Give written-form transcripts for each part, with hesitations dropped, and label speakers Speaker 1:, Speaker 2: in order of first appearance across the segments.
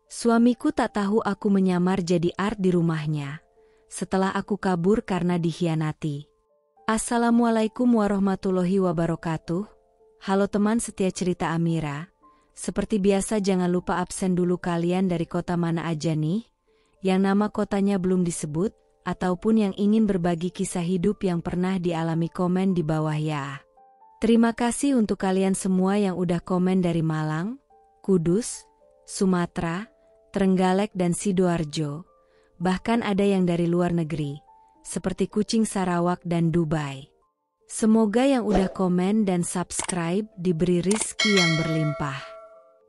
Speaker 1: Suamiku tak tahu aku menyamar jadi Art di rumahnya, setelah aku kabur karena dikhianati. Assalamualaikum warahmatullahi wabarakatuh. Halo teman setia cerita Amira. Seperti biasa jangan lupa absen dulu kalian dari kota mana aja nih, yang nama kotanya belum disebut, ataupun yang ingin berbagi kisah hidup yang pernah dialami, komen di bawah ya. Terima kasih untuk kalian semua yang udah komen dari Malang, Kudus, Sumatera, Trenggalek dan Sidoarjo. Bahkan ada yang dari luar negeri, seperti Kucing Sarawak dan Dubai. Semoga yang udah komen dan subscribe diberi rizki yang berlimpah.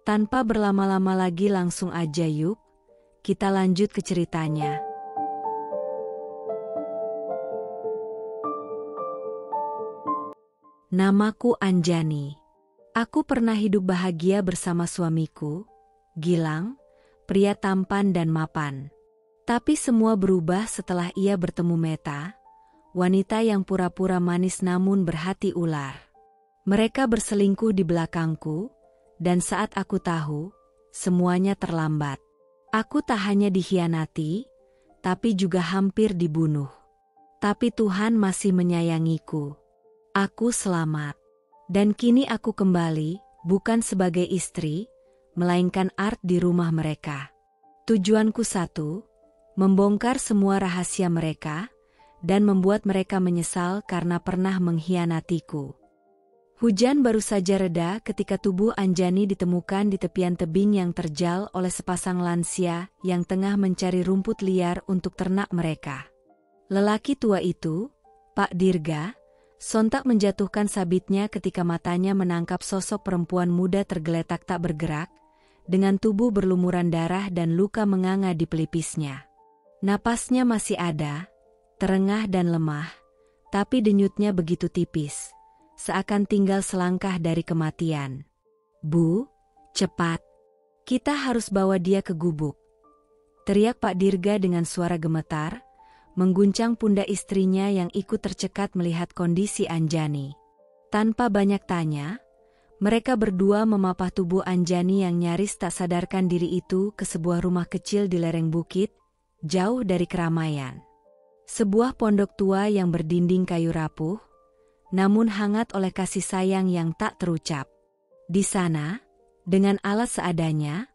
Speaker 1: Tanpa berlama-lama lagi langsung aja yuk, kita lanjut ke ceritanya. Namaku Anjani. Aku pernah hidup bahagia bersama suamiku, Gilang, pria tampan dan mapan. Tapi semua berubah setelah ia bertemu Meta, wanita yang pura-pura manis namun berhati ular. Mereka berselingkuh di belakangku, dan saat aku tahu, semuanya terlambat. Aku tak hanya dikhianati, tapi juga hampir dibunuh. Tapi Tuhan masih menyayangiku. Aku selamat. Dan kini aku kembali, bukan sebagai istri, melainkan Art di rumah mereka. Tujuanku satu, membongkar semua rahasia mereka, dan membuat mereka menyesal karena pernah mengkhianatiku. Hujan baru saja reda ketika tubuh Anjani ditemukan di tepian tebing yang terjal oleh sepasang lansia yang tengah mencari rumput liar untuk ternak mereka. Lelaki tua itu, Pak Dirga, sontak menjatuhkan sabitnya ketika matanya menangkap sosok perempuan muda tergeletak tak bergerak, dengan tubuh berlumuran darah dan luka menganga di pelipisnya. Napasnya masih ada, terengah dan lemah, tapi denyutnya begitu tipis, seakan tinggal selangkah dari kematian. "Bu, cepat. Kita harus bawa dia ke gubuk," teriak Pak Dirga dengan suara gemetar, mengguncang pundak istrinya yang ikut tercekat melihat kondisi Anjani. Tanpa banyak tanya, mereka berdua memapah tubuh Anjani yang nyaris tak sadarkan diri itu ke sebuah rumah kecil di lereng bukit, jauh dari keramaian. Sebuah pondok tua yang berdinding kayu rapuh, namun hangat oleh kasih sayang yang tak terucap. Di sana, dengan alat seadanya,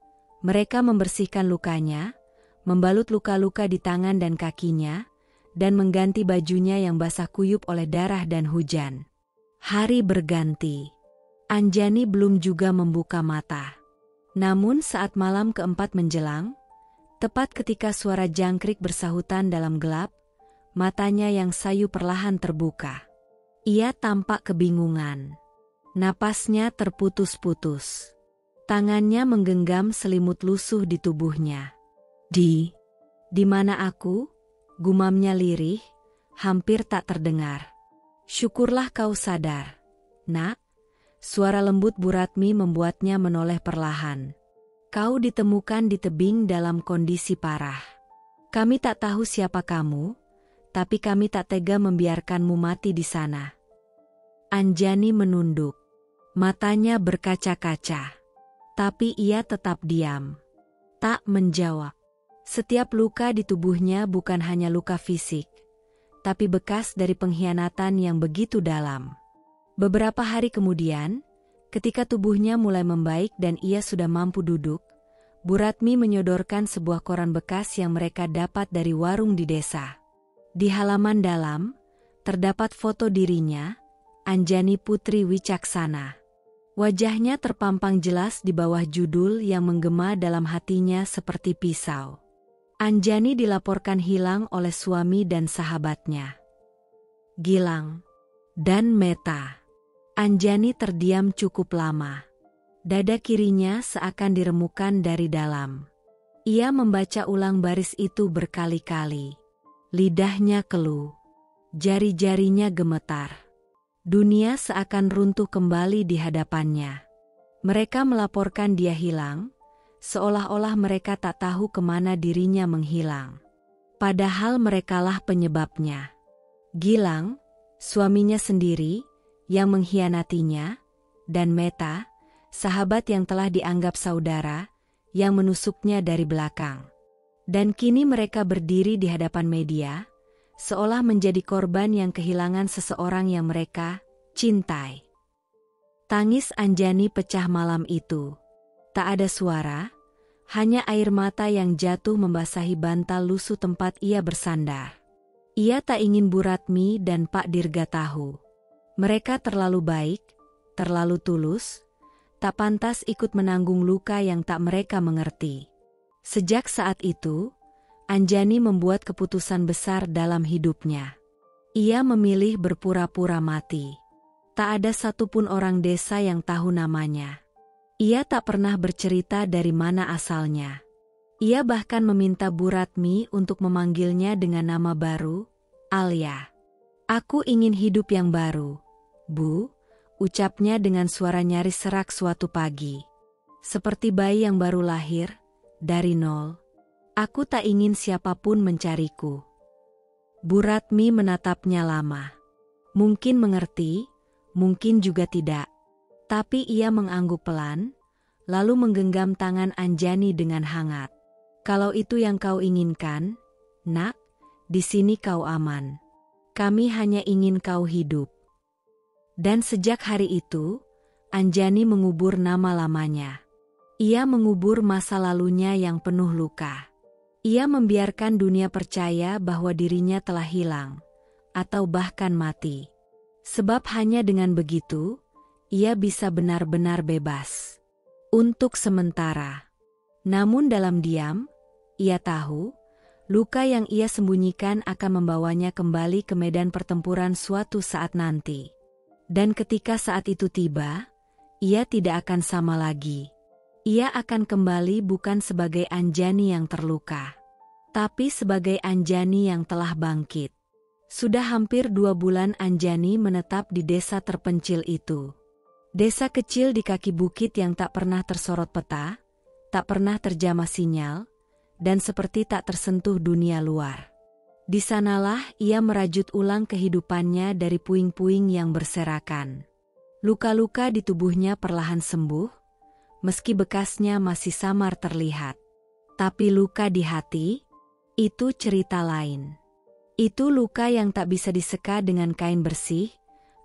Speaker 1: mereka membersihkan lukanya, membalut luka-luka di tangan dan kakinya, dan mengganti bajunya yang basah kuyup oleh darah dan hujan. Hari berganti. Anjani belum juga membuka mata. Namun saat malam keempat menjelang, tepat ketika suara jangkrik bersahutan dalam gelap, matanya yang sayu perlahan terbuka. Ia tampak kebingungan. Napasnya terputus-putus. Tangannya menggenggam selimut lusuh di tubuhnya. Di mana aku?" gumamnya lirih, hampir tak terdengar. "Syukurlah kau sadar, Nak." Suara lembut Bu Ratmi membuatnya menoleh perlahan. "Kau ditemukan di tebing dalam kondisi parah. Kami tak tahu siapa kamu, tapi kami tak tega membiarkanmu mati di sana." Anjani menunduk. Matanya berkaca-kaca. Tapi ia tetap diam. Tak menjawab. Setiap luka di tubuhnya bukan hanya luka fisik, tapi bekas dari pengkhianatan yang begitu dalam. Beberapa hari kemudian, ketika tubuhnya mulai membaik dan ia sudah mampu duduk, Bu Ratmi menyodorkan sebuah koran bekas yang mereka dapat dari warung di desa. Di halaman dalam, terdapat foto dirinya, Anjani Putri Wicaksana. Wajahnya terpampang jelas di bawah judul yang menggema dalam hatinya seperti pisau. Anjani dilaporkan hilang oleh suami dan sahabatnya, Gilang dan Meta. Anjani terdiam cukup lama. Dada kirinya seakan diremukan dari dalam. Ia membaca ulang baris itu berkali-kali. Lidahnya keluh. Jari-jarinya gemetar. Dunia seakan runtuh kembali di hadapannya. Mereka melaporkan dia hilang, seolah-olah mereka tak tahu kemana dirinya menghilang. Padahal merekalah penyebabnya. Gilang, suaminya sendiri, yang mengkhianatinya, dan Meta, sahabat yang telah dianggap saudara, yang menusuknya dari belakang. Dan kini mereka berdiri di hadapan media, seolah menjadi korban yang kehilangan seseorang yang mereka cintai. Tangis Anjani pecah malam itu. Tak ada suara, hanya air mata yang jatuh membasahi bantal lusuh tempat ia bersandar. Ia tak ingin Bu Ratmi dan Pak Dirga tahu. Mereka terlalu baik, terlalu tulus, tak pantas ikut menanggung luka yang tak mereka mengerti. Sejak saat itu, Anjani membuat keputusan besar dalam hidupnya. Ia memilih berpura-pura mati. Tak ada satupun orang desa yang tahu namanya. Ia tak pernah bercerita dari mana asalnya. Ia bahkan meminta Bu Ratmi untuk memanggilnya dengan nama baru, Alia. "Aku ingin hidup yang baru, Bu," ucapnya dengan suara nyaris serak suatu pagi. "Seperti bayi yang baru lahir, dari nol. Aku tak ingin siapapun mencariku." Bu Ratmi menatapnya lama. Mungkin mengerti, mungkin juga tidak. Tapi ia mengangguk pelan, lalu menggenggam tangan Anjani dengan hangat. "Kalau itu yang kau inginkan, Nak, di sini kau aman. Kami hanya ingin kau hidup." Dan sejak hari itu, Anjani mengubur nama lamanya. Ia mengubur masa lalunya yang penuh luka. Ia membiarkan dunia percaya bahwa dirinya telah hilang, atau bahkan mati. Sebab hanya dengan begitu, ia bisa benar-benar bebas. Untuk sementara. Namun dalam diam, ia tahu, luka yang ia sembunyikan akan membawanya kembali ke medan pertempuran suatu saat nanti. Dan ketika saat itu tiba, ia tidak akan sama lagi. Ia akan kembali bukan sebagai Anjani yang terluka, tapi sebagai Anjani yang telah bangkit. Sudah hampir 2 bulan Anjani menetap di desa terpencil itu. Desa kecil di kaki bukit yang tak pernah tersorot peta, tak pernah terjamah sinyal, dan seperti tak tersentuh dunia luar. Di sanalah ia merajut ulang kehidupannya dari puing-puing yang berserakan. Luka-luka di tubuhnya perlahan sembuh, meski bekasnya masih samar terlihat. Tapi luka di hati, itu cerita lain. Itu luka yang tak bisa diseka dengan kain bersih,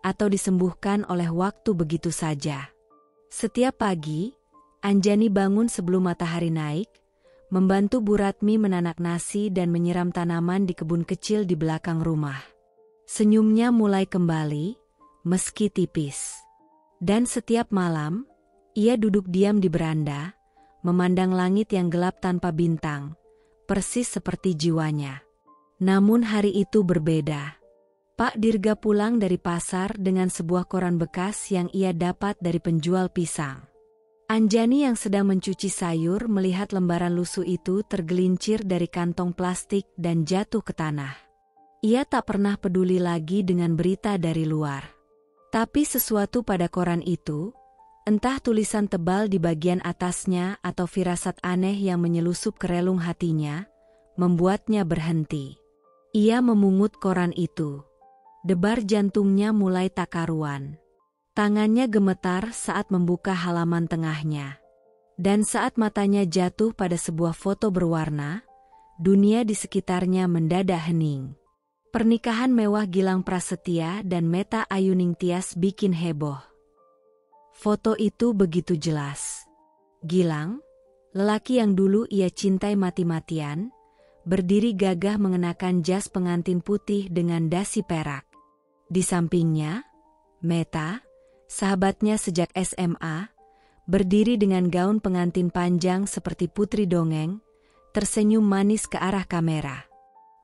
Speaker 1: atau disembuhkan oleh waktu begitu saja. Setiap pagi, Anjani bangun sebelum matahari naik, membantu Bu Ratmi menanak nasi dan menyiram tanaman di kebun kecil di belakang rumah. Senyumnya mulai kembali, meski tipis. Dan setiap malam, ia duduk diam di beranda, memandang langit yang gelap tanpa bintang, persis seperti jiwanya. Namun hari itu berbeda. Pak Dirga pulang dari pasar dengan sebuah koran bekas yang ia dapat dari penjual pisang. Anjani yang sedang mencuci sayur melihat lembaran lusuh itu tergelincir dari kantong plastik dan jatuh ke tanah. Ia tak pernah peduli lagi dengan berita dari luar. Tapi sesuatu pada koran itu, entah tulisan tebal di bagian atasnya atau firasat aneh yang menyelusup ke relung hatinya, membuatnya berhenti. Ia memungut koran itu. Debar jantungnya mulai tak karuan. Tangannya gemetar saat membuka halaman tengahnya. Dan saat matanya jatuh pada sebuah foto berwarna, dunia di sekitarnya mendadak hening. Pernikahan mewah Gilang Prasetya dan Meta Ayuning Tias bikin heboh. Foto itu begitu jelas. Gilang, lelaki yang dulu ia cintai mati-matian, berdiri gagah mengenakan jas pengantin putih dengan dasi perak. Di sampingnya, Meta, sahabatnya sejak SMA, berdiri dengan gaun pengantin panjang seperti putri dongeng, tersenyum manis ke arah kamera.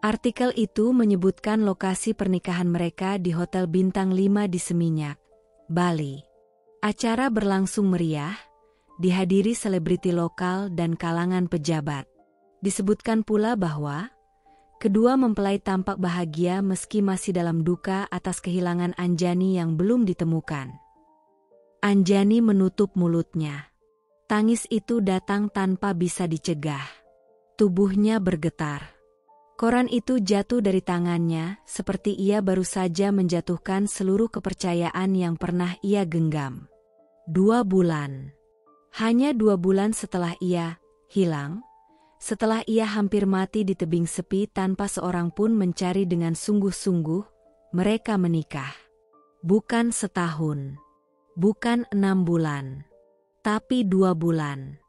Speaker 1: Artikel itu menyebutkan lokasi pernikahan mereka di Hotel Bintang 5 di Seminyak, Bali. Acara berlangsung meriah, dihadiri selebriti lokal dan kalangan pejabat. Disebutkan pula bahwa kedua mempelai tampak bahagia meski masih dalam duka atas kehilangan Anjani yang belum ditemukan. Anjani menutup mulutnya. Tangis itu datang tanpa bisa dicegah. Tubuhnya bergetar. Koran itu jatuh dari tangannya seperti ia baru saja menjatuhkan seluruh kepercayaan yang pernah ia genggam. 2 bulan. Hanya 2 bulan setelah ia hilang. Setelah ia hampir mati di tebing sepi tanpa seorang pun mencari dengan sungguh-sungguh, mereka menikah. Bukan setahun, bukan 6 bulan, tapi 2 bulan.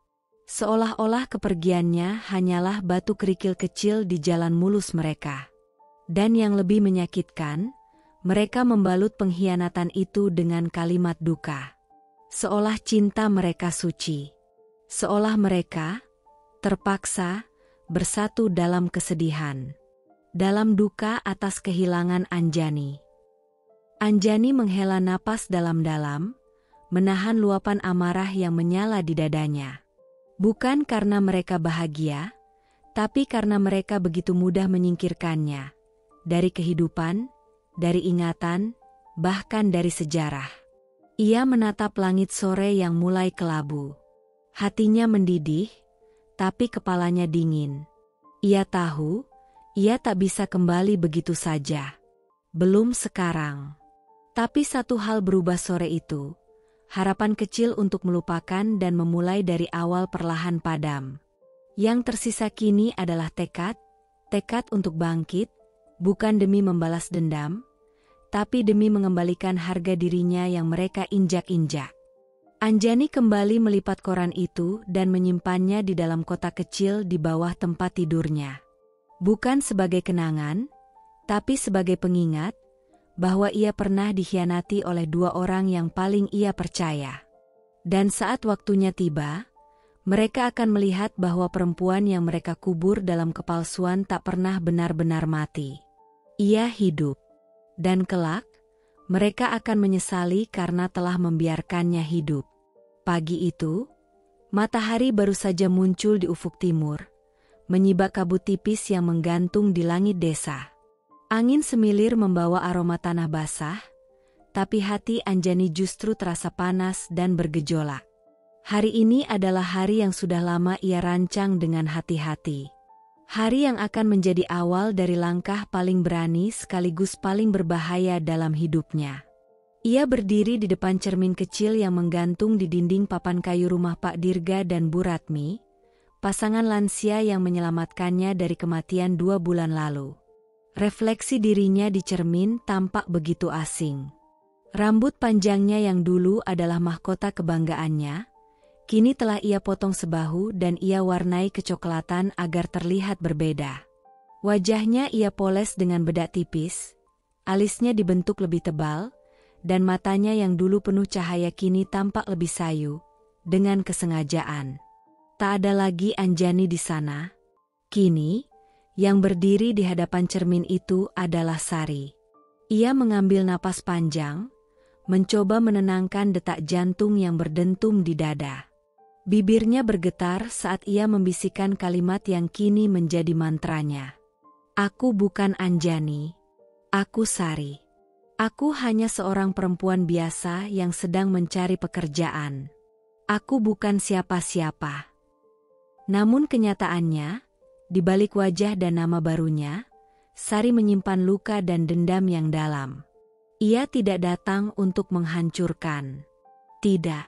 Speaker 1: Seolah-olah kepergiannya hanyalah batu kerikil kecil di jalan mulus mereka. Dan yang lebih menyakitkan, mereka membalut pengkhianatan itu dengan kalimat duka. Seolah cinta mereka suci. Seolah mereka terpaksa bersatu dalam kesedihan. Dalam duka atas kehilangan Anjani. Anjani menghela napas dalam-dalam, menahan luapan amarah yang menyala di dadanya. Bukan karena mereka bahagia, tapi karena mereka begitu mudah menyingkirkannya. Dari kehidupan, dari ingatan, bahkan dari sejarah. Ia menatap langit sore yang mulai kelabu. Hatinya mendidih, tapi kepalanya dingin. Ia tahu, ia tak bisa kembali begitu saja. Belum sekarang. Tapi satu hal berubah sore itu. Harapan kecil untuk melupakan dan memulai dari awal perlahan padam. Yang tersisa kini adalah tekad untuk bangkit, bukan demi membalas dendam, tapi demi mengembalikan harga dirinya yang mereka injak-injak. Anjani kembali melipat koran itu dan menyimpannya di dalam kotak kecil di bawah tempat tidurnya. Bukan sebagai kenangan, tapi sebagai pengingat bahwa ia pernah dikhianati oleh 2 orang yang paling ia percaya. Dan saat waktunya tiba, mereka akan melihat bahwa perempuan yang mereka kubur dalam kepalsuan tak pernah benar-benar mati. Ia hidup. Dan kelak, mereka akan menyesali karena telah membiarkannya hidup. Pagi itu, matahari baru saja muncul di ufuk timur, menyibak kabut tipis yang menggantung di langit desa. Angin semilir membawa aroma tanah basah, tapi hati Anjani justru terasa panas dan bergejolak. Hari ini adalah hari yang sudah lama ia rancang dengan hati-hati. Hari yang akan menjadi awal dari langkah paling berani sekaligus paling berbahaya dalam hidupnya. Ia berdiri di depan cermin kecil yang menggantung di dinding papan kayu rumah Pak Dirga dan Bu Ratmi, pasangan lansia yang menyelamatkannya dari kematian 2 bulan lalu. Refleksi dirinya di cermin tampak begitu asing. Rambut panjangnya yang dulu adalah mahkota kebanggaannya, kini telah ia potong sebahu dan ia warnai kecoklatan agar terlihat berbeda. Wajahnya ia poles dengan bedak tipis, alisnya dibentuk lebih tebal, dan matanya yang dulu penuh cahaya kini tampak lebih sayu, dengan kesengajaan. Tak ada lagi Anjani di sana. Kini, yang berdiri di hadapan cermin itu adalah Sari. Ia mengambil napas panjang, mencoba menenangkan detak jantung yang berdentum di dada. Bibirnya bergetar saat ia membisikkan kalimat yang kini menjadi mantranya. Aku bukan Anjani. Aku Sari. Aku hanya seorang perempuan biasa yang sedang mencari pekerjaan. Aku bukan siapa-siapa. Namun kenyataannya, di balik wajah dan nama barunya, Sari menyimpan luka dan dendam yang dalam. Ia tidak datang untuk menghancurkan. Tidak.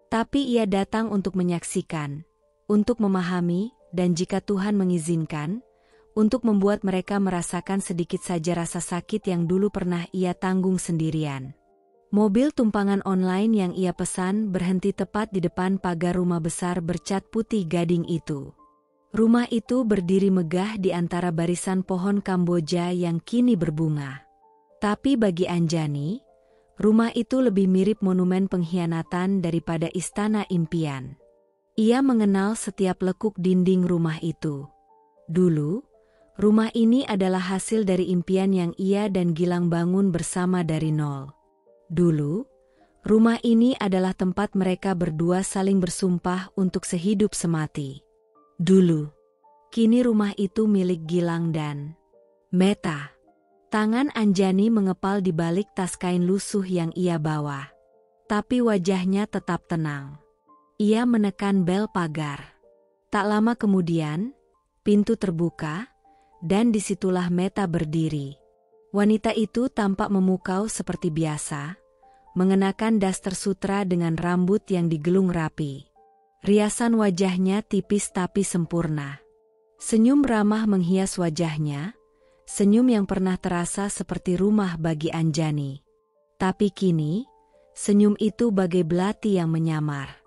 Speaker 1: Tapi ia datang untuk menyaksikan, untuk memahami, dan jika Tuhan mengizinkan, untuk membuat mereka merasakan sedikit saja rasa sakit yang dulu pernah ia tanggung sendirian. Mobil tumpangan online yang ia pesan berhenti tepat di depan pagar rumah besar bercat putih gading itu. Rumah itu berdiri megah di antara barisan pohon Kamboja yang kini berbunga. Tapi bagi Anjani, rumah itu lebih mirip monumen pengkhianatan daripada istana impian. Ia mengenal setiap lekuk dinding rumah itu. Dulu, rumah ini adalah hasil dari impian yang ia dan Gilang bangun bersama dari nol. Dulu, rumah ini adalah tempat mereka berdua saling bersumpah untuk sehidup semati. Dulu, kini rumah itu milik Gilang dan Meta. Tangan Anjani mengepal di balik tas kain lusuh yang ia bawa. Tapi wajahnya tetap tenang. Ia menekan bel pagar. Tak lama kemudian, pintu terbuka, dan disitulah Meta berdiri. Wanita itu tampak memukau seperti biasa, mengenakan daster sutra dengan rambut yang digelung rapi. Riasan wajahnya tipis tapi sempurna. Senyum ramah menghias wajahnya, senyum yang pernah terasa seperti rumah bagi Anjani. Tapi kini, senyum itu bagai belati yang menyamar.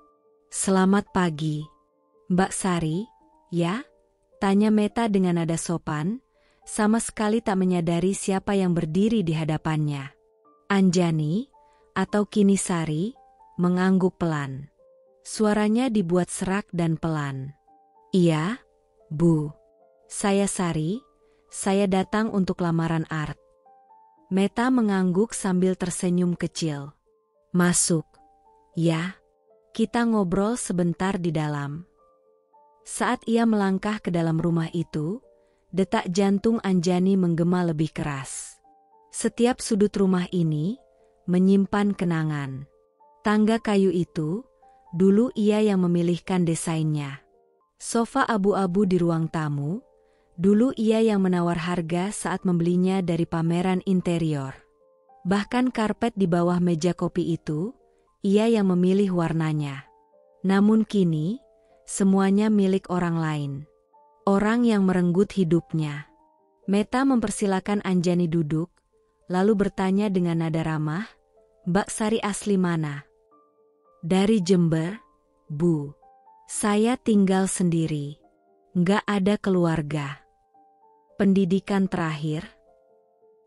Speaker 1: "Selamat pagi, Mbak Sari, ya?" tanya Meta dengan nada sopan, sama sekali tak menyadari siapa yang berdiri di hadapannya. Anjani, atau kini Sari, mengangguk pelan. Suaranya dibuat serak dan pelan. "Iya, Bu. Saya Sari, saya datang untuk lamaran art." Meta mengangguk sambil tersenyum kecil. "Masuk, ya. Kita ngobrol sebentar di dalam." Saat ia melangkah ke dalam rumah itu, detak jantung Anjani menggema lebih keras. Setiap sudut rumah ini menyimpan kenangan. Tangga kayu itu, dulu ia yang memilihkan desainnya. Sofa abu-abu di ruang tamu, dulu ia yang menawar harga saat membelinya dari pameran interior. Bahkan karpet di bawah meja kopi itu, ia yang memilih warnanya. Namun kini, semuanya milik orang lain. Orang yang merenggut hidupnya. Meta mempersilakan Anjani duduk, lalu bertanya dengan nada ramah, "Mbak Sari asli mana?" "Dari Jember, Bu. Saya tinggal sendiri. Nggak ada keluarga." "Pendidikan terakhir?"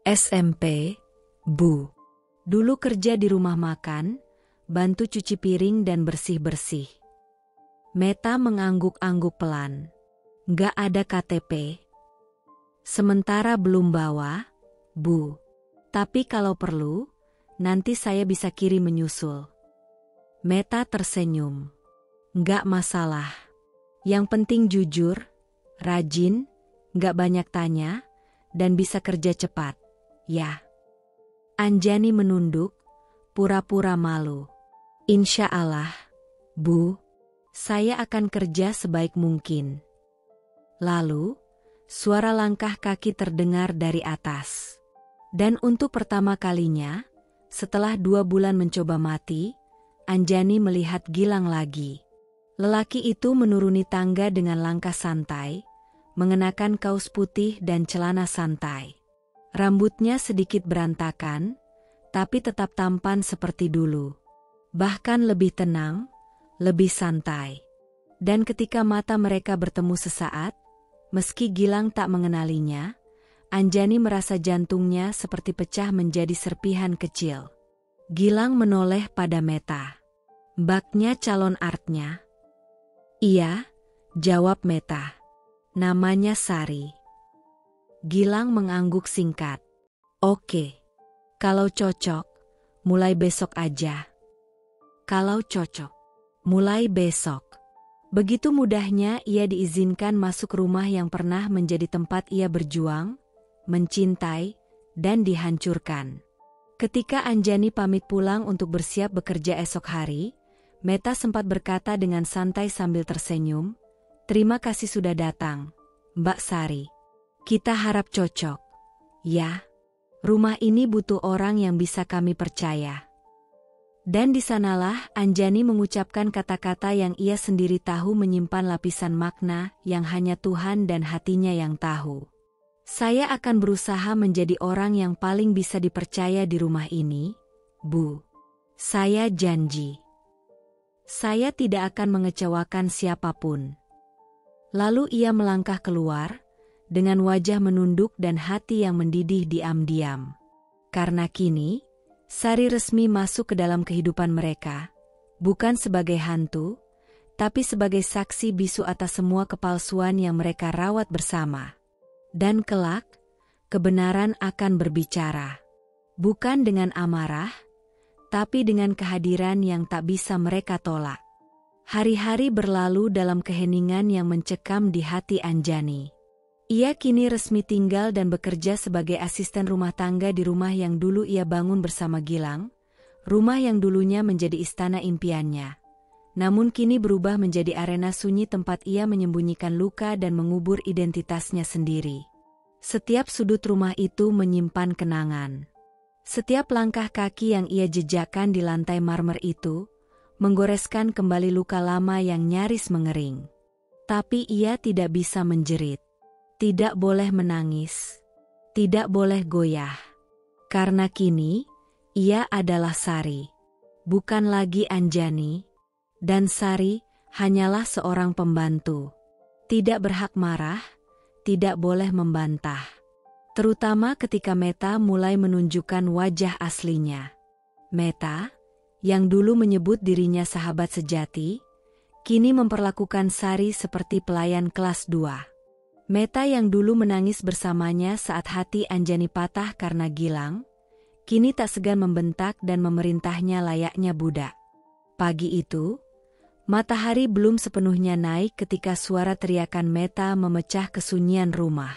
Speaker 1: "SMP, Bu. Dulu kerja di rumah makan, bantu cuci piring dan bersih-bersih." Meta mengangguk-angguk pelan. "Nggak ada KTP?" "Sementara belum bawa, Bu. Tapi kalau perlu, nanti saya bisa kirim menyusul." Meta tersenyum. "Nggak masalah. Yang penting jujur, rajin, nggak banyak tanya, dan bisa kerja cepat, ya." Anjani menunduk, pura-pura malu. "Insya Allah, Bu. Saya akan kerja sebaik mungkin." Lalu, suara langkah kaki terdengar dari atas. Dan untuk pertama kalinya, setelah 2 bulan mencoba mati, Anjani melihat Gilang lagi. Lelaki itu menuruni tangga dengan langkah santai, mengenakan kaos putih dan celana santai. Rambutnya sedikit berantakan, tapi tetap tampan seperti dulu. Bahkan lebih tenang, lebih santai. Dan ketika mata mereka bertemu sesaat, meski Gilang tak mengenalinya, Anjani merasa jantungnya seperti pecah menjadi serpihan kecil. Gilang menoleh pada Meta. "Mbaknya calon artnya?" "Iya," jawab Meta. "Namanya Sari." Gilang mengangguk singkat. "Oke. Kalau cocok, mulai besok aja." "Kalau cocok, mulai besok." Begitu mudahnya ia diizinkan masuk rumah yang pernah menjadi tempat ia berjuang, mencintai, dan dihancurkan. Ketika Anjani pamit pulang untuk bersiap bekerja esok hari, Meta sempat berkata dengan santai sambil tersenyum, "Terima kasih sudah datang, Mbak Sari. Kita harap cocok. Ya, rumah ini butuh orang yang bisa kami percaya." Dan di sanalah Anjani mengucapkan kata-kata yang ia sendiri tahu menyimpan lapisan makna yang hanya Tuhan dan hatinya yang tahu. "Saya akan berusaha menjadi orang yang paling bisa dipercaya di rumah ini, Bu. Saya janji. Saya tidak akan mengecewakan siapapun." Lalu ia melangkah keluar, dengan wajah menunduk dan hati yang mendidih diam-diam. Karena kini, Sari resmi masuk ke dalam kehidupan mereka, bukan sebagai hantu, tapi sebagai saksi bisu atas semua kepalsuan yang mereka rawat bersama. Dan kelak, kebenaran akan berbicara. Bukan dengan amarah, tapi dengan kehadiran yang tak bisa mereka tolak. Hari-hari berlalu dalam keheningan yang mencekam di hati Anjani. Ia kini resmi tinggal dan bekerja sebagai asisten rumah tangga di rumah yang dulu ia bangun bersama Gilang, rumah yang dulunya menjadi istana impiannya. Namun kini berubah menjadi arena sunyi tempat ia menyembunyikan luka dan mengubur identitasnya sendiri. Setiap sudut rumah itu menyimpan kenangan. Setiap langkah kaki yang ia jejakkan di lantai marmer itu, menggoreskan kembali luka lama yang nyaris mengering. Tapi ia tidak bisa menjerit, tidak boleh menangis, tidak boleh goyah. Karena kini, ia adalah Sari, bukan lagi Anjani, dan Sari hanyalah seorang pembantu. Tidak berhak marah, tidak boleh membantah. Terutama ketika Meta mulai menunjukkan wajah aslinya. Meta, yang dulu menyebut dirinya sahabat sejati, kini memperlakukan Sari seperti pelayan kelas 2. Meta yang dulu menangis bersamanya saat hati Anjani patah karena Gilang, kini tak segan membentak dan memerintahnya layaknya budak. Pagi itu, matahari belum sepenuhnya naik ketika suara teriakan Meta memecah kesunyian rumah.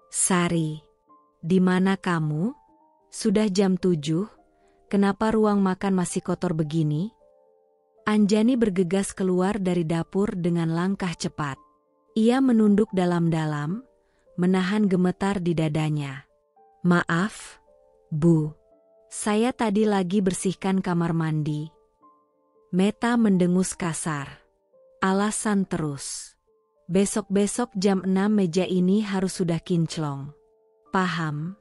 Speaker 1: "Sari, di mana kamu? Sudah jam 7, kenapa ruang makan masih kotor begini?" Anjani bergegas keluar dari dapur dengan langkah cepat. Ia menunduk dalam-dalam, menahan gemetar di dadanya. "Maaf, Bu. Saya tadi lagi bersihkan kamar mandi." Meta mendengus kasar. Alasan terus. "Besok-besok jam 6 meja ini harus sudah kinclong. Paham?"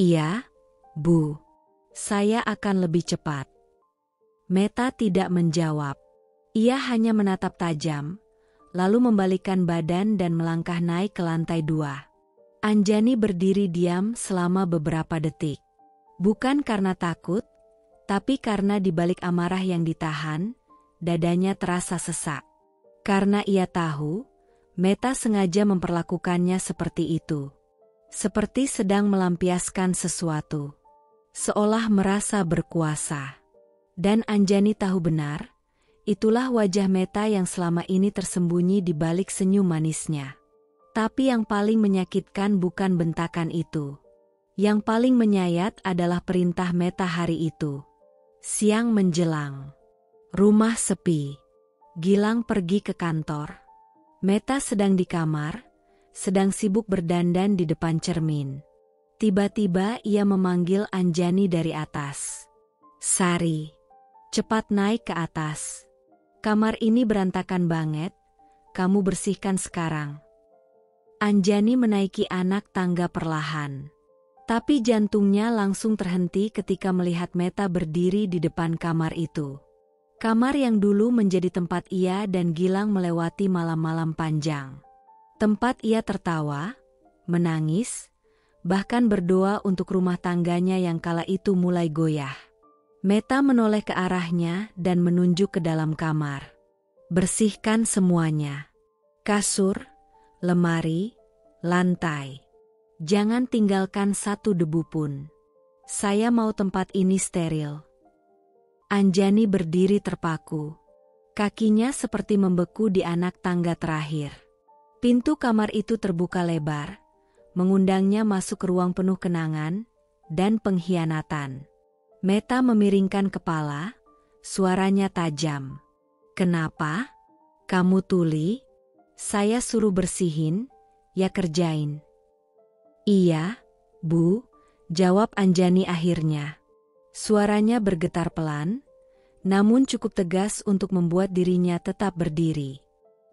Speaker 1: "Iya, Bu. Saya akan lebih cepat." Meta tidak menjawab. Ia hanya menatap tajam, lalu membalikkan badan dan melangkah naik ke lantai 2. Anjani berdiri diam selama beberapa detik. Bukan karena takut, tapi karena di balik amarah yang ditahan, dadanya terasa sesak. Karena ia tahu, Meta sengaja memperlakukannya seperti itu. Seperti sedang melampiaskan sesuatu. Seolah merasa berkuasa. Dan Anjani tahu benar, itulah wajah Meta yang selama ini tersembunyi di balik senyum manisnya. Tapi yang paling menyakitkan bukan bentakan itu. Yang paling menyayat adalah perintah Meta hari itu. Siang menjelang. Rumah sepi. Gilang pergi ke kantor. Meta sedang di kamar, sedang sibuk berdandan di depan cermin. Tiba-tiba ia memanggil Anjani dari atas. "Sari, cepat naik ke atas. Kamar ini berantakan banget, kamu bersihkan sekarang." Anjani menaiki anak tangga perlahan. Tapi jantungnya langsung terhenti ketika melihat Meta berdiri di depan kamar itu. Kamar yang dulu menjadi tempat ia dan Gilang melewati malam-malam panjang. Tempat ia tertawa, menangis, bahkan berdoa untuk rumah tangganya yang kala itu mulai goyah. Meta menoleh ke arahnya dan menunjuk ke dalam kamar. "Bersihkan semuanya. Kasur, lemari, lantai. Jangan tinggalkan satu debu pun. Saya mau tempat ini steril." Anjani berdiri terpaku. Kakinya seperti membeku di anak tangga terakhir. Pintu kamar itu terbuka lebar, mengundangnya masuk ke ruang penuh kenangan dan pengkhianatan. Meta memiringkan kepala, suaranya tajam. "Kenapa? Kamu tuli? Saya suruh bersihin, ya kerjain." "Iya, Bu," jawab Anjani akhirnya. Suaranya bergetar pelan, namun cukup tegas untuk membuat dirinya tetap berdiri.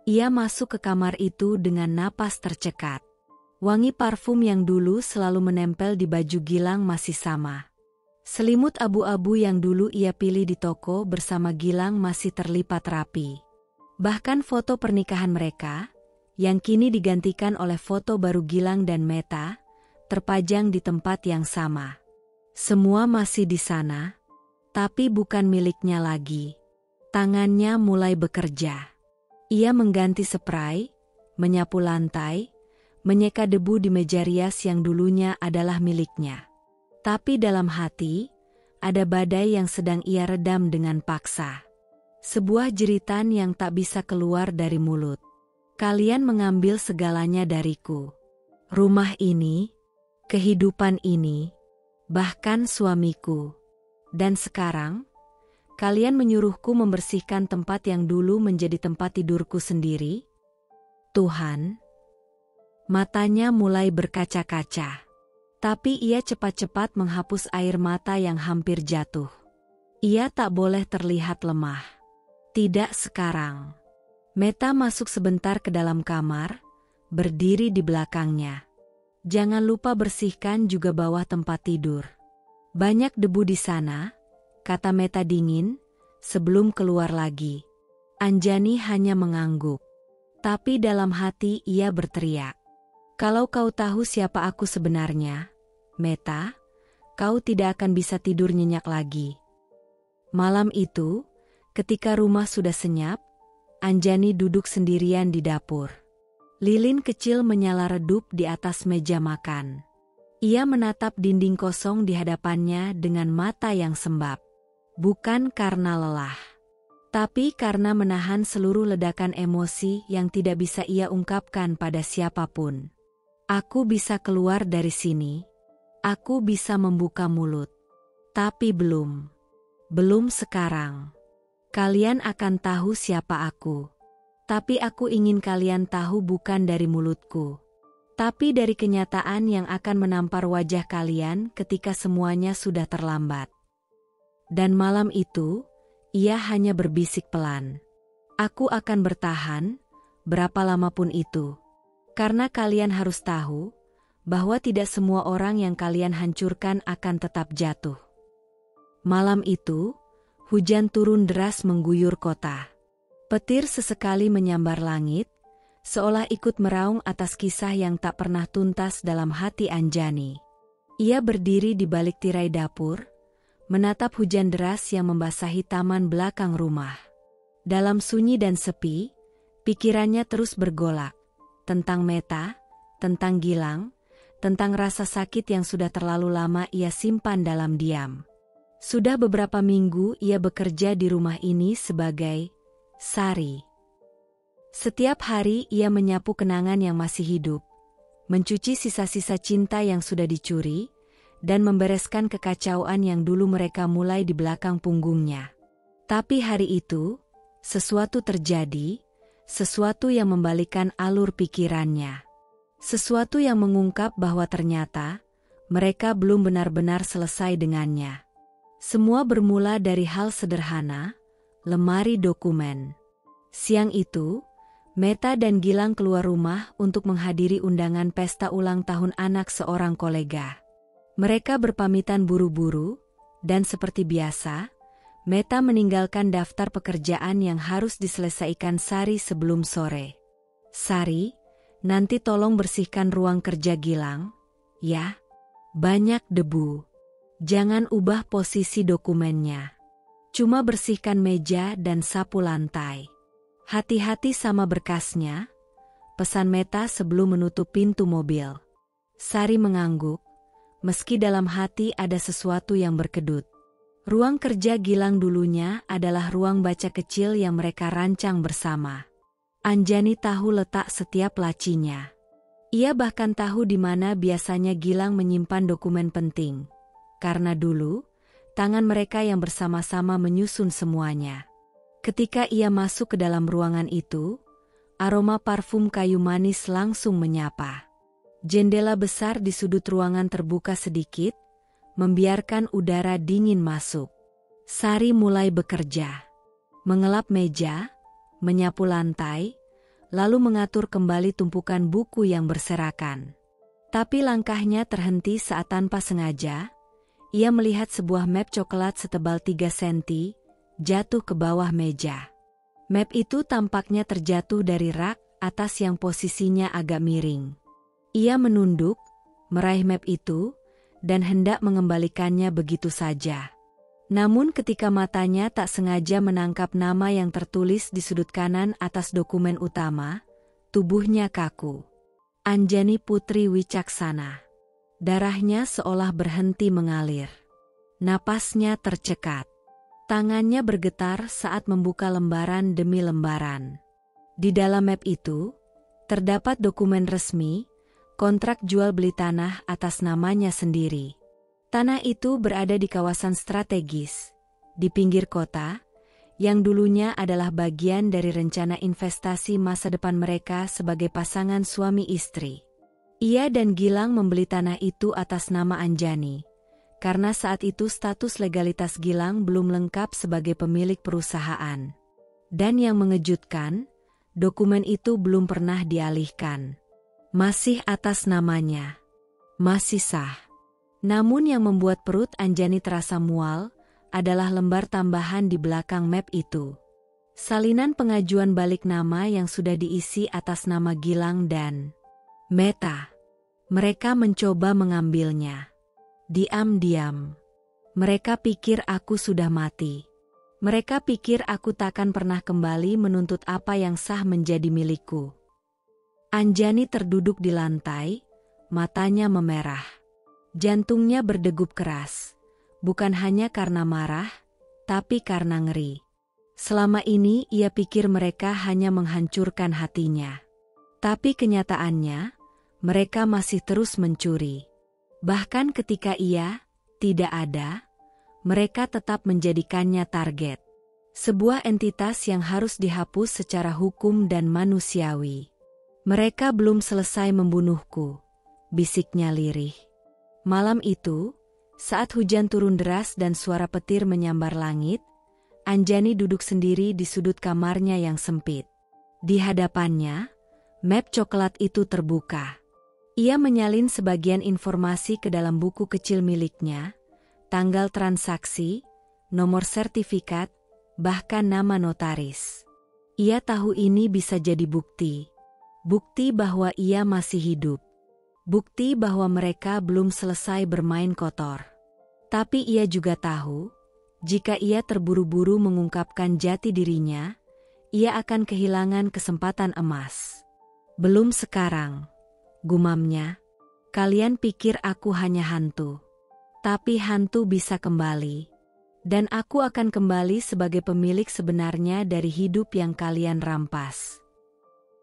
Speaker 1: Ia masuk ke kamar itu dengan napas tercekat. Wangi parfum yang dulu selalu menempel di baju Gilang masih sama. Selimut abu-abu yang dulu ia pilih di toko bersama Gilang masih terlipat rapi. Bahkan foto pernikahan mereka, yang kini digantikan oleh foto baru Gilang dan Meta, terpajang di tempat yang sama. Semua masih di sana, tapi bukan miliknya lagi. Tangannya mulai bekerja. Ia mengganti spray, menyapu lantai, menyeka debu di meja rias yang dulunya adalah miliknya. Tapi dalam hati, ada badai yang sedang ia redam dengan paksa. Sebuah jeritan yang tak bisa keluar dari mulut. "Kalian mengambil segalanya dariku. Rumah ini, kehidupan ini, bahkan suamiku. Dan sekarang, kalian menyuruhku membersihkan tempat yang dulu menjadi tempat tidurku sendiri? Tuhan." Matanya mulai berkaca-kaca. Tapi ia cepat-cepat menghapus air mata yang hampir jatuh. Ia tak boleh terlihat lemah. Tidak sekarang. Meta masuk sebentar ke dalam kamar, berdiri di belakangnya. Jangan lupa bersihkan juga bawah tempat tidur. Banyak debu di sana, kata Meta dingin, sebelum keluar lagi. Anjani hanya mengangguk. Tapi dalam hati ia berteriak. Kalau kau tahu siapa aku sebenarnya, Meta, kau tidak akan bisa tidur nyenyak lagi. Malam itu, ketika rumah sudah senyap, Anjani duduk sendirian di dapur. Lilin kecil menyala redup di atas meja makan. Ia menatap dinding kosong di hadapannya dengan mata yang sembab. Bukan karena lelah, tapi karena menahan seluruh ledakan emosi yang tidak bisa ia ungkapkan pada siapapun. Aku bisa keluar dari sini. Aku bisa membuka mulut. Tapi belum. Belum sekarang. Kalian akan tahu siapa aku. Tapi aku ingin kalian tahu bukan dari mulutku, tapi dari kenyataan yang akan menampar wajah kalian ketika semuanya sudah terlambat. Dan malam itu, ia hanya berbisik pelan. Aku akan bertahan, berapa lama pun itu. Karena kalian harus tahu, bahwa tidak semua orang yang kalian hancurkan akan tetap jatuh. Malam itu, hujan turun deras mengguyur kota. Petir sesekali menyambar langit, seolah ikut meraung atas kisah yang tak pernah tuntas dalam hati Anjani. Ia berdiri di balik tirai dapur, menatap hujan deras yang membasahi taman belakang rumah. Dalam sunyi dan sepi, pikirannya terus bergolak. Tentang Meta, tentang Gilang, tentang rasa sakit yang sudah terlalu lama ia simpan dalam diam. Sudah beberapa minggu ia bekerja di rumah ini sebagai Sari. Setiap hari ia menyapu kenangan yang masih hidup, mencuci sisa-sisa cinta yang sudah dicuri, dan membereskan kekacauan yang dulu mereka mulai di belakang punggungnya. Tapi hari itu, sesuatu terjadi, sesuatu yang membalikkan alur pikirannya. Sesuatu yang mengungkap bahwa ternyata, mereka belum benar-benar selesai dengannya. Semua bermula dari hal sederhana, lemari dokumen. Siang itu, Meta dan Gilang keluar rumah untuk menghadiri undangan pesta ulang tahun anak seorang kolega. Mereka berpamitan buru-buru, dan seperti biasa, Meta meninggalkan daftar pekerjaan yang harus diselesaikan Sari sebelum sore. Sari, nanti tolong bersihkan ruang kerja Gilang, ya. Banyak debu. Jangan ubah posisi dokumennya. Cuma bersihkan meja dan sapu lantai. Hati-hati sama berkasnya, pesan Meta sebelum menutup pintu mobil. Sari mengangguk, meski dalam hati ada sesuatu yang berkedut. Ruang kerja Gilang dulunya adalah ruang baca kecil yang mereka rancang bersama. Anjani tahu letak setiap lacinya. Ia bahkan tahu di mana biasanya Gilang menyimpan dokumen penting. Karena dulu, tangan mereka yang bersama-sama menyusun semuanya. Ketika ia masuk ke dalam ruangan itu, aroma parfum kayu manis langsung menyapa. Jendela besar di sudut ruangan terbuka sedikit, membiarkan udara dingin masuk. Sari mulai bekerja. Mengelap meja, menyapu lantai, lalu mengatur kembali tumpukan buku yang berserakan. Tapi langkahnya terhenti saat tanpa sengaja, ia melihat sebuah map coklat setebal 3 senti, jatuh ke bawah meja. Map itu tampaknya terjatuh dari rak atas yang posisinya agak miring. Ia menunduk, meraih map itu, dan hendak mengembalikannya begitu saja. Namun ketika matanya tak sengaja menangkap nama yang tertulis di sudut kanan atas dokumen utama, tubuhnya kaku. Anjani Putri Wicaksana. Darahnya seolah berhenti mengalir. Napasnya tercekat. Tangannya bergetar saat membuka lembaran demi lembaran. Di dalam map itu, terdapat dokumen resmi, kontrak jual beli tanah atas namanya sendiri. Tanah itu berada di kawasan strategis, di pinggir kota, yang dulunya adalah bagian dari rencana investasi masa depan mereka sebagai pasangan suami istri. Ia dan Gilang membeli tanah itu atas nama Anjani, karena saat itu status legalitas Gilang belum lengkap sebagai pemilik perusahaan. Dan yang mengejutkan, dokumen itu belum pernah dialihkan. Masih atas namanya. Masih sah. Namun yang membuat perut Anjani terasa mual adalah lembar tambahan di belakang map itu. Salinan pengajuan balik nama yang sudah diisi atas nama Gilang dan Meta. Mereka mencoba mengambilnya. Diam-diam. Mereka pikir aku sudah mati. Mereka pikir aku takkan pernah kembali menuntut apa yang sah menjadi milikku. Anjani terduduk di lantai, matanya memerah. Jantungnya berdegup keras. Bukan hanya karena marah, tapi karena ngeri. Selama ini ia pikir mereka hanya menghancurkan hatinya. Tapi kenyataannya, mereka masih terus mencuri. Bahkan ketika ia tidak ada, mereka tetap menjadikannya target. Sebuah entitas yang harus dihapus secara hukum dan manusiawi. Mereka belum selesai membunuhku, bisiknya lirih. Malam itu, saat hujan turun deras dan suara petir menyambar langit, Anjani duduk sendiri di sudut kamarnya yang sempit. Di hadapannya, map coklat itu terbuka. Ia menyalin sebagian informasi ke dalam buku kecil miliknya, tanggal transaksi, nomor sertifikat, bahkan nama notaris. Ia tahu ini bisa jadi bukti. Bukti bahwa ia masih hidup. Bukti bahwa mereka belum selesai bermain kotor. Tapi ia juga tahu, jika ia terburu-buru mengungkapkan jati dirinya, ia akan kehilangan kesempatan emas. Belum sekarang. Gumamnya, kalian pikir aku hanya hantu. Tapi hantu bisa kembali. Dan aku akan kembali sebagai pemilik sebenarnya dari hidup yang kalian rampas.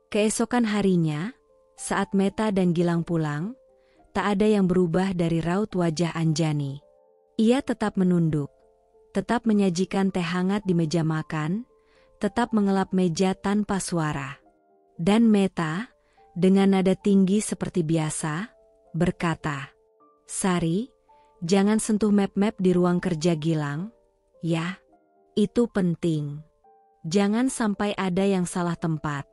Speaker 1: Keesokan harinya, saat Meta dan Gilang pulang, tak ada yang berubah dari raut wajah Anjani. Ia tetap menunduk, tetap menyajikan teh hangat di meja makan, tetap mengelap meja tanpa suara. Dan Meta, dengan nada tinggi seperti biasa, berkata, "Sari, jangan sentuh map-map di ruang kerja Gilang, ya. Itu penting. Jangan sampai ada yang salah tempat."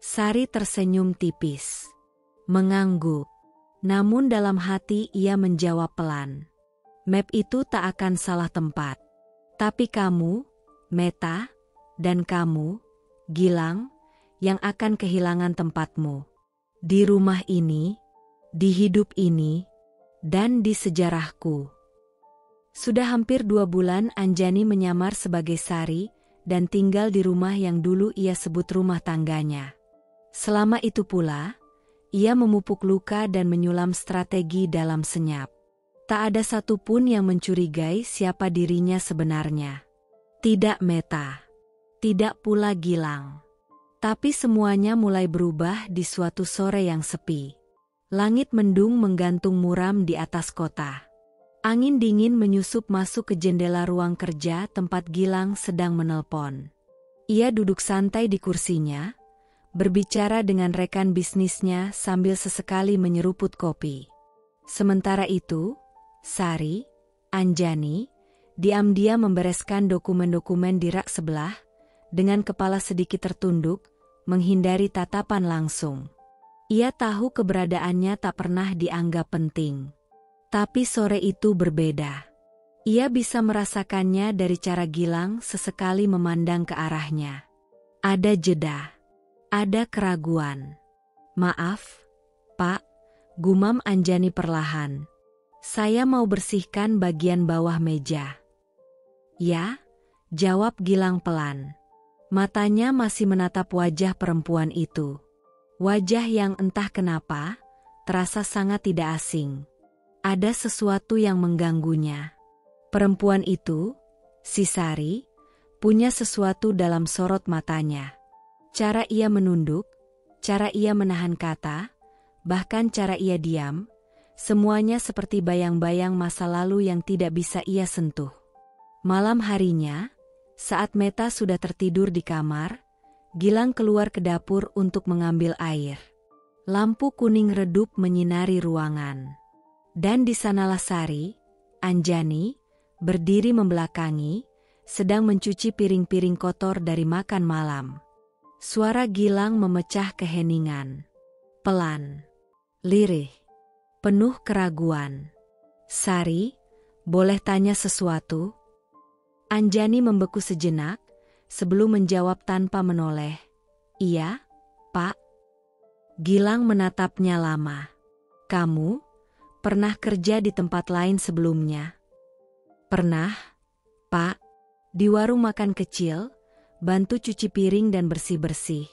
Speaker 1: Sari tersenyum tipis, mengangguk. Namun dalam hati ia menjawab pelan, "Map itu tak akan salah tempat. Tapi kamu, Meta, dan kamu, Gilang, yang akan kehilangan tempatmu. Di rumah ini, di hidup ini, dan di sejarahku." Sudah hampir 2 bulan Anjani menyamar sebagai Sari dan tinggal di rumah yang dulu ia sebut rumah tangganya. Selama itu pula, ia memupuk luka dan menyulam strategi dalam senyap. Tak ada satupun yang mencurigai siapa dirinya sebenarnya. Tidak Meta, tidak pula Gilang. Tapi semuanya mulai berubah di suatu sore yang sepi. Langit mendung menggantung muram di atas kota. Angin dingin menyusup masuk ke jendela ruang kerja tempat Gilang sedang menelpon. Ia duduk santai di kursinya, berbicara dengan rekan bisnisnya sambil sesekali menyeruput kopi. Sementara itu, Sari, Anjani, diam-diam membereskan dokumen-dokumen di rak sebelah, dengan kepala sedikit tertunduk, menghindari tatapan langsung. Ia tahu keberadaannya tak pernah dianggap penting. Tapi sore itu berbeda. Ia bisa merasakannya dari cara Gilang sesekali memandang ke arahnya. Ada jeda. Ada keraguan. "Maaf, Pak," gumam Anjani perlahan. "Saya mau bersihkan bagian bawah meja." "Ya," jawab Gilang pelan. Matanya masih menatap wajah perempuan itu. Wajah yang entah kenapa, terasa sangat tidak asing. Ada sesuatu yang mengganggunya. Perempuan itu, si Sari, punya sesuatu dalam sorot matanya. Cara ia menunduk, cara ia menahan kata, bahkan cara ia diam, semuanya seperti bayang-bayang masa lalu yang tidak bisa ia sentuh. Malam harinya, saat Meta sudah tertidur di kamar, Gilang keluar ke dapur untuk mengambil air. Lampu kuning redup menyinari ruangan. Dan di sanalah Sari, Anjani, berdiri membelakangi, sedang mencuci piring-piring kotor dari makan malam. Suara Gilang memecah keheningan. Pelan, lirih, penuh keraguan. "Sari, boleh tanya sesuatu?" Anjani membeku sejenak, sebelum menjawab tanpa menoleh. "Iya, Pak." Gilang menatapnya lama. "Kamu pernah kerja di tempat lain sebelumnya?" "Pernah, Pak. Di warung makan kecil, bantu cuci piring dan bersih-bersih,"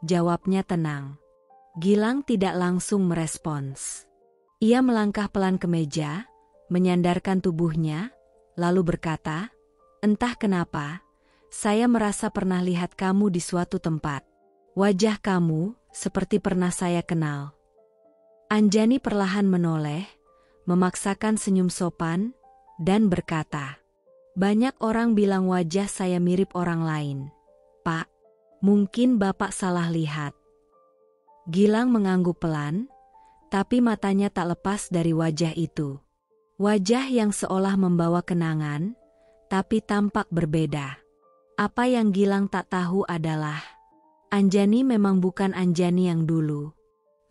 Speaker 1: jawabnya tenang. Gilang tidak langsung merespons. Ia melangkah pelan ke meja, menyandarkan tubuhnya, lalu berkata, "Entah kenapa, saya merasa pernah lihat kamu di suatu tempat. Wajah kamu seperti pernah saya kenal." Anjani perlahan menoleh, memaksakan senyum sopan, dan berkata, "Banyak orang bilang wajah saya mirip orang lain, Pak. Mungkin Bapak salah lihat." Gilang mengangguk pelan, tapi matanya tak lepas dari wajah itu. Wajah yang seolah membawa kenangan, tapi tampak berbeda. Apa yang Gilang tak tahu adalah, Anjani memang bukan Anjani yang dulu.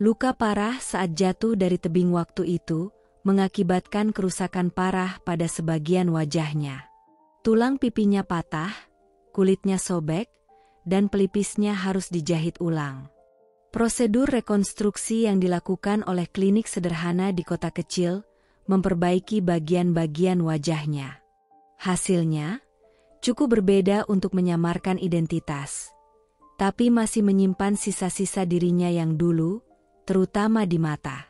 Speaker 1: Luka parah saat jatuh dari tebing waktu itu mengakibatkan kerusakan parah pada sebagian wajahnya. Tulang pipinya patah, kulitnya sobek, dan pelipisnya harus dijahit ulang. Prosedur rekonstruksi yang dilakukan oleh klinik sederhana di kota kecil memperbaiki bagian-bagian wajahnya. Hasilnya cukup berbeda untuk menyamarkan identitas, tapi masih menyimpan sisa-sisa dirinya yang dulu, terutama di mata.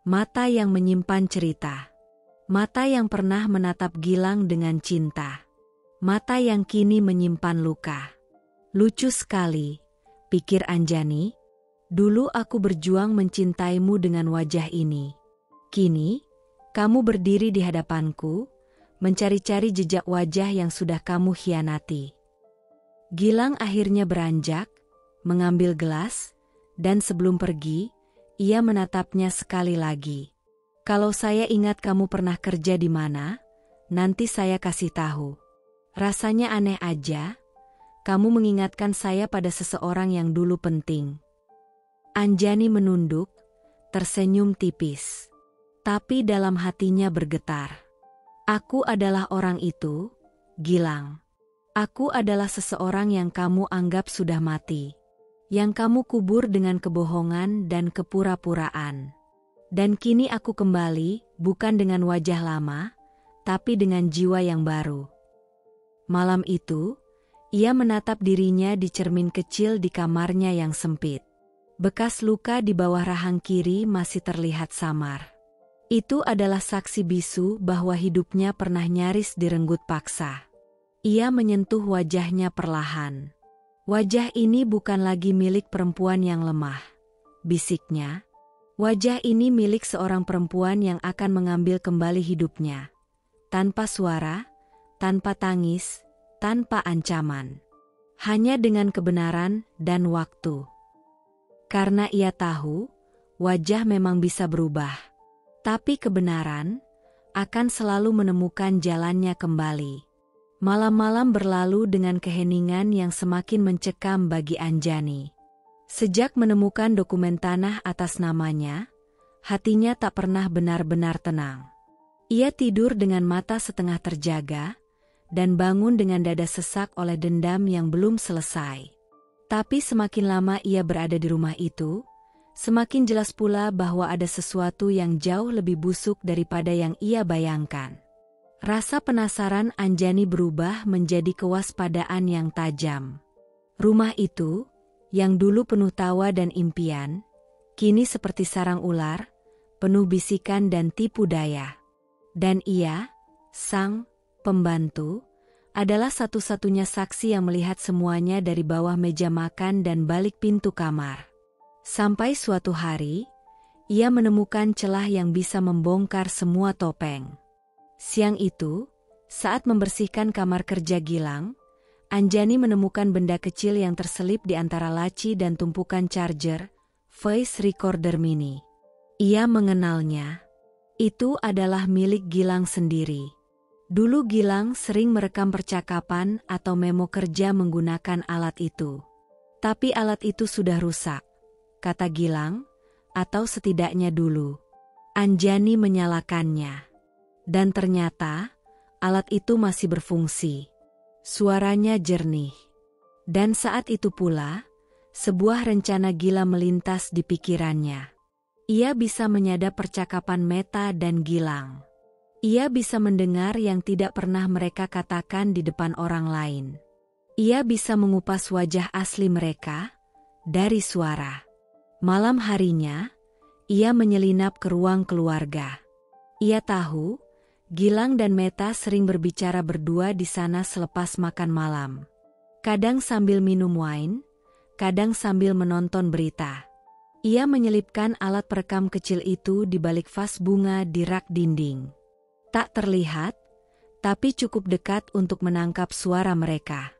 Speaker 1: Mata yang menyimpan cerita. Mata yang pernah menatap Gilang dengan cinta. Mata yang kini menyimpan luka. "Lucu sekali," pikir Anjani. "Dulu aku berjuang mencintaimu dengan wajah ini. Kini, kamu berdiri di hadapanku, mencari-cari jejak wajah yang sudah kamu khianati." Gilang akhirnya beranjak, mengambil gelas, dan sebelum pergi, ia menatapnya sekali lagi. "Kalau saya ingat kamu pernah kerja di mana, nanti saya kasih tahu. Rasanya aneh aja, kamu mengingatkan saya pada seseorang yang dulu penting." Anjani menunduk, tersenyum tipis. Tapi dalam hatinya bergetar. "Aku adalah orang itu, Gilang. Aku adalah seseorang yang kamu anggap sudah mati. Yang kamu kubur dengan kebohongan dan kepura-puraan. Dan kini aku kembali, bukan dengan wajah lama, tapi dengan jiwa yang baru." Malam itu, ia menatap dirinya di cermin kecil di kamarnya yang sempit. Bekas luka di bawah rahang kiri masih terlihat samar. Itu adalah saksi bisu bahwa hidupnya pernah nyaris direnggut paksa. Ia menyentuh wajahnya perlahan. "Wajah ini bukan lagi milik perempuan yang lemah," bisiknya. "Wajah ini milik seorang perempuan yang akan mengambil kembali hidupnya. Tanpa suara, tanpa tangis, tanpa ancaman. Hanya dengan kebenaran dan waktu." Karena ia tahu, wajah memang bisa berubah. Tapi kebenaran akan selalu menemukan jalannya kembali. Malam-malam berlalu dengan keheningan yang semakin mencekam bagi Anjani. Sejak menemukan dokumen tanah atas namanya, hatinya tak pernah benar-benar tenang. Ia tidur dengan mata setengah terjaga, dan bangun dengan dada sesak oleh dendam yang belum selesai. Tapi semakin lama ia berada di rumah itu, semakin jelas pula bahwa ada sesuatu yang jauh lebih busuk daripada yang ia bayangkan. Rasa penasaran Anjani berubah menjadi kewaspadaan yang tajam. Rumah itu, yang dulu penuh tawa dan impian, kini seperti sarang ular, penuh bisikan dan tipu daya. Dan ia, sang pembantu, adalah satu-satunya saksi yang melihat semuanya dari bawah meja makan dan balik pintu kamar. Sampai suatu hari, ia menemukan celah yang bisa membongkar semua topeng. Siang itu, saat membersihkan kamar kerja Gilang, Anjani menemukan benda kecil yang terselip di antara laci dan tumpukan charger, voice recorder mini. Ia mengenalnya. Itu adalah milik Gilang sendiri. Dulu Gilang sering merekam percakapan atau memo kerja menggunakan alat itu. Tapi alat itu sudah rusak, kata Gilang, atau setidaknya dulu. Anjani menyalakannya. Dan ternyata, alat itu masih berfungsi. Suaranya jernih. Dan saat itu pula, sebuah rencana gila melintas di pikirannya. Ia bisa menyadap percakapan Meta dan Gilang. Ia bisa mendengar yang tidak pernah mereka katakan di depan orang lain. Ia bisa mengupas wajah asli mereka dari suara. Malam harinya, ia menyelinap ke ruang keluarga. Ia tahu, Gilang dan Meta sering berbicara berdua di sana selepas makan malam. Kadang sambil minum wine, kadang sambil menonton berita. Ia menyelipkan alat perekam kecil itu di balik vas bunga di rak dinding. Tak terlihat, tapi cukup dekat untuk menangkap suara mereka.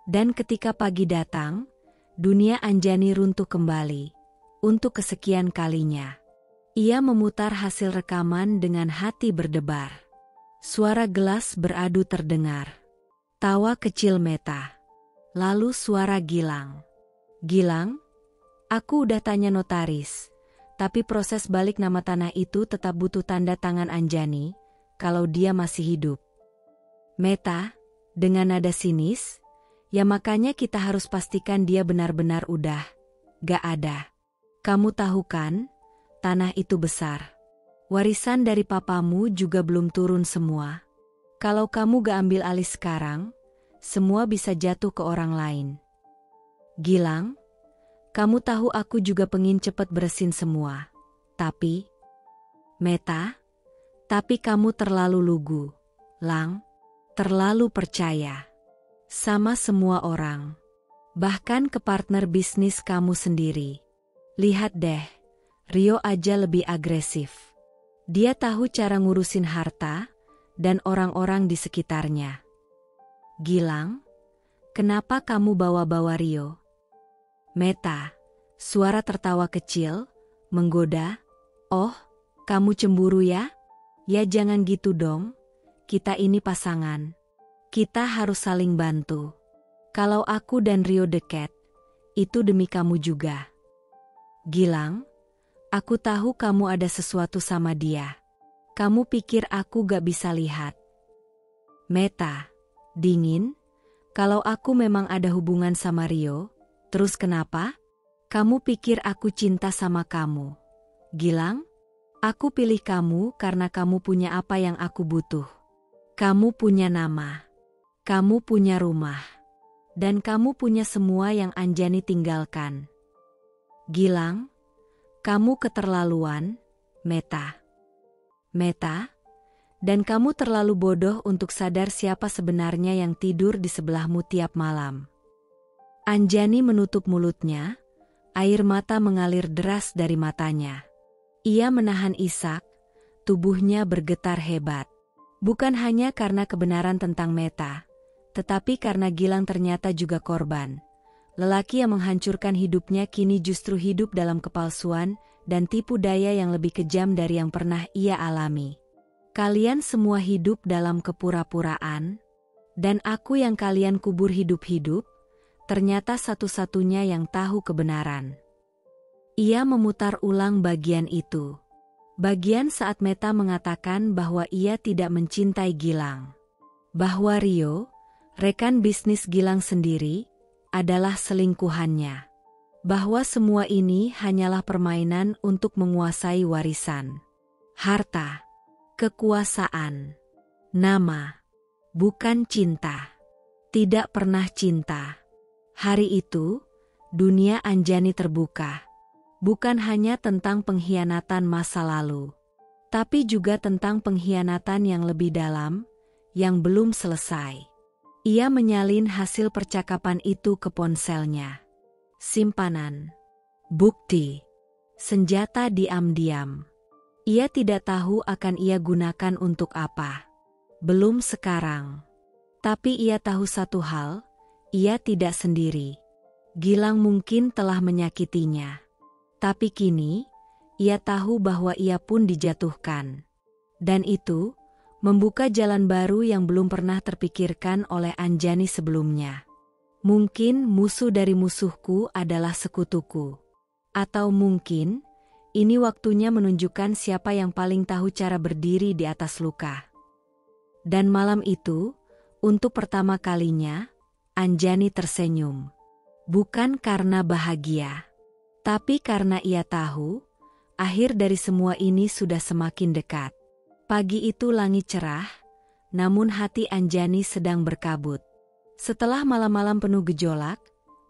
Speaker 1: Dan ketika pagi datang, dunia Anjani runtuh kembali. Untuk kesekian kalinya. Ia memutar hasil rekaman dengan hati berdebar. Suara gelas beradu terdengar. Tawa kecil Meta. Lalu suara Gilang. Gilang, aku udah tanya notaris, tapi proses balik nama tanah itu tetap butuh tanda tangan Anjani, kalau dia masih hidup. Meta, dengan nada sinis, ya makanya kita harus pastikan dia benar-benar udah gak ada. Kamu tahu kan, tanah itu besar. Warisan dari papamu juga belum turun semua. Kalau kamu gak ambil alih sekarang, semua bisa jatuh ke orang lain. Gilang, kamu tahu aku juga pengen cepet beresin semua. Tapi, Meta, tapi kamu terlalu lugu, Lang, terlalu percaya. Sama semua orang. Bahkan ke partner bisnis kamu sendiri. Lihat deh, Rio aja lebih agresif. Dia tahu cara ngurusin harta dan orang-orang di sekitarnya. Gilang, kenapa kamu bawa-bawa Rio? Meta, suara tertawa kecil, menggoda. Oh, kamu cemburu ya? Ya jangan gitu dong, kita ini pasangan. Kita harus saling bantu. Kalau aku dan Rio dekat, itu demi kamu juga. Gilang, aku tahu kamu ada sesuatu sama dia. Kamu pikir aku gak bisa lihat? Meta, dingin, kalau aku memang ada hubungan sama Rio, terus kenapa? Kamu pikir aku cinta sama kamu? Gilang, aku pilih kamu karena kamu punya apa yang aku butuh. Kamu punya nama. Kamu punya rumah. Dan kamu punya semua yang Anjani tinggalkan. Gilang, kamu keterlaluan, Meta. Meta, dan kamu terlalu bodoh untuk sadar siapa sebenarnya yang tidur di sebelahmu tiap malam. Anjani menutup mulutnya, air mata mengalir deras dari matanya. Ia menahan isak, tubuhnya bergetar hebat. Bukan hanya karena kebenaran tentang Meta, tetapi karena Gilang ternyata juga korban. Lelaki yang menghancurkan hidupnya kini justru hidup dalam kepalsuan dan tipu daya yang lebih kejam dari yang pernah ia alami. Kalian semua hidup dalam kepura-puraan, dan aku yang kalian kubur hidup-hidup, ternyata satu-satunya yang tahu kebenaran. Ia memutar ulang bagian itu. Bagian saat Meta mengatakan bahwa ia tidak mencintai Gilang. Bahwa Rio, rekan bisnis Gilang sendiri, adalah selingkuhannya. Bahwa semua ini hanyalah permainan untuk menguasai warisan. Harta, kekuasaan, nama, bukan cinta. Tidak pernah cinta. Hari itu, dunia Anjani terbuka. Bukan hanya tentang pengkhianatan masa lalu, tapi juga tentang pengkhianatan yang lebih dalam, yang belum selesai. Ia menyalin hasil percakapan itu ke ponselnya. Simpanan, bukti, senjata diam-diam. Ia tidak tahu akan ia gunakan untuk apa. Belum sekarang. Tapi ia tahu satu hal, ia tidak sendiri. Gilang mungkin telah menyakitinya. Tapi kini, ia tahu bahwa ia pun dijatuhkan. Dan itu membuka jalan baru yang belum pernah terpikirkan oleh Anjani sebelumnya. Mungkin musuh dari musuhku adalah sekutuku. Atau mungkin ini waktunya menunjukkan siapa yang paling tahu cara berdiri di atas luka. Dan malam itu, untuk pertama kalinya, Anjani tersenyum. Bukan karena bahagia, tapi karena ia tahu, akhir dari semua ini sudah semakin dekat. Pagi itu langit cerah, namun hati Anjani sedang berkabut. Setelah malam-malam penuh gejolak,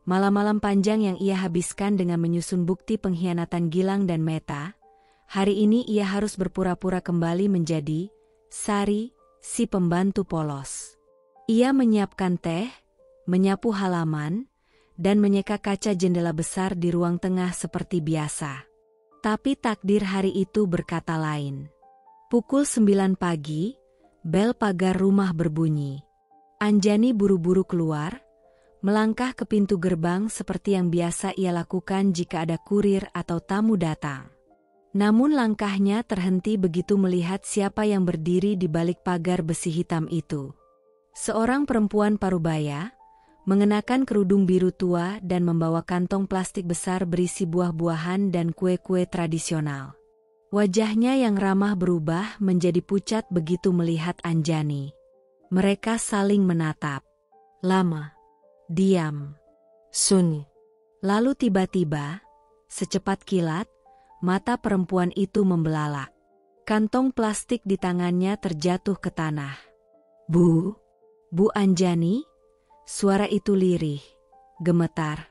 Speaker 1: malam-malam panjang yang ia habiskan dengan menyusun bukti pengkhianatan Gilang dan Meta, hari ini ia harus berpura-pura kembali menjadi Sari, si pembantu polos. Ia menyiapkan teh, menyapu halaman, dan menyeka kaca jendela besar di ruang tengah seperti biasa. Tapi takdir hari itu berkata lain. Pukul 9 pagi, bel pagar rumah berbunyi. Anjani buru-buru keluar, melangkah ke pintu gerbang seperti yang biasa ia lakukan jika ada kurir atau tamu datang. Namun langkahnya terhenti begitu melihat siapa yang berdiri di balik pagar besi hitam itu. Seorang perempuan parubaya, mengenakan kerudung biru tua dan membawa kantong plastik besar berisi buah-buahan dan kue-kue tradisional. Wajahnya yang ramah berubah menjadi pucat begitu melihat Anjani. Mereka saling menatap. Lama. Diam. Sunyi. Lalu tiba-tiba, secepat kilat, mata perempuan itu membelalak. Kantong plastik di tangannya terjatuh ke tanah. Bu Anjani? Suara itu lirih, gemetar.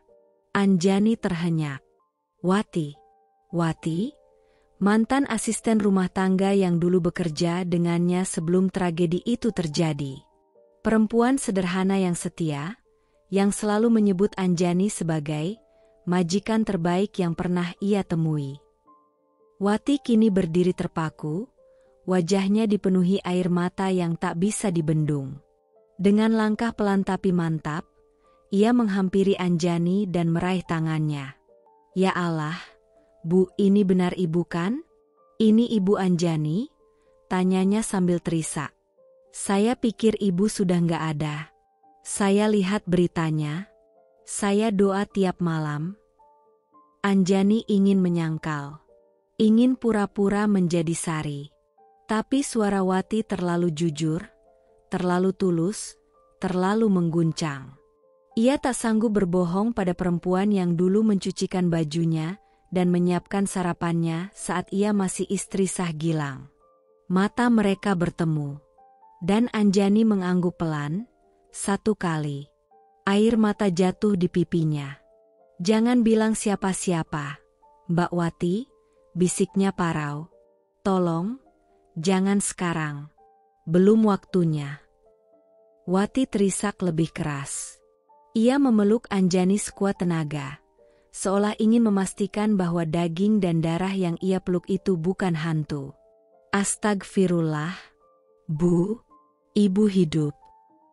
Speaker 1: Anjani terhenyak. Wati, mantan asisten rumah tangga yang dulu bekerja dengannya sebelum tragedi itu terjadi. Perempuan sederhana yang setia, yang selalu menyebut Anjani sebagai majikan terbaik yang pernah ia temui. Wati kini berdiri terpaku, wajahnya dipenuhi air mata yang tak bisa dibendung. Dengan langkah pelan tapi mantap, ia menghampiri Anjani dan meraih tangannya. Ya Allah, Bu, ini benar ibu kan? Ini ibu Anjani? Tanyanya sambil terisak. Saya pikir ibu sudah nggak ada. Saya lihat beritanya. Saya doa tiap malam. Anjani ingin menyangkal. Ingin pura-pura menjadi Sari. Tapi suara Wati terlalu jujur, terlalu tulus, terlalu mengguncang. Ia tak sanggup berbohong pada perempuan yang dulu mencucikan bajunya dan menyiapkan sarapannya saat ia masih istri sah Gilang. Mata mereka bertemu. Dan Anjani mengangguk pelan, satu kali. Air mata jatuh di pipinya. Jangan bilang siapa-siapa, Mbak Wati, bisiknya Parau. Tolong, jangan sekarang. Belum waktunya. Wati terisak lebih keras. Ia memeluk Anjani sekuat tenaga, seolah ingin memastikan bahwa daging dan darah yang ia peluk itu bukan hantu. Astagfirullah. Bu, ibu hidup.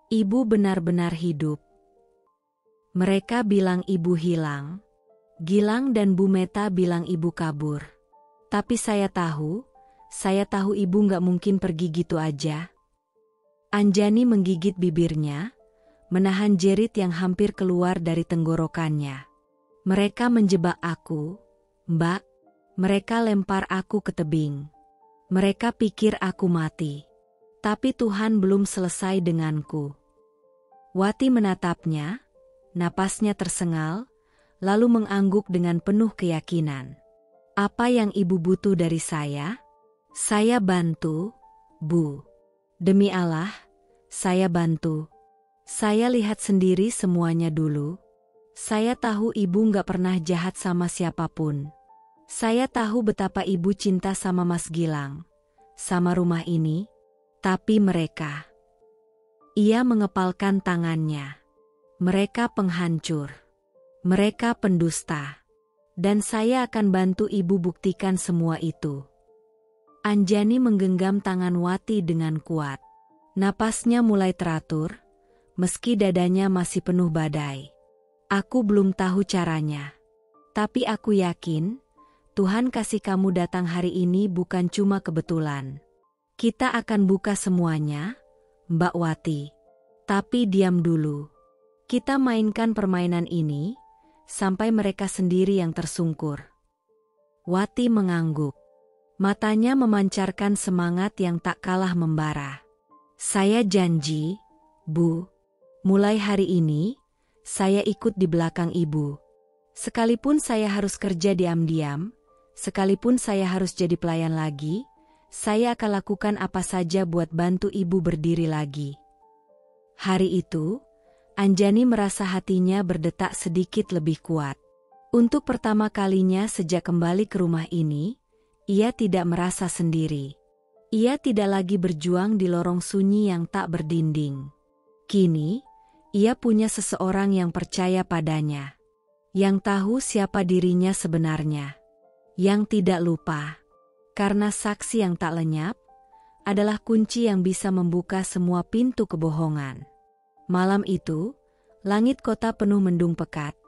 Speaker 1: Ibu benar-benar hidup. Mereka bilang ibu hilang. Gilang dan Bu Meta bilang ibu kabur. Tapi saya tahu ibu nggak mungkin pergi gitu aja. Anjani menggigit bibirnya, menahan jerit yang hampir keluar dari tenggorokannya. Mereka menjebak aku, Mbak. Mereka lempar aku ke tebing. Mereka pikir aku mati. Tapi Tuhan belum selesai denganku. Wati menatapnya, napasnya tersengal, lalu mengangguk dengan penuh keyakinan. Apa yang ibu butuh dari saya? Saya bantu, Bu. Demi Allah, saya bantu. Saya lihat sendiri semuanya dulu. Saya tahu ibu nggak pernah jahat sama siapapun. Saya tahu betapa ibu cinta sama Mas Gilang, sama rumah ini. Tapi mereka... Ia mengepalkan tangannya. Mereka penghancur. Mereka pendusta. Dan saya akan bantu ibu buktikan semua itu. Anjani menggenggam tangan Wati dengan kuat. Napasnya mulai teratur, meski dadanya masih penuh badai. Aku belum tahu caranya. Tapi aku yakin, Tuhan kasih kamu datang hari ini bukan cuma kebetulan. Kita akan buka semuanya, Mbak Wati. Tapi diam dulu. Kita mainkan permainan ini, sampai mereka sendiri yang tersungkur. Wati mengangguk. Matanya memancarkan semangat yang tak kalah membara. Saya janji, Bu. Mulai hari ini, saya ikut di belakang Ibu. Sekalipun saya harus kerja diam-diam, sekalipun saya harus jadi pelayan lagi, saya akan lakukan apa saja buat bantu Ibu berdiri lagi. Hari itu, Anjani merasa hatinya berdetak sedikit lebih kuat. Untuk pertama kalinya sejak kembali ke rumah ini, ia tidak merasa sendiri. Ia tidak lagi berjuang di lorong sunyi yang tak berdinding. Kini, ia punya seseorang yang percaya padanya, yang tahu siapa dirinya sebenarnya, yang tidak lupa. Karena saksi yang tak lenyap adalah kunci yang bisa membuka semua pintu kebohongan. Malam itu, langit kota penuh mendung pekat,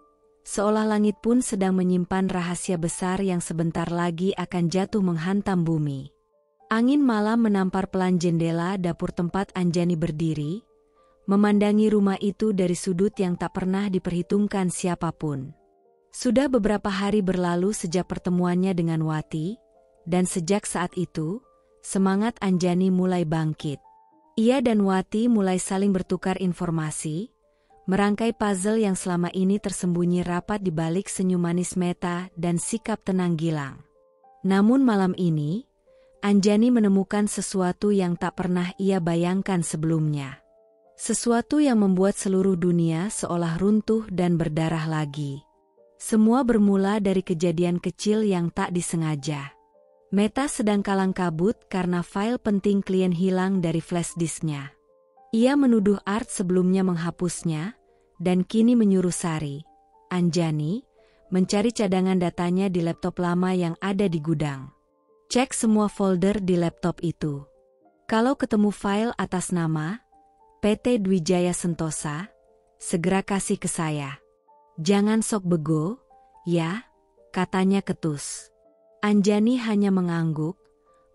Speaker 1: seolah langit pun sedang menyimpan rahasia besar yang sebentar lagi akan jatuh menghantam bumi. Angin malam menampar pelan jendela dapur tempat Anjani berdiri, memandangi rumah itu dari sudut yang tak pernah diperhitungkan siapapun. Sudah beberapa hari berlalu sejak pertemuannya dengan Wati, dan sejak saat itu, semangat Anjani mulai bangkit. Ia dan Wati mulai saling bertukar informasi, merangkai puzzle yang selama ini tersembunyi rapat di balik senyum manis Meta dan sikap tenang Gilang. Namun malam ini, Anjani menemukan sesuatu yang tak pernah ia bayangkan sebelumnya. Sesuatu yang membuat seluruh dunia seolah runtuh dan berdarah lagi. Semua bermula dari kejadian kecil yang tak disengaja. Meta sedang kalang kabut karena file penting klien hilang dari flash disknya. Ia menuduh Art sebelumnya menghapusnya, dan kini menyuruh Sari, Anjani, mencari cadangan datanya di laptop lama yang ada di gudang. Cek semua folder di laptop itu. Kalau ketemu file atas nama PT Dwijaya Sentosa, segera kasih ke saya. Jangan sok bego, ya, katanya ketus. Anjani hanya mengangguk,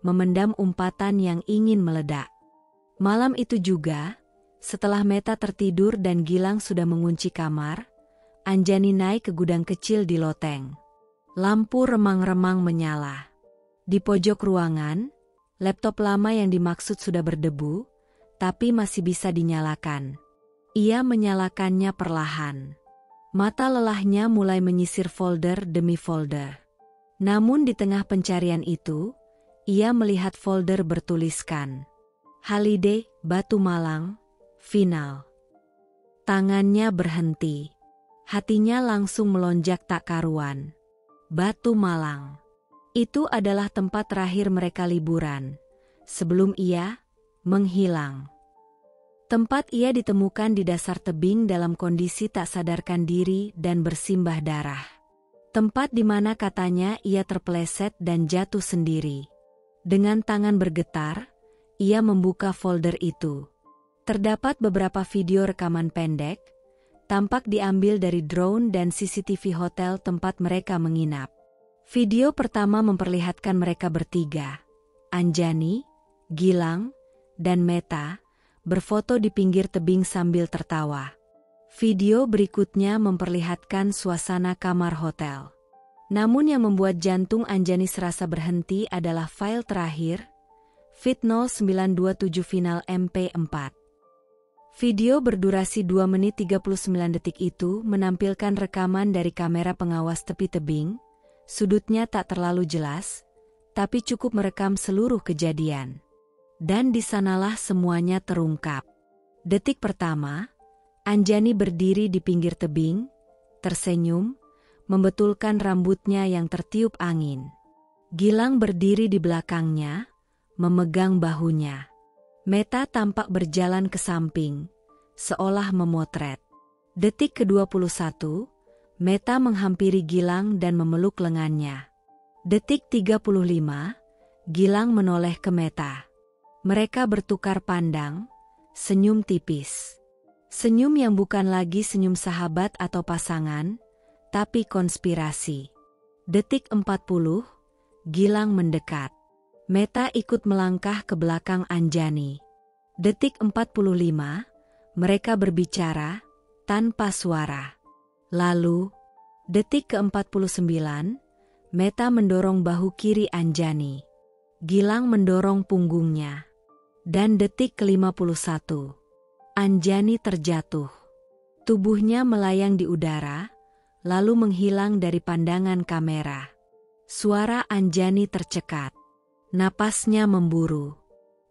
Speaker 1: memendam umpatan yang ingin meledak. Malam itu juga, setelah Meta tertidur dan Gilang sudah mengunci kamar, Anjani naik ke gudang kecil di loteng. Lampu remang-remang menyala. Di pojok ruangan, laptop lama yang dimaksud sudah berdebu, tapi masih bisa dinyalakan. Ia menyalakannya perlahan. Mata lelahnya mulai menyisir folder demi folder. Namun di tengah pencarian itu, ia melihat folder bertuliskan Holiday, Batu Malang, Final. Tangannya berhenti. Hatinya langsung melonjak tak karuan. Batu Malang. Itu adalah tempat terakhir mereka liburan, sebelum ia menghilang. Tempat ia ditemukan di dasar tebing dalam kondisi tak sadarkan diri dan bersimbah darah. Tempat di mana katanya ia terpeleset dan jatuh sendiri. Dengan tangan bergetar, ia membuka folder itu. Terdapat beberapa video rekaman pendek, tampak diambil dari drone dan CCTV hotel tempat mereka menginap. Video pertama memperlihatkan mereka bertiga, Anjani, Gilang, dan Meta, berfoto di pinggir tebing sambil tertawa. Video berikutnya memperlihatkan suasana kamar hotel. Namun yang membuat jantung Anjani serasa berhenti adalah file terakhir, Fit 0927 Final MP4. Video berdurasi 2 menit 39 detik itu menampilkan rekaman dari kamera pengawas tepi tebing. Sudutnya tak terlalu jelas, tapi cukup merekam seluruh kejadian. Dan di sanalah semuanya terungkap. Detik pertama, Anjani berdiri di pinggir tebing, tersenyum, membetulkan rambutnya yang tertiup angin. Gilang berdiri di belakangnya, memegang bahunya. Meta tampak berjalan ke samping, seolah memotret. Detik ke-21, Meta menghampiri Gilang dan memeluk lengannya. Detik 35, Gilang menoleh ke Meta. Mereka bertukar pandang, senyum tipis. Senyum yang bukan lagi senyum sahabat atau pasangan, tapi konspirasi. Detik 40, Gilang mendekat. Meta ikut melangkah ke belakang Anjani. Detik 45, mereka berbicara, tanpa suara. Lalu, detik ke-49, Meta mendorong bahu kiri Anjani. Gilang mendorong punggungnya. Dan detik ke-51, Anjani terjatuh. Tubuhnya melayang di udara, lalu menghilang dari pandangan kamera. Suara Anjani tercekat. Napasnya memburu.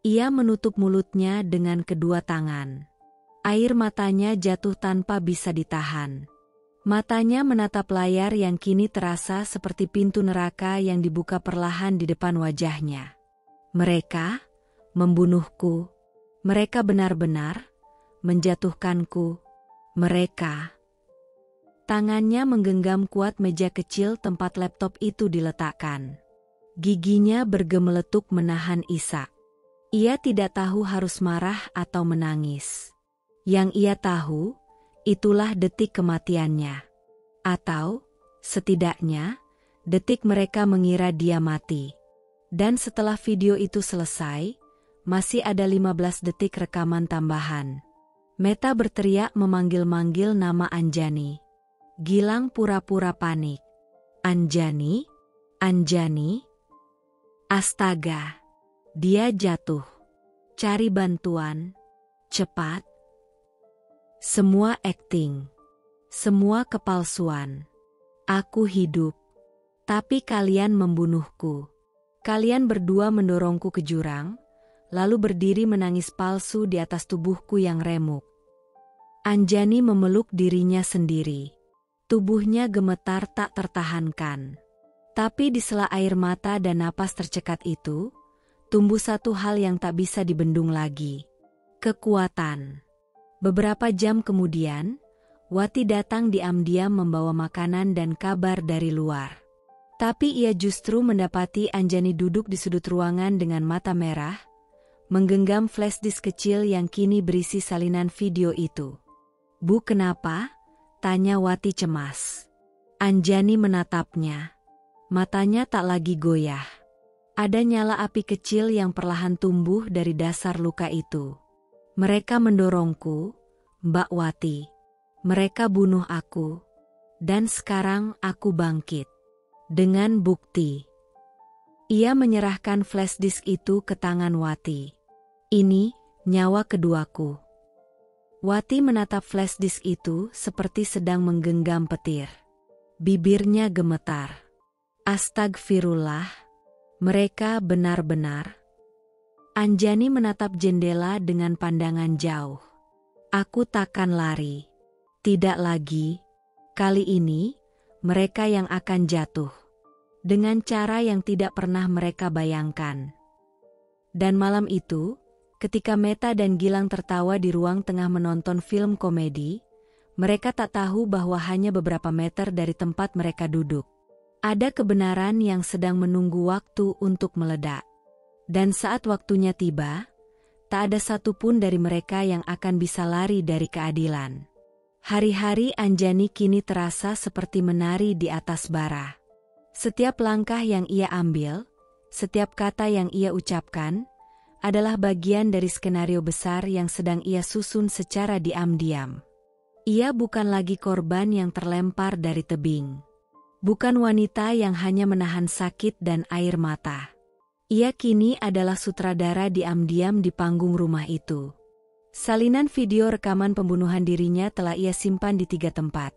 Speaker 1: Ia menutup mulutnya dengan kedua tangan. Air matanya jatuh tanpa bisa ditahan. Matanya menatap layar yang kini terasa seperti pintu neraka yang dibuka perlahan di depan wajahnya. Mereka membunuhku. Mereka benar-benar menjatuhkanku. Mereka. Tangannya menggenggam kuat meja kecil tempat laptop itu diletakkan. Giginya bergemeletuk menahan isak. Ia tidak tahu harus marah atau menangis. Yang ia tahu, itulah detik kematiannya. Atau, setidaknya, detik mereka mengira dia mati. Dan setelah video itu selesai, masih ada 15 detik rekaman tambahan. Meta berteriak memanggil-manggil nama Anjani. Gilang pura-pura panik. Anjani? Anjani? Astaga! Dia jatuh. Cari bantuan. Cepat. Semua akting. Semua kepalsuan. Aku hidup. Tapi kalian membunuhku. Kalian berdua mendorongku ke jurang, lalu berdiri menangis palsu di atas tubuhku yang remuk. Anjani memeluk dirinya sendiri. Tubuhnya gemetar tak tertahankan. Tapi di sela air mata dan napas tercekat itu, tumbuh satu hal yang tak bisa dibendung lagi. Kekuatan. Beberapa jam kemudian, Wati datang diam-diam membawa makanan dan kabar dari luar. Tapi ia justru mendapati Anjani duduk di sudut ruangan dengan mata merah, menggenggam flash disk kecil yang kini berisi salinan video itu. Bu, kenapa? Tanya Wati cemas. Anjani menatapnya. Matanya tak lagi goyah. Ada nyala api kecil yang perlahan tumbuh dari dasar luka itu. Mereka mendorongku, Mbak Wati. Mereka bunuh aku. Dan sekarang aku bangkit. Dengan bukti. Ia menyerahkan flash disk itu ke tangan Wati. Ini, nyawa keduaku. Wati menatap flash disk itu seperti sedang menggenggam petir. Bibirnya gemetar. Astagfirullah, mereka benar-benar. Anjani menatap jendela dengan pandangan jauh. Aku takkan lari. Tidak lagi. Kali ini, mereka yang akan jatuh. Dengan cara yang tidak pernah mereka bayangkan. Dan malam itu, ketika Meta dan Gilang tertawa di ruang tengah menonton film komedi, mereka tak tahu bahwa hanya beberapa meter dari tempat mereka duduk. Ada kebenaran yang sedang menunggu waktu untuk meledak. Dan saat waktunya tiba, tak ada satupun dari mereka yang akan bisa lari dari keadilan. Hari-hari Anjani kini terasa seperti menari di atas bara. Setiap langkah yang ia ambil, setiap kata yang ia ucapkan, adalah bagian dari skenario besar yang sedang ia susun secara diam-diam. Ia bukan lagi korban yang terlempar dari tebing. Bukan wanita yang hanya menahan sakit dan air mata. Ia kini adalah sutradara diam-diam di panggung rumah itu. Salinan video rekaman pembunuhan dirinya telah ia simpan di 3 tempat.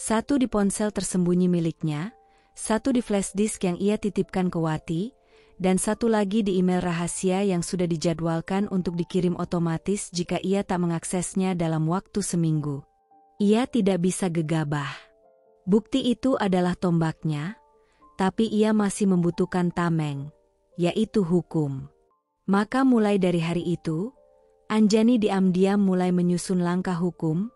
Speaker 1: 1 di ponsel tersembunyi miliknya, 1 di flash disk yang ia titipkan ke Wati, dan 1 lagi di email rahasia yang sudah dijadwalkan untuk dikirim otomatis jika ia tak mengaksesnya dalam waktu seminggu. Ia tidak bisa gegabah. Bukti itu adalah tombaknya, tapi ia masih membutuhkan tameng, yaitu hukum. Maka mulai dari hari itu, Anjani diam-diam mulai menyusun langkah hukum,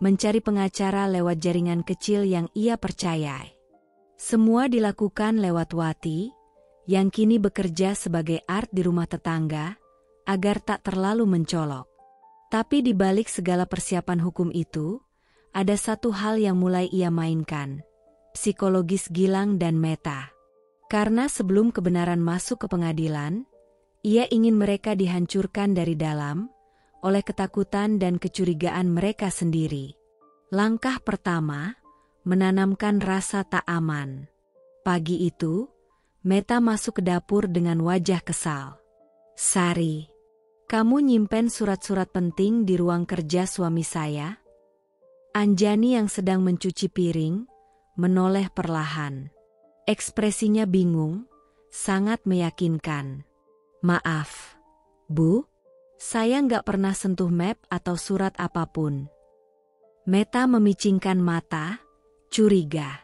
Speaker 1: mencari pengacara lewat jaringan kecil yang ia percayai. Semua dilakukan lewat Wati, yang kini bekerja sebagai art di rumah tetangga, agar tak terlalu mencolok. Tapi di balik segala persiapan hukum itu, ada satu hal yang mulai ia mainkan, psikologis Gilang dan Meta. Karena sebelum kebenaran masuk ke pengadilan, ia ingin mereka dihancurkan dari dalam, oleh ketakutan dan kecurigaan mereka sendiri. Langkah pertama, menanamkan rasa tak aman. Pagi itu, Meta masuk ke dapur dengan wajah kesal. "Sari, kamu nyimpen surat-surat penting di ruang kerja suami saya?" Anjani yang sedang mencuci piring, menoleh perlahan. Ekspresinya bingung, sangat meyakinkan. "Maaf, Bu, saya nggak pernah sentuh map atau surat apapun." Meta memicingkan mata, curiga.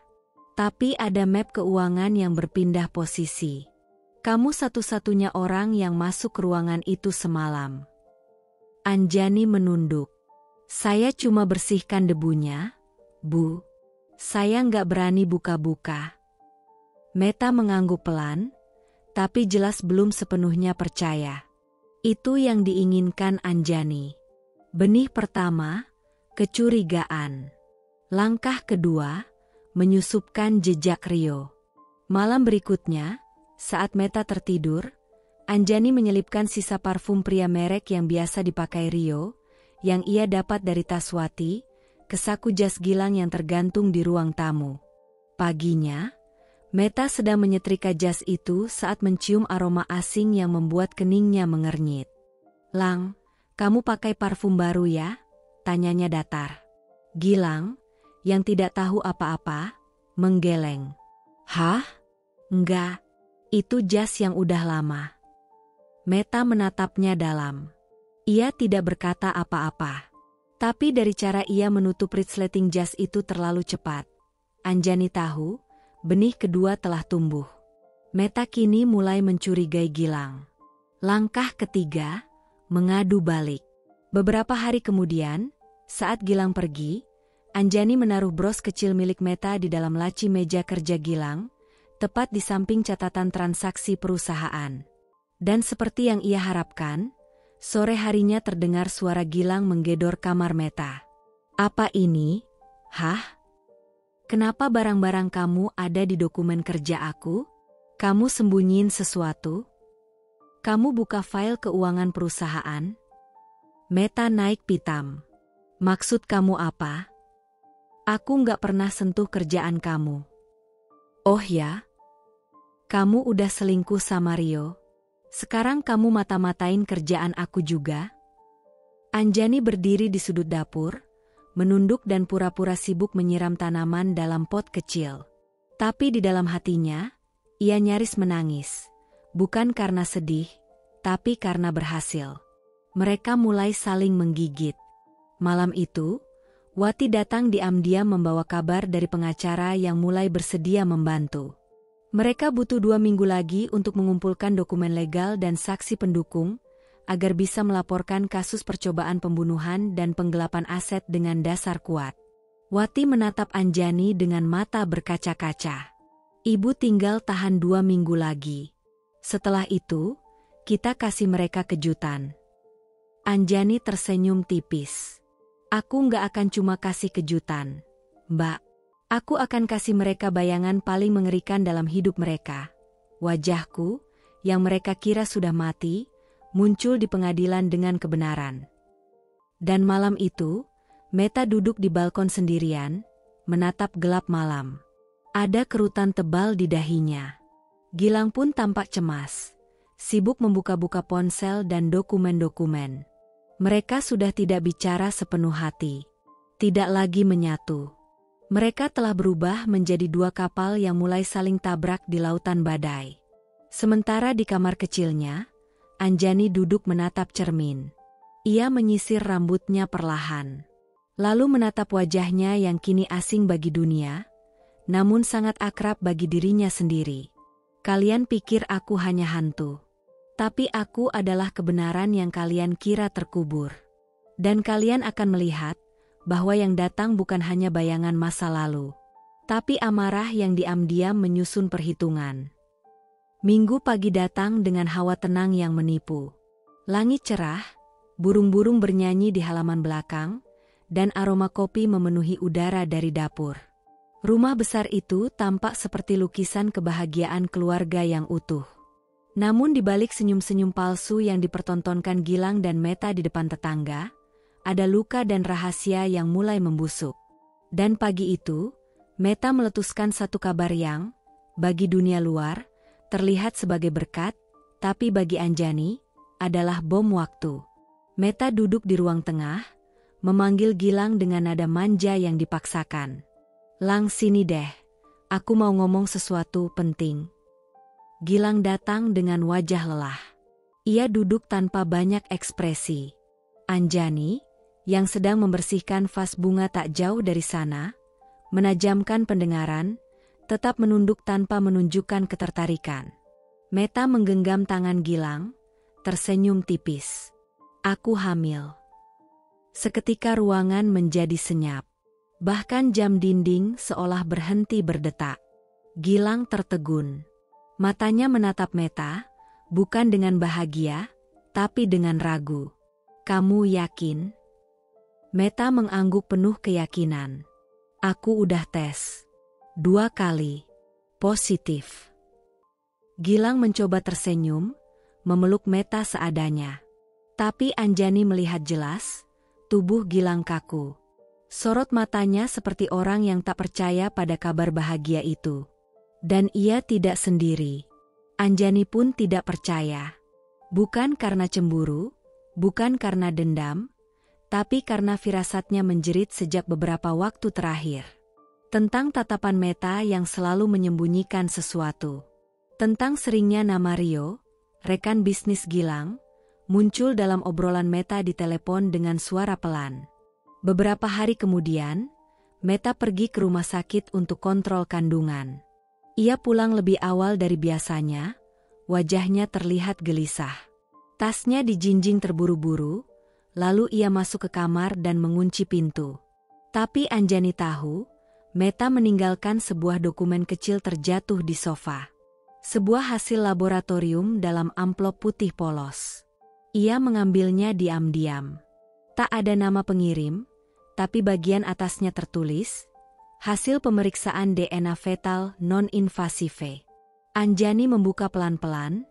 Speaker 1: "Tapi ada map keuangan yang berpindah posisi. Kamu satu-satunya orang yang masuk ke ruangan itu semalam." Anjani menunduk. "Saya cuma bersihkan debunya, Bu. Saya nggak berani buka-buka." Meta mengangguk pelan, tapi jelas belum sepenuhnya percaya. Itu yang diinginkan Anjani. Benih pertama, kecurigaan. Langkah kedua, menyusupkan jejak Rio. Malam berikutnya, saat Meta tertidur, Anjani menyelipkan sisa parfum pria merek yang biasa dipakai Rio, yang ia dapat dari tas Wati, ke saku jas Gilang yang tergantung di ruang tamu. Paginya, Meta sedang menyetrika jas itu saat mencium aroma asing yang membuat keningnya mengernyit. "Lang, kamu pakai parfum baru ya?" tanyanya datar. Gilang, yang tidak tahu apa-apa, menggeleng. "Hah? Enggak, itu jas yang udah lama." Meta menatapnya dalam. Ia tidak berkata apa-apa. Tapi dari cara ia menutup resleting jas itu terlalu cepat, Anjani tahu, benih kedua telah tumbuh. Meta kini mulai mencurigai Gilang. Langkah ketiga, mengadu balik. Beberapa hari kemudian, saat Gilang pergi, Anjani menaruh bros kecil milik Meta di dalam laci meja kerja Gilang, tepat di samping catatan transaksi perusahaan. Dan seperti yang ia harapkan, sore harinya terdengar suara Gilang menggedor kamar Meta. "Apa ini? Hah? Kenapa barang-barang kamu ada di dokumen kerja aku? Kamu sembunyiin sesuatu? Kamu buka file keuangan perusahaan?" Meta naik pitam. "Maksud kamu apa? Aku nggak pernah sentuh kerjaan kamu." "Oh ya? Kamu udah selingkuh sama Rio? Sekarang kamu mata-matain kerjaan aku juga?" Anjani berdiri di sudut dapur, menunduk dan pura-pura sibuk menyiram tanaman dalam pot kecil. Tapi di dalam hatinya, ia nyaris menangis. Bukan karena sedih, tapi karena berhasil. Mereka mulai saling menggigit. Malam itu, Wati datang diam-diam membawa kabar dari pengacara yang mulai bersedia membantu. Mereka butuh 2 minggu lagi untuk mengumpulkan dokumen legal dan saksi pendukung, agar bisa melaporkan kasus percobaan pembunuhan dan penggelapan aset dengan dasar kuat. Wati menatap Anjani dengan mata berkaca-kaca. "Ibu tinggal tahan 2 minggu lagi. Setelah itu, kita kasih mereka kejutan." Anjani tersenyum tipis. "Aku nggak akan cuma kasih kejutan, Mbak. Aku akan kasih mereka bayangan paling mengerikan dalam hidup mereka. Wajahku, yang mereka kira sudah mati, muncul di pengadilan dengan kebenaran." Dan malam itu, Meta duduk di balkon sendirian, menatap gelap malam. Ada kerutan tebal di dahinya. Gilang pun tampak cemas, sibuk membuka-buka ponsel dan dokumen-dokumen. Mereka sudah tidak bicara sepenuh hati, tidak lagi menyatu. Mereka telah berubah menjadi 2 kapal yang mulai saling tabrak di lautan badai. Sementara di kamar kecilnya, Anjani duduk menatap cermin. Ia menyisir rambutnya perlahan, lalu menatap wajahnya yang kini asing bagi dunia, namun sangat akrab bagi dirinya sendiri. "Kalian pikir aku hanya hantu. Tapi aku adalah kebenaran yang kalian kira terkubur. Dan kalian akan melihat bahwa yang datang bukan hanya bayangan masa lalu, tapi amarah yang diam-diam menyusun perhitungan." Minggu pagi datang dengan hawa tenang yang menipu. Langit cerah, burung-burung bernyanyi di halaman belakang, dan aroma kopi memenuhi udara dari dapur. Rumah besar itu tampak seperti lukisan kebahagiaan keluarga yang utuh. Namun di balik senyum-senyum palsu yang dipertontonkan Gilang dan Meta di depan tetangga, ada luka dan rahasia yang mulai membusuk. Dan pagi itu, Meta meletuskan satu kabar yang, bagi dunia luar, terlihat sebagai berkat, tapi bagi Anjani, adalah bom waktu. Meta duduk di ruang tengah, memanggil Gilang dengan nada manja yang dipaksakan. "Lang, sini deh, aku mau ngomong sesuatu penting." Gilang datang dengan wajah lelah. Ia duduk tanpa banyak ekspresi. Anjani, yang sedang membersihkan vas bunga tak jauh dari sana, menajamkan pendengaran, tetap menunduk tanpa menunjukkan ketertarikan. Meta menggenggam tangan Gilang, tersenyum tipis. "Aku hamil." Seketika ruangan menjadi senyap. Bahkan jam dinding seolah berhenti berdetak. Gilang tertegun. Matanya menatap Meta, bukan dengan bahagia, tapi dengan ragu. "Kamu yakin?" Meta mengangguk penuh keyakinan. "Aku udah tes 2 kali. Positif." Gilang mencoba tersenyum, memeluk Meta seadanya. Tapi Anjani melihat jelas, tubuh Gilang kaku. Sorot matanya seperti orang yang tak percaya pada kabar bahagia itu. Dan ia tidak sendiri. Anjani pun tidak percaya. Bukan karena cemburu, bukan karena dendam, tapi karena firasatnya menjerit sejak beberapa waktu terakhir. Tentang tatapan Meta yang selalu menyembunyikan sesuatu. Tentang seringnya nama Rio, rekan bisnis Gilang, muncul dalam obrolan Meta di telepon dengan suara pelan. Beberapa hari kemudian, Meta pergi ke rumah sakit untuk kontrol kandungan. Ia pulang lebih awal dari biasanya, wajahnya terlihat gelisah. Tasnya dijinjing terburu-buru, lalu ia masuk ke kamar dan mengunci pintu. Tapi Anjani tahu, Meta meninggalkan sebuah dokumen kecil terjatuh di sofa. Sebuah hasil laboratorium dalam amplop putih polos. Ia mengambilnya diam-diam. Tak ada nama pengirim, tapi bagian atasnya tertulis, "Hasil pemeriksaan DNA fetal non-invasive." Anjani membuka pelan-pelan,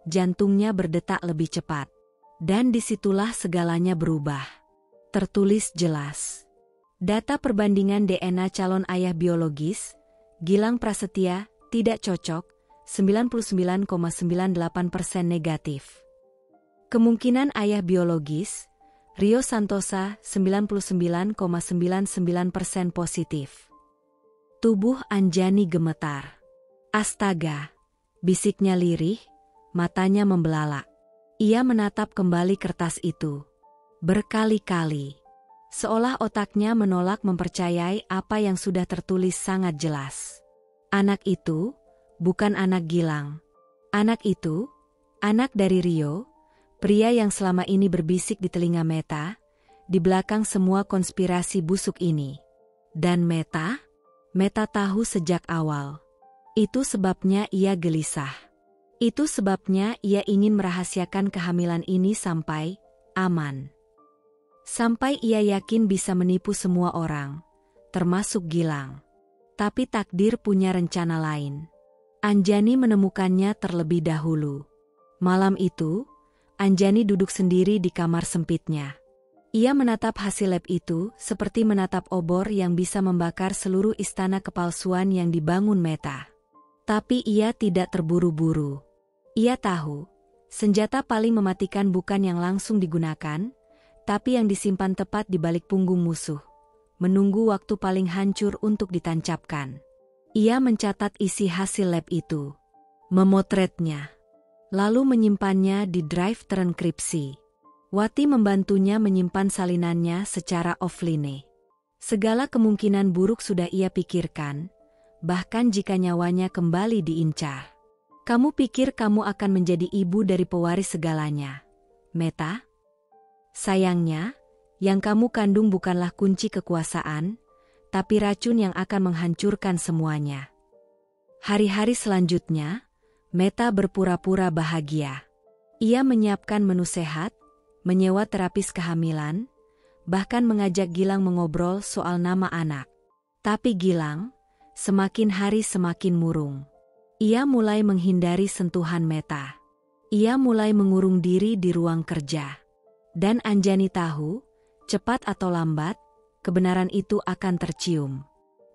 Speaker 1: jantungnya berdetak lebih cepat. Dan disitulah segalanya berubah. Tertulis jelas. Data perbandingan DNA calon ayah biologis, Gilang Prasetya, tidak cocok, 99,98% negatif. Kemungkinan ayah biologis, Rio Santosa, 99,99% positif. Tubuh Anjani gemetar. "Astaga," bisiknya lirih, matanya membelalak. Ia menatap kembali kertas itu. Berkali-kali. Seolah otaknya menolak mempercayai apa yang sudah tertulis sangat jelas. Anak itu, bukan anak Gilang. Anak itu, anak dari Rio, pria yang selama ini berbisik di telinga Meta, di belakang semua konspirasi busuk ini. Dan Meta tahu sejak awal. Itu sebabnya ia gelisah. Itu sebabnya ia ingin merahasiakan kehamilan ini sampai aman. Sampai ia yakin bisa menipu semua orang, termasuk Gilang. Tapi takdir punya rencana lain. Anjani menemukannya terlebih dahulu. Malam itu, Anjani duduk sendiri di kamar sempitnya. Ia menatap hasil lab itu seperti menatap obor yang bisa membakar seluruh istana kepalsuan yang dibangun Meta. Tapi ia tidak terburu-buru. Ia tahu, senjata paling mematikan bukan yang langsung digunakan, tapi yang disimpan tepat di balik punggung musuh, menunggu waktu paling hancur untuk ditancapkan. Ia mencatat isi hasil lab itu, memotretnya, lalu menyimpannya di drive terenkripsi. Wati membantunya menyimpan salinannya secara offline. Segala kemungkinan buruk sudah ia pikirkan, bahkan jika nyawanya kembali diincar. "Kamu pikir kamu akan menjadi ibu dari pewaris segalanya, Meta? Sayangnya, yang kamu kandung bukanlah kunci kekuasaan, tapi racun yang akan menghancurkan semuanya." Hari-hari selanjutnya, Meta berpura-pura bahagia. Ia menyiapkan menu sehat, menyewa terapis kehamilan, bahkan mengajak Gilang mengobrol soal nama anak. Tapi Gilang, Semakin hari semakin murung. Ia mulai menghindari sentuhan Meta. Ia mulai mengurung diri di ruang kerja. Dan Anjani tahu, cepat atau lambat, kebenaran itu akan tercium.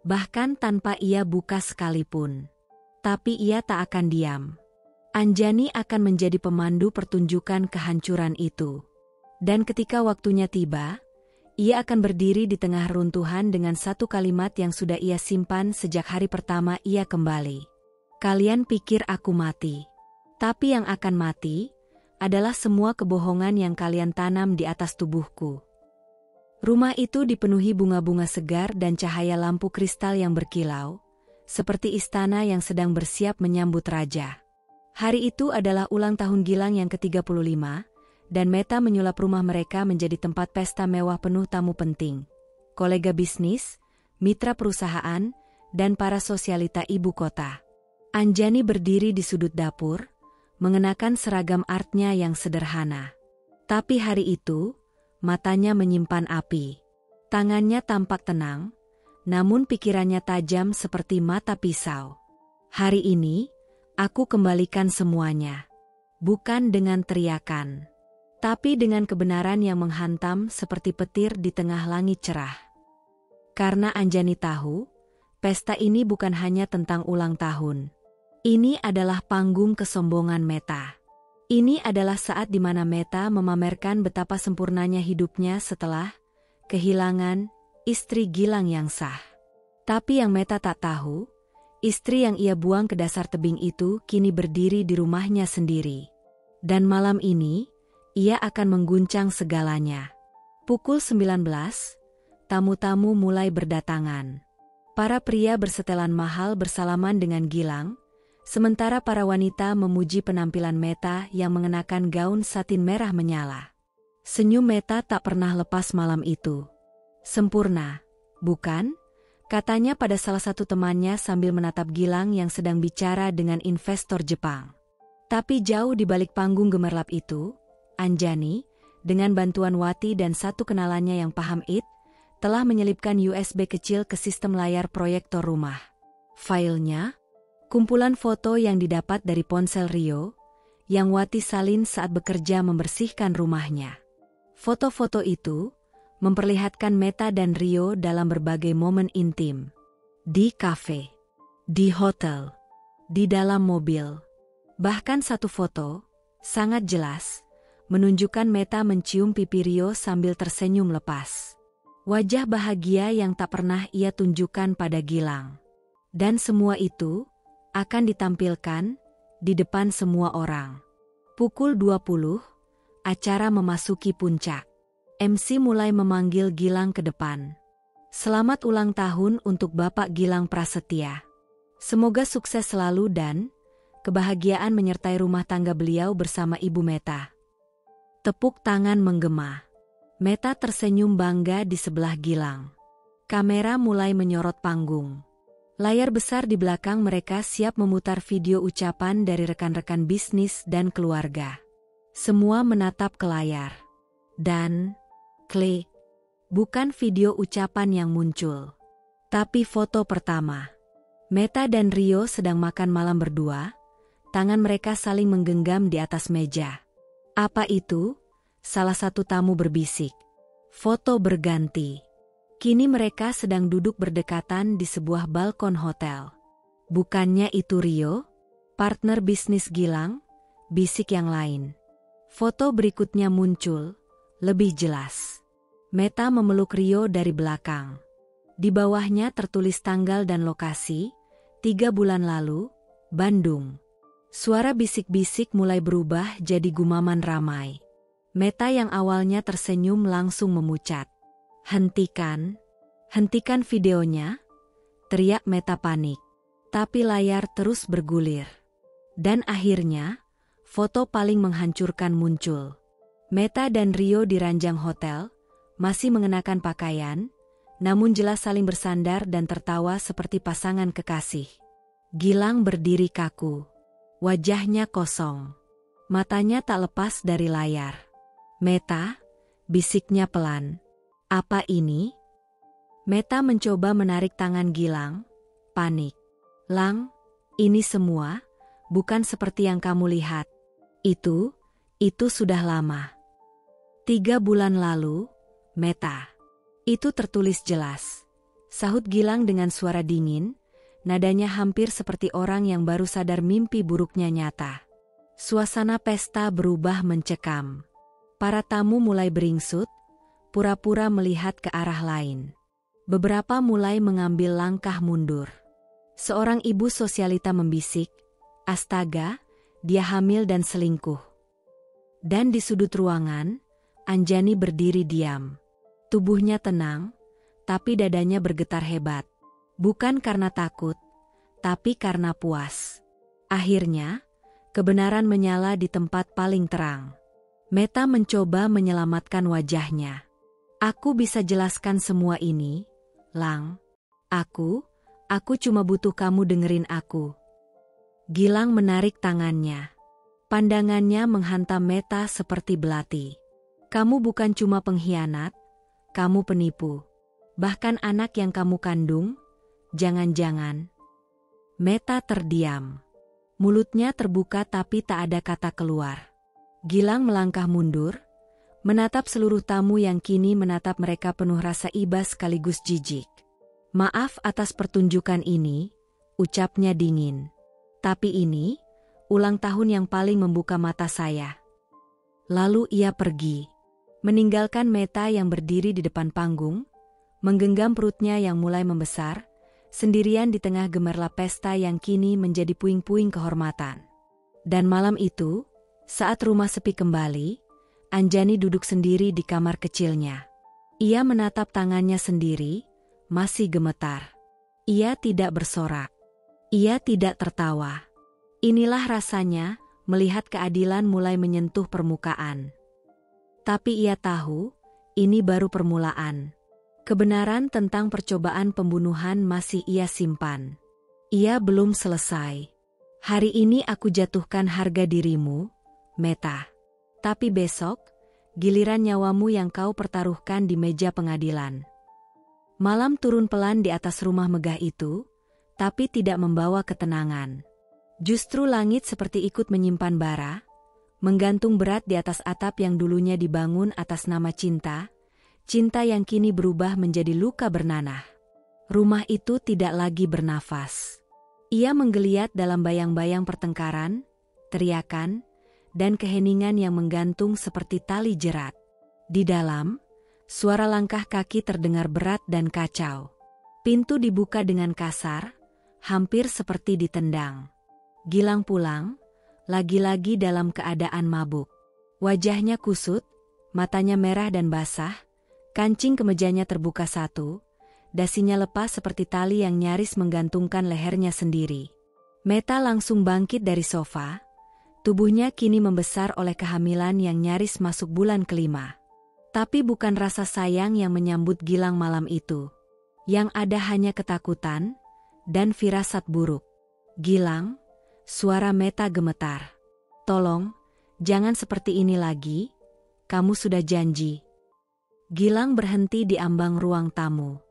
Speaker 1: Bahkan tanpa ia buka sekalipun. Tapi ia tak akan diam. Anjani akan menjadi pemandu pertunjukan kehancuran itu. Dan ketika waktunya tiba, ia akan berdiri di tengah runtuhan dengan satu kalimat yang sudah ia simpan sejak hari pertama ia kembali. Kalian pikir aku mati. Tapi yang akan mati adalah semua kebohongan yang kalian tanam di atas tubuhku. Rumah itu dipenuhi bunga-bunga segar dan cahaya lampu kristal yang berkilau, seperti istana yang sedang bersiap menyambut raja. Hari itu adalah ulang tahun Gilang yang ke-35, dan Meta menyulap rumah mereka menjadi tempat pesta mewah penuh tamu penting, kolega bisnis, mitra perusahaan, dan para sosialita ibu kota. Anjani berdiri di sudut dapur, mengenakan seragam artnya yang sederhana. Tapi hari itu, matanya menyimpan api. Tangannya tampak tenang, namun pikirannya tajam seperti mata pisau. Hari ini, aku kembalikan semuanya. Bukan dengan teriakan, tapi dengan kebenaran yang menghantam seperti petir di tengah langit cerah. Karena Anjani tahu, pesta ini bukan hanya tentang ulang tahun. Ini adalah panggung kesombongan Meta. Ini adalah saat di mana Meta memamerkan betapa sempurnanya hidupnya setelah kehilangan istri Gilang yang sah. Tapi yang Meta tak tahu, istri yang ia buang ke dasar tebing itu kini berdiri di rumahnya sendiri. Dan malam ini, ia akan mengguncang segalanya. Pukul 19, tamu-tamu mulai berdatangan. Para pria bersetelan mahal bersalaman dengan Gilang, sementara para wanita memuji penampilan Meta yang mengenakan gaun satin merah menyala. Senyum Meta tak pernah lepas malam itu. Sempurna, bukan? Katanya pada salah satu temannya sambil menatap Gilang yang sedang bicara dengan investor Jepang. Tapi jauh di balik panggung gemerlap itu, Anjani, dengan bantuan Wati dan satu kenalannya yang paham IT, telah menyelipkan USB kecil ke sistem layar proyektor rumah. Filenya, kumpulan foto yang didapat dari ponsel Rio, yang Wati salin saat bekerja membersihkan rumahnya. Foto-foto itu memperlihatkan Meta dan Rio dalam berbagai momen intim. Di kafe, di hotel, di dalam mobil. Bahkan satu foto, sangat jelas, menunjukkan Meta mencium pipi Rio sambil tersenyum lepas. Wajah bahagia yang tak pernah ia tunjukkan pada Gilang. Dan semua itu akan ditampilkan di depan semua orang. Pukul 20, acara memasuki puncak. MC mulai memanggil Gilang ke depan. Selamat ulang tahun untuk Bapak Gilang Prasetya. Semoga sukses selalu dan kebahagiaan menyertai rumah tangga beliau bersama Ibu Meta. Tepuk tangan menggema. Meta tersenyum bangga di sebelah Gilang. Kamera mulai menyorot panggung. Layar besar di belakang mereka siap memutar video ucapan dari rekan-rekan bisnis dan keluarga. Semua menatap ke layar. Dan klik. Bukan video ucapan yang muncul, tapi foto pertama. Meta dan Rio sedang makan malam berdua, tangan mereka saling menggenggam di atas meja. Apa itu? Salah satu tamu berbisik. Foto berganti. Kini mereka sedang duduk berdekatan di sebuah balkon hotel. Bukannya itu Rio? Partner bisnis Gilang? Bisik yang lain. Foto berikutnya muncul, lebih jelas. Meta memeluk Rio dari belakang. Di bawahnya tertulis tanggal dan lokasi, 3 bulan lalu, Bandung. Suara bisik-bisik mulai berubah jadi gumaman ramai. Meta yang awalnya tersenyum langsung memucat. Hentikan videonya, teriak Meta panik. Tapi layar terus bergulir. Dan akhirnya, foto paling menghancurkan muncul. Meta dan Rio di ranjang hotel, masih mengenakan pakaian, namun jelas saling bersandar dan tertawa seperti pasangan kekasih. Gilang berdiri kaku. Wajahnya kosong. Matanya tak lepas dari layar. Meta, bisiknya pelan. Apa ini? Meta mencoba menarik tangan Gilang, panik. Lang, ini semua bukan seperti yang kamu lihat. Itu sudah lama. 3 bulan lalu, Meta. Itu tertulis jelas. Sahut Gilang dengan suara dingin, nadanya hampir seperti orang yang baru sadar mimpi buruknya nyata. Suasana pesta berubah mencekam. Para tamu mulai beringsut, pura-pura melihat ke arah lain. Beberapa mulai mengambil langkah mundur. Seorang ibu sosialita membisik, "Astaga, dia hamil dan selingkuh." Dan di sudut ruangan, Anjani berdiri diam. Tubuhnya tenang, tapi dadanya bergetar hebat. Bukan karena takut, tapi karena puas. Akhirnya, kebenaran menyala di tempat paling terang. Meta mencoba menyelamatkan wajahnya. "Aku bisa jelaskan semua ini, Lang. Aku cuma butuh kamu dengerin aku." Gilang menarik tangannya. Pandangannya menghantam Meta seperti belati. "Kamu bukan cuma pengkhianat, kamu penipu. Bahkan anak yang kamu kandung, jangan-jangan." Meta terdiam. Mulutnya terbuka tapi tak ada kata keluar. Gilang melangkah mundur, menatap seluruh tamu yang kini menatap mereka penuh rasa iba sekaligus jijik. "Maaf atas pertunjukan ini," ucapnya dingin. "Tapi ini, ulang tahun yang paling membuka mata saya." Lalu ia pergi, meninggalkan Meta yang berdiri di depan panggung, menggenggam perutnya yang mulai membesar, sendirian di tengah gemerlap pesta yang kini menjadi puing-puing kehormatan. Dan malam itu, saat rumah sepi kembali, Anjani duduk sendiri di kamar kecilnya. Ia menatap tangannya sendiri, masih gemetar. Ia tidak bersorak. Ia tidak tertawa. Inilah rasanya melihat keadilan mulai menyentuh permukaan. Tapi ia tahu, ini baru permulaan. Kebenaran tentang percobaan pembunuhan masih ia simpan. Ia belum selesai. "Hari ini aku jatuhkan harga dirimu, Meta. Tapi besok, giliran nyawamu yang kau pertaruhkan di meja pengadilan." Malam turun pelan di atas rumah megah itu, tapi tidak membawa ketenangan. Justru langit seperti ikut menyimpan bara, menggantung berat di atas atap yang dulunya dibangun atas nama cinta, cinta yang kini berubah menjadi luka bernanah. Rumah itu tidak lagi bernafas. Ia menggeliat dalam bayang-bayang pertengkaran, teriakan, dan keheningan yang menggantung seperti tali jerat. Di dalam, suara langkah kaki terdengar berat dan kacau. Pintu dibuka dengan kasar, hampir seperti ditendang. Gilang pulang, lagi-lagi dalam keadaan mabuk. Wajahnya kusut, matanya merah dan basah, kancing kemejanya terbuka satu, dasinya lepas seperti tali yang nyaris menggantungkan lehernya sendiri. Meta langsung bangkit dari sofa. Tubuhnya kini membesar oleh kehamilan yang nyaris masuk bulan kelima. Tapi bukan rasa sayang yang menyambut Gilang malam itu. Yang ada hanya ketakutan dan firasat buruk. "Gilang," suara Meta gemetar. "Tolong, jangan seperti ini lagi, kamu sudah janji." Gilang berhenti di ambang ruang tamu.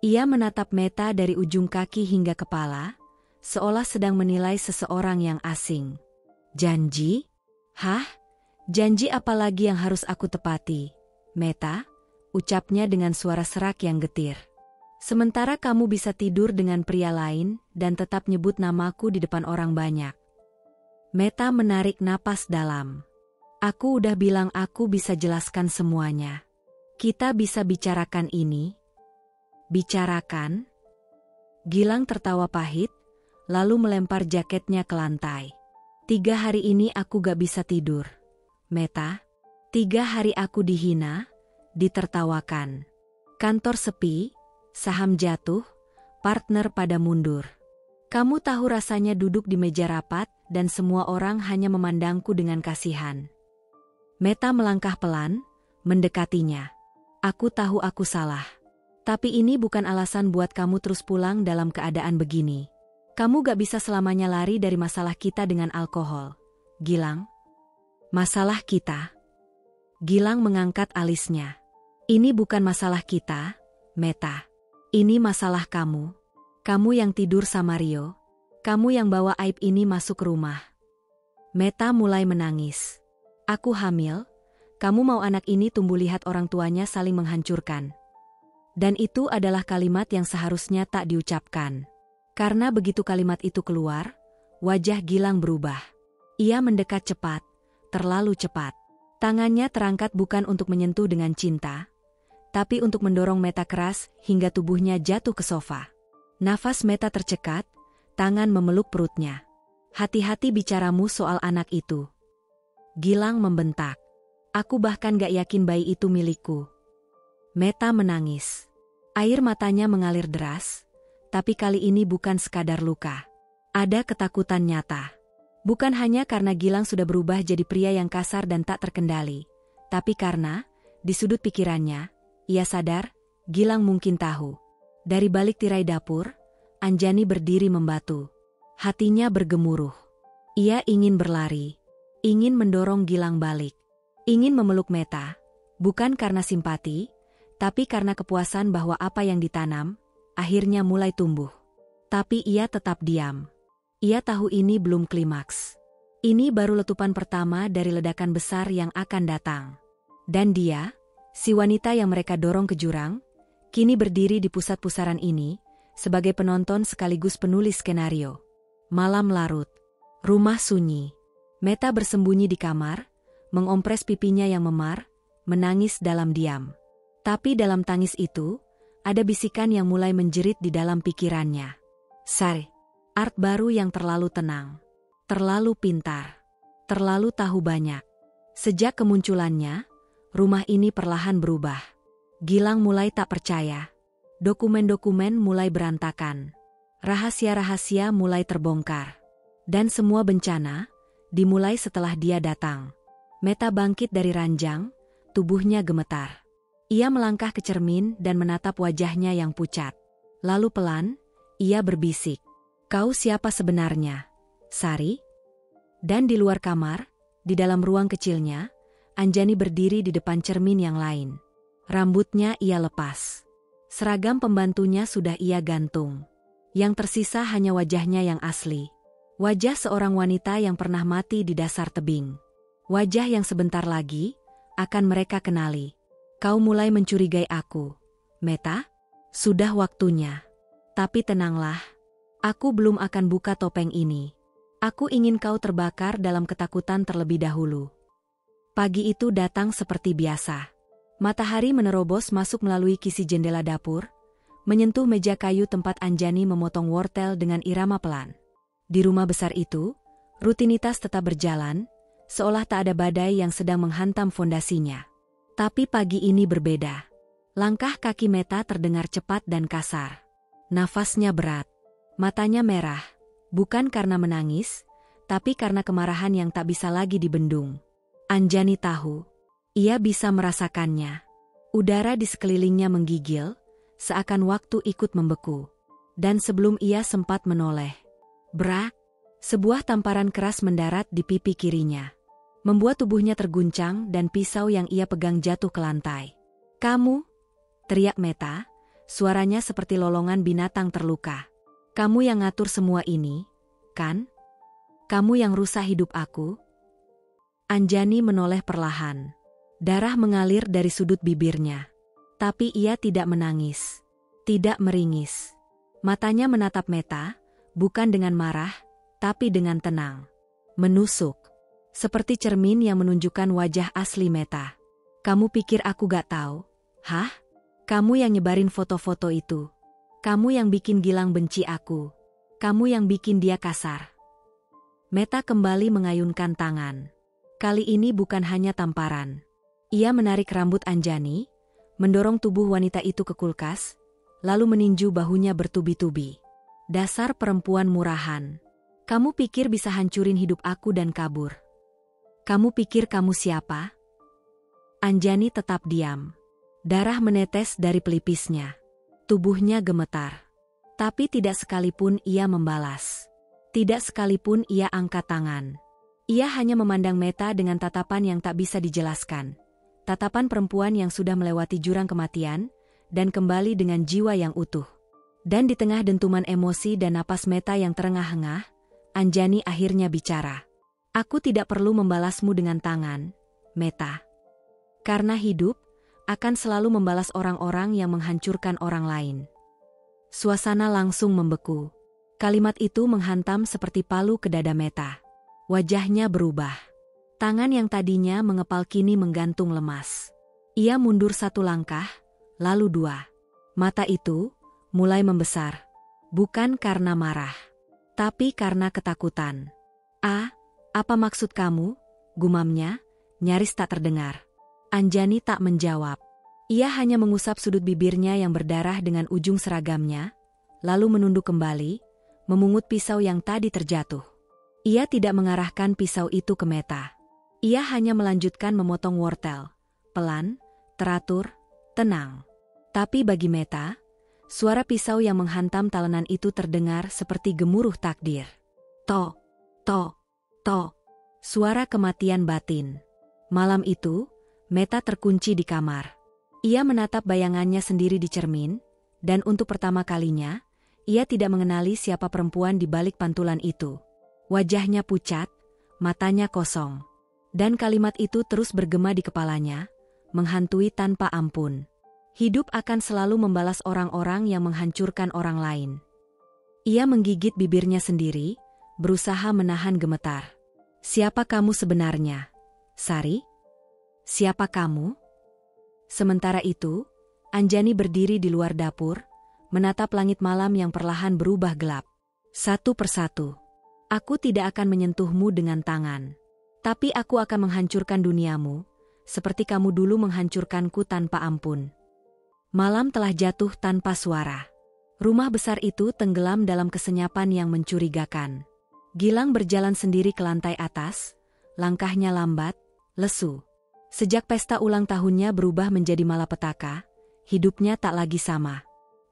Speaker 1: Ia menatap Meta dari ujung kaki hingga kepala, seolah sedang menilai seseorang yang asing. "Janji? Hah? Janji apa lagi yang harus aku tepati, Meta?" ucapnya dengan suara serak yang getir. "Sementara kamu bisa tidur dengan pria lain dan tetap nyebut namaku di depan orang banyak." Meta menarik napas dalam. "Aku udah bilang aku bisa jelaskan semuanya. Kita bisa bicarakan ini." "Bicarakan?" Gilang tertawa pahit, lalu melempar jaketnya ke lantai. "3 hari ini aku gak bisa tidur, Meta. 3 hari aku dihina, ditertawakan. Kantor sepi, saham jatuh, partner pada mundur. Kamu tahu rasanya duduk di meja rapat dan semua orang hanya memandangku dengan kasihan." Meta melangkah pelan, mendekatinya. "Aku tahu aku salah. Tapi ini bukan alasan buat kamu terus pulang dalam keadaan begini. Kamu gak bisa selamanya lari dari masalah kita dengan alkohol, Gilang." "Masalah kita?" Gilang mengangkat alisnya. "Ini bukan masalah kita, Meta. Ini masalah kamu. Kamu yang tidur sama Rio. Kamu yang bawa aib ini masuk rumah. Meta mulai menangis. Aku hamil. Kamu mau anak ini tumbuh lihat orang tuanya saling menghancurkan. Dan itu adalah kalimat yang seharusnya tak diucapkan. Karena begitu kalimat itu keluar, wajah Gilang berubah. Ia mendekat cepat, terlalu cepat. Tangannya terangkat bukan untuk menyentuh dengan cinta, tapi untuk mendorong Meta keras hingga tubuhnya jatuh ke sofa. Nafas Meta tercekat, tangan memeluk perutnya. Hati-hati bicaramu soal anak itu. Gilang membentak. Aku bahkan gak yakin bayi itu milikku. Meta menangis. Air matanya mengalir deras, tapi kali ini bukan sekadar luka. Ada ketakutan nyata. Bukan hanya karena Gilang sudah berubah jadi pria yang kasar dan tak terkendali, tapi karena, di sudut pikirannya, ia sadar, Gilang mungkin tahu. Dari balik tirai dapur, Anjani berdiri membatu. Hatinya bergemuruh. Ia ingin berlari, ingin mendorong Gilang balik, ingin memeluk Meta, bukan karena simpati, tapi karena kepuasan bahwa apa yang ditanam, akhirnya mulai tumbuh. Tapi ia tetap diam. Ia tahu ini belum klimaks. Ini baru letupan pertama dari ledakan besar yang akan datang. Dan dia, si wanita yang mereka dorong ke jurang, kini berdiri di pusat pusaran ini, sebagai penonton sekaligus penulis skenario. Malam larut. Rumah sunyi. Meta bersembunyi di kamar, mengompres pipinya yang memar, menangis dalam diam. Tapi dalam tangis itu, ada bisikan yang mulai menjerit di dalam pikirannya. Sari, art baru yang terlalu tenang, terlalu pintar, terlalu tahu banyak. Sejak kemunculannya, rumah ini perlahan berubah. Gilang mulai tak percaya. Dokumen-dokumen mulai berantakan. Rahasia-rahasia mulai terbongkar. Dan semua bencana dimulai setelah dia datang. Meta bangkit dari ranjang, tubuhnya gemetar. Ia melangkah ke cermin dan menatap wajahnya yang pucat. Lalu pelan, ia berbisik. Kau siapa sebenarnya, Sari? Dan di luar kamar, di dalam ruang kecilnya, Anjani berdiri di depan cermin yang lain. Rambutnya ia lepas. Seragam pembantunya sudah ia gantung. Yang tersisa hanya wajahnya yang asli. Wajah seorang wanita yang pernah mati di dasar tebing. Wajah yang sebentar lagi akan mereka kenali. Kau mulai mencurigai aku, Meta? Sudah waktunya. Tapi tenanglah. Aku belum akan buka topeng ini. Aku ingin kau terbakar dalam ketakutan terlebih dahulu. Pagi itu datang seperti biasa. Matahari menerobos masuk melalui kisi jendela dapur, menyentuh meja kayu tempat Anjani memotong wortel dengan irama pelan. Di rumah besar itu, rutinitas tetap berjalan, seolah tak ada badai yang sedang menghantam fondasinya. Tapi pagi ini berbeda. Langkah kaki Meta terdengar cepat dan kasar. Nafasnya berat. Matanya merah, bukan karena menangis, tapi karena kemarahan yang tak bisa lagi dibendung. Anjani tahu. Ia bisa merasakannya. Udara di sekelilingnya menggigil, seakan waktu ikut membeku. Dan sebelum ia sempat menoleh, brak, sebuah tamparan keras mendarat di pipi kirinya. Membuat tubuhnya terguncang dan pisau yang ia pegang jatuh ke lantai. Kamu? Teriak Meta, suaranya seperti lolongan binatang terluka. Kamu yang ngatur semua ini, kan? Kamu yang rusak hidup aku? Anjani menoleh perlahan. Darah mengalir dari sudut bibirnya. Tapi ia tidak menangis. Tidak meringis. Matanya menatap Meta, bukan dengan marah, tapi dengan tenang. Menusuk. Seperti cermin yang menunjukkan wajah asli Meta. Kamu pikir aku gak tahu? Hah? Kamu yang nyebarin foto-foto itu. Kamu yang bikin Gilang benci aku. Kamu yang bikin dia kasar. Meta kembali mengayunkan tangan. Kali ini bukan hanya tamparan. Ia menarik rambut Anjani, mendorong tubuh wanita itu ke kulkas, lalu meninju bahunya bertubi-tubi. Dasar perempuan murahan. Kamu pikir bisa hancurin hidup aku dan kabur? Kamu pikir kamu siapa? Anjani tetap diam. Darah menetes dari pelipisnya. Tubuhnya gemetar. Tapi tidak sekalipun ia membalas. Tidak sekalipun ia angkat tangan. Ia hanya memandang Meta dengan tatapan yang tak bisa dijelaskan. Tatapan perempuan yang sudah melewati jurang kematian, dan kembali dengan jiwa yang utuh. Dan di tengah dentuman emosi dan napas Meta yang terengah-engah, Anjani akhirnya bicara. Aku tidak perlu membalasmu dengan tangan, Meta. Karena hidup akan selalu membalas orang-orang yang menghancurkan orang lain. Suasana langsung membeku. Kalimat itu menghantam seperti palu ke dada Meta. Wajahnya berubah. Tangan yang tadinya mengepal kini menggantung lemas. Ia mundur satu langkah, lalu dua. Mata itu mulai membesar. Bukan karena marah, tapi karena ketakutan. Apa maksud kamu? Gumamnya, nyaris tak terdengar. Anjani tak menjawab. Ia hanya mengusap sudut bibirnya yang berdarah dengan ujung seragamnya, lalu menunduk kembali, memungut pisau yang tadi terjatuh. Ia tidak mengarahkan pisau itu ke Meta. Ia hanya melanjutkan memotong wortel. Pelan, teratur, tenang. Tapi bagi Meta, suara pisau yang menghantam talenan itu terdengar seperti gemuruh takdir. To. Suara kematian batin. Malam itu, Meta terkunci di kamar. Ia menatap bayangannya sendiri di cermin, dan untuk pertama kalinya, ia tidak mengenali siapa perempuan di balik pantulan itu. Wajahnya pucat, matanya kosong. Dan kalimat itu terus bergema di kepalanya, menghantui tanpa ampun. Hidup akan selalu membalas orang-orang yang menghancurkan orang lain. Ia menggigit bibirnya sendiri, berusaha menahan gemetar. Siapa kamu sebenarnya, Sari? Siapa kamu? Sementara itu, Anjani berdiri di luar dapur, menatap langit malam yang perlahan berubah gelap. Satu persatu. Aku tidak akan menyentuhmu dengan tangan. Tapi aku akan menghancurkan duniamu, seperti kamu dulu menghancurkanku tanpa ampun. Malam telah jatuh tanpa suara. Rumah besar itu tenggelam dalam kesenyapan yang mencurigakan. Gilang berjalan sendiri ke lantai atas, langkahnya lambat, lesu. Sejak pesta ulang tahunnya berubah menjadi malapetaka, hidupnya tak lagi sama.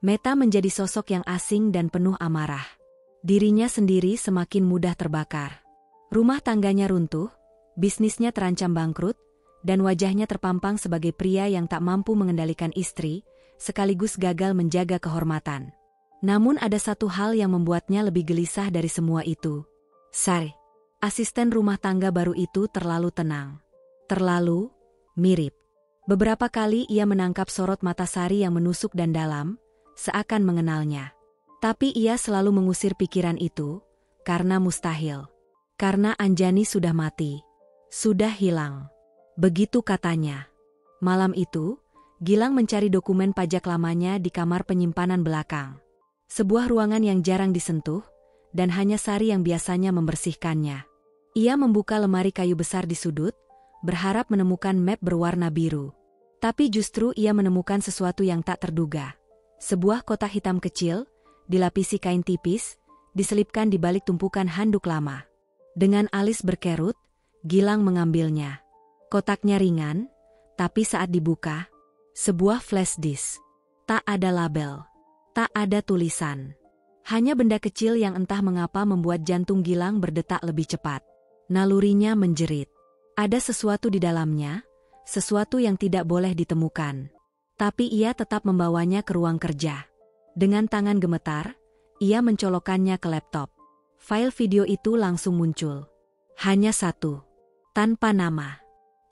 Speaker 1: Meta menjadi sosok yang asing dan penuh amarah. Dirinya sendiri semakin mudah terbakar. Rumah tangganya runtuh, bisnisnya terancam bangkrut, dan wajahnya terpampang sebagai pria yang tak mampu mengendalikan istri, sekaligus gagal menjaga kehormatan. Namun ada satu hal yang membuatnya lebih gelisah dari semua itu. Sari, asisten rumah tangga baru itu terlalu tenang. Terlalu mirip. Beberapa kali ia menangkap sorot mata Sari yang menusuk dan dalam, seakan mengenalnya. Tapi ia selalu mengusir pikiran itu, karena mustahil. Karena Anjani sudah mati. Sudah hilang. Begitu katanya. Malam itu, Gilang mencari dokumen pajak lamanya di kamar penyimpanan belakang. Sebuah ruangan yang jarang disentuh, dan hanya Sari yang biasanya membersihkannya. Ia membuka lemari kayu besar di sudut, berharap menemukan map berwarna biru. Tapi justru ia menemukan sesuatu yang tak terduga. Sebuah kotak hitam kecil, dilapisi kain tipis, diselipkan di balik tumpukan handuk lama. Dengan alis berkerut, Gilang mengambilnya. Kotaknya ringan, tapi saat dibuka, sebuah flash disk. Tak ada label, tak ada tulisan. Hanya benda kecil yang entah mengapa membuat jantung Gilang berdetak lebih cepat. Nalurinya menjerit. Ada sesuatu di dalamnya, sesuatu yang tidak boleh ditemukan. Tapi ia tetap membawanya ke ruang kerja. Dengan tangan gemetar, ia mencolokkannya ke laptop. File video itu langsung muncul. Hanya satu. Tanpa nama.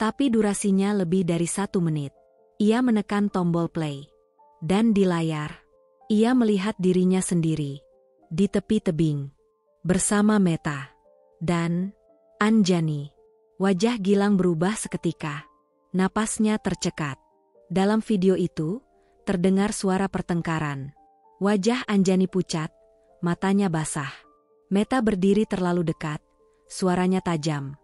Speaker 1: Tapi durasinya lebih dari 1 menit. Ia menekan tombol play. Dan di layar, ia melihat dirinya sendiri. Di tepi tebing. Bersama Meta. Dan Anjani. Wajah Gilang berubah seketika. Napasnya tercekat. Dalam video itu, terdengar suara pertengkaran. Wajah Anjani pucat, matanya basah. Meta berdiri terlalu dekat, suaranya tajam.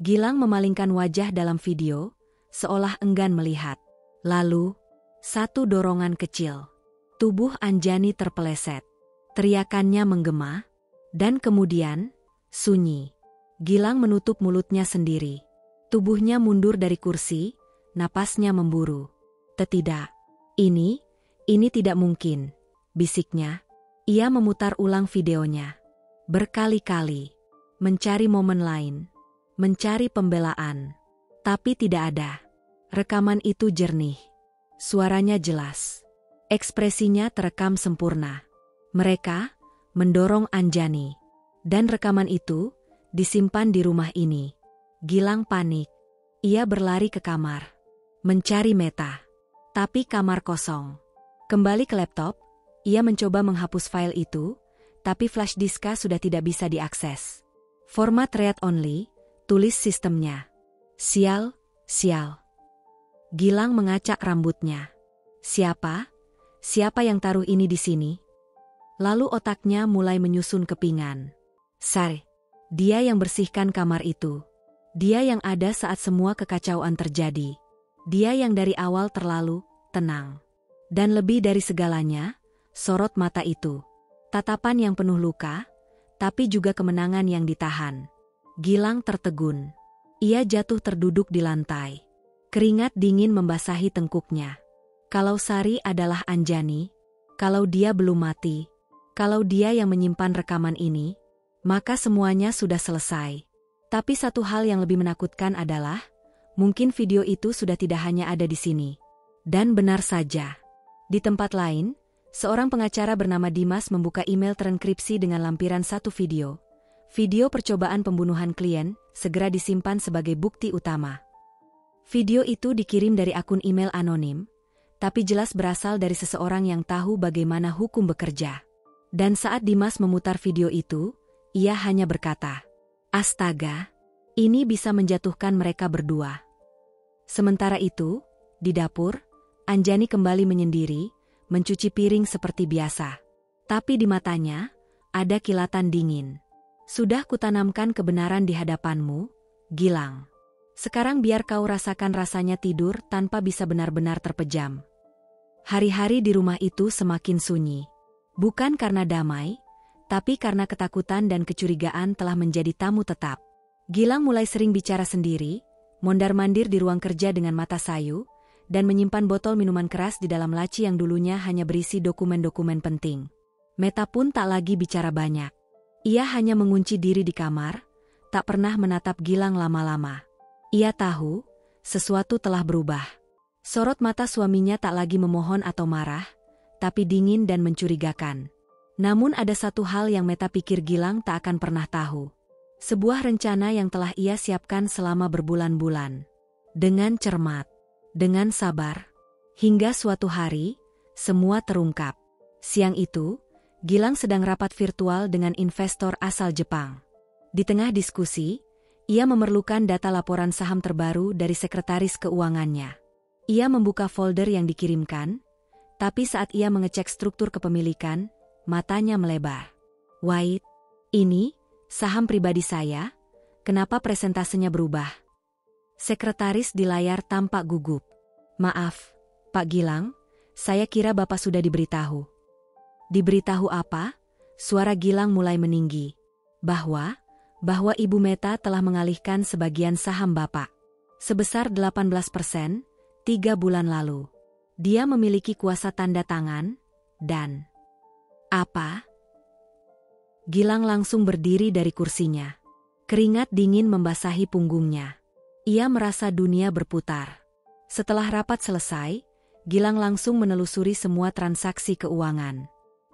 Speaker 1: Gilang memalingkan wajah dalam video, seolah enggan melihat. Lalu, satu dorongan kecil. Tubuh Anjani terpeleset. Teriakannya menggema, dan kemudian, sunyi. Gilang menutup mulutnya sendiri. Tubuhnya mundur dari kursi, napasnya memburu. Tidak. Ini tidak mungkin, bisiknya. Ia memutar ulang videonya. Berkali-kali. Mencari momen lain. Mencari pembelaan. Tapi tidak ada. Rekaman itu jernih. Suaranya jelas. Ekspresinya terekam sempurna. Mereka mendorong Anjani. Dan rekaman itu disimpan di rumah ini. Gilang panik. Ia berlari ke kamar. Mencari Meta. Tapi kamar kosong. Kembali ke laptop, ia mencoba menghapus file itu, tapi flash diska sudah tidak bisa diakses. Format read only, tulis sistemnya. Sial, sial. Gilang mengacak rambutnya. Siapa? Siapa yang taruh ini di sini? Lalu otaknya mulai menyusun kepingan. Sari. Dia yang bersihkan kamar itu. Dia yang ada saat semua kekacauan terjadi. Dia yang dari awal terlalu tenang. Dan lebih dari segalanya, sorot mata itu. Tatapan yang penuh luka, tapi juga kemenangan yang ditahan. Gilang tertegun. Ia jatuh terduduk di lantai. Keringat dingin membasahi tengkuknya. Kalau Sari adalah Anjani, kalau dia belum mati, kalau dia yang menyimpan rekaman ini, maka semuanya sudah selesai. Tapi satu hal yang lebih menakutkan adalah, mungkin video itu sudah tidak hanya ada di sini. Dan benar saja. Di tempat lain, seorang pengacara bernama Dimas membuka email terenkripsi dengan lampiran satu video. Video percobaan pembunuhan klien, segera disimpan sebagai bukti utama. Video itu dikirim dari akun email anonim, tapi jelas berasal dari seseorang yang tahu bagaimana hukum bekerja. Dan saat Dimas memutar video itu, ia hanya berkata, "Astaga, ini bisa menjatuhkan mereka berdua." Sementara itu, di dapur, Anjani kembali menyendiri, mencuci piring seperti biasa. Tapi di matanya, ada kilatan dingin. "Sudah kutanamkan kebenaran di hadapanmu, Gilang. Sekarang biar kau rasakan rasanya tidur tanpa bisa benar-benar terpejam." Hari-hari di rumah itu semakin sunyi. Bukan karena damai, tapi karena ketakutan dan kecurigaan telah menjadi tamu tetap. Gilang mulai sering bicara sendiri, mondar-mandir di ruang kerja dengan mata sayu, dan menyimpan botol minuman keras di dalam laci yang dulunya hanya berisi dokumen-dokumen penting. Meta pun tak lagi bicara banyak. Ia hanya mengunci diri di kamar, tak pernah menatap Gilang lama-lama. Ia tahu, sesuatu telah berubah. Sorot mata suaminya tak lagi memohon atau marah, tapi dingin dan mencurigakan. Namun ada satu hal yang Meta pikir Gilang tak akan pernah tahu. Sebuah rencana yang telah ia siapkan selama berbulan-bulan. Dengan cermat, dengan sabar, hingga suatu hari, semua terungkap. Siang itu, Gilang sedang rapat virtual dengan investor asal Jepang. Di tengah diskusi, ia memerlukan data laporan saham terbaru dari sekretaris keuangannya. Ia membuka folder yang dikirimkan, tapi saat ia mengecek struktur kepemilikan, matanya melebar. "Wait, ini saham pribadi saya? Kenapa presentasenya berubah?" Sekretaris di layar tampak gugup. "Maaf, Pak Gilang, saya kira Bapak sudah diberitahu." "Diberitahu apa?" Suara Gilang mulai meninggi. Bahwa Ibu Meta telah mengalihkan sebagian saham Bapak. Sebesar 18%, 3 bulan lalu. Dia memiliki kuasa tanda tangan, dan... "Apa?" Gilang langsung berdiri dari kursinya. Keringat dingin membasahi punggungnya. Ia merasa dunia berputar. Setelah rapat selesai, Gilang langsung menelusuri semua transaksi keuangan.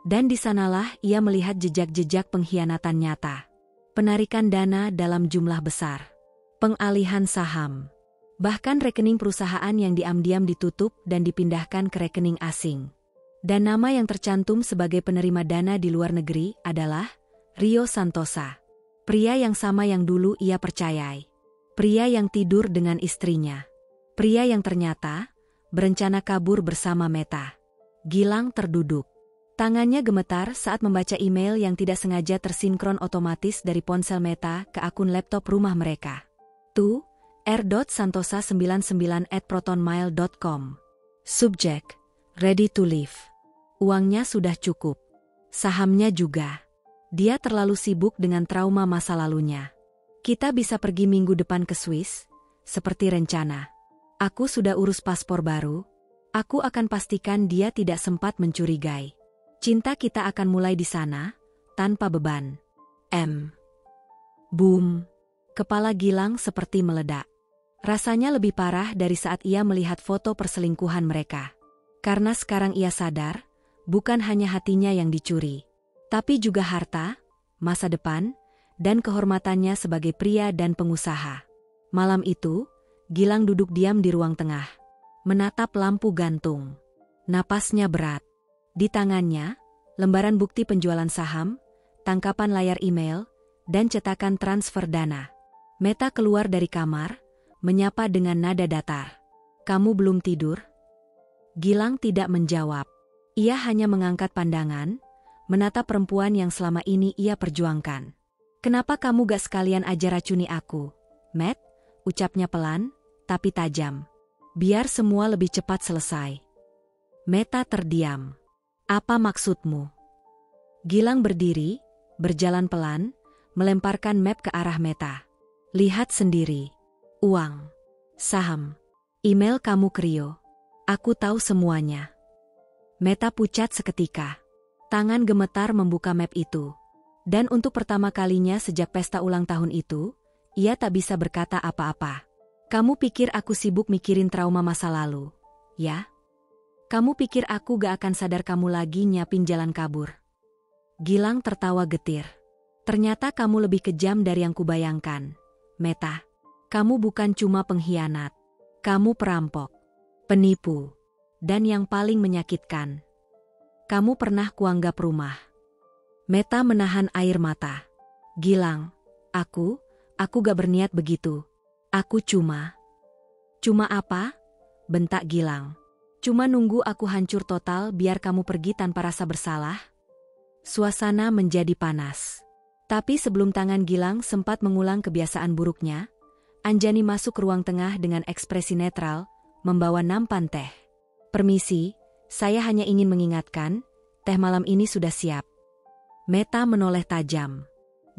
Speaker 1: Dan di sanalah ia melihat jejak-jejak pengkhianatan nyata. Penarikan dana dalam jumlah besar. Pengalihan saham. Bahkan rekening perusahaan yang diam-diam ditutup dan dipindahkan ke rekening asing. Dan nama yang tercantum sebagai penerima dana di luar negeri adalah Rio Santosa. Pria yang sama yang dulu ia percayai. Pria yang tidur dengan istrinya. Pria yang ternyata berencana kabur bersama Meta. Gilang terduduk. Tangannya gemetar saat membaca email yang tidak sengaja tersinkron otomatis dari ponsel Meta ke akun laptop rumah mereka. Tu, r.santosa99@protonmail.com. Subjek, ready to leave. Uangnya sudah cukup. Sahamnya juga. Dia terlalu sibuk dengan trauma masa lalunya. "Kita bisa pergi minggu depan ke Swiss, seperti rencana. Aku sudah urus paspor baru. Aku akan pastikan dia tidak sempat mencurigai. Cinta kita akan mulai di sana, tanpa beban. Boom. Kepala Gilang seperti meledak. Rasanya lebih parah dari saat ia melihat foto perselingkuhan mereka. Karena sekarang ia sadar, bukan hanya hatinya yang dicuri. Tapi juga harta, masa depan, dan kehormatannya sebagai pria dan pengusaha. Malam itu, Gilang duduk diam di ruang tengah, menatap lampu gantung. Napasnya berat. Di tangannya, lembaran bukti penjualan saham, tangkapan layar email, dan cetakan transfer dana. Meta keluar dari kamar, menyapa dengan nada datar. "Kamu belum tidur?" Gilang tidak menjawab. Ia hanya mengangkat pandangan, menatap perempuan yang selama ini ia perjuangkan. "Kenapa kamu gak sekalian aja racuni aku, Matt?" Ucapnya pelan, tapi tajam. "Biar semua lebih cepat selesai." Meta terdiam. "Apa maksudmu?" Gilang berdiri, berjalan pelan, melemparkan map ke arah Meta. "Lihat sendiri. Uang, saham, email kamu ke Rio. Aku tahu semuanya." Meta pucat seketika. Tangan gemetar membuka map itu. Dan untuk pertama kalinya sejak pesta ulang tahun itu, ia tak bisa berkata apa-apa. "Kamu pikir aku sibuk mikirin trauma masa lalu, ya? Kamu pikir aku gak akan sadar kamu lagi nyiapin jalan kabur?" Gilang tertawa getir. "Ternyata kamu lebih kejam dari yang kubayangkan, Meta. Kamu bukan cuma pengkhianat. Kamu perampok, penipu, dan yang paling menyakitkan, kamu pernah kuanggap rumah." Meta menahan air mata. "Gilang, aku gak berniat begitu. Aku cuma..." "Cuma apa?" bentak Gilang. "Cuma nunggu aku hancur total biar kamu pergi tanpa rasa bersalah?" Suasana menjadi panas. Tapi sebelum tangan Gilang sempat mengulang kebiasaan buruknya, Anjani masuk ke ruang tengah dengan ekspresi netral, membawa nampan teh. "Permisi, saya hanya ingin mengingatkan, teh malam ini sudah siap." Meta menoleh tajam.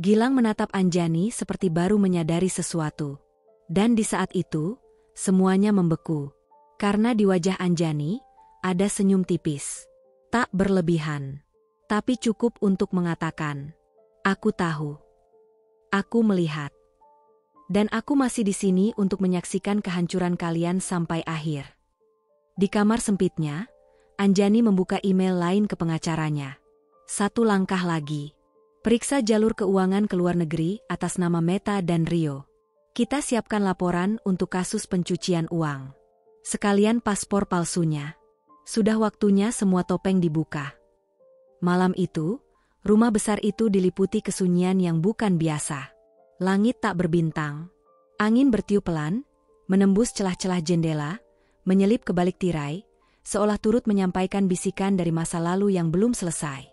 Speaker 1: Gilang menatap Anjani seperti baru menyadari sesuatu. Dan di saat itu, semuanya membeku. Karena di wajah Anjani, ada senyum tipis. Tak berlebihan. Tapi cukup untuk mengatakan, "Aku tahu. Aku melihat. Dan aku masih di sini untuk menyaksikan kehancuran kalian sampai akhir." Di kamar sempitnya, Anjani membuka email lain ke pengacaranya. "Satu langkah lagi. Periksa jalur keuangan ke luar negeri atas nama Meta dan Rio. Kita siapkan laporan untuk kasus pencucian uang. Sekalian paspor palsunya. Sudah waktunya semua topeng dibuka." Malam itu, rumah besar itu diliputi kesunyian yang bukan biasa. Langit tak berbintang. Angin bertiup pelan, menembus celah-celah jendela, menyelip ke balik tirai, seolah turut menyampaikan bisikan dari masa lalu yang belum selesai.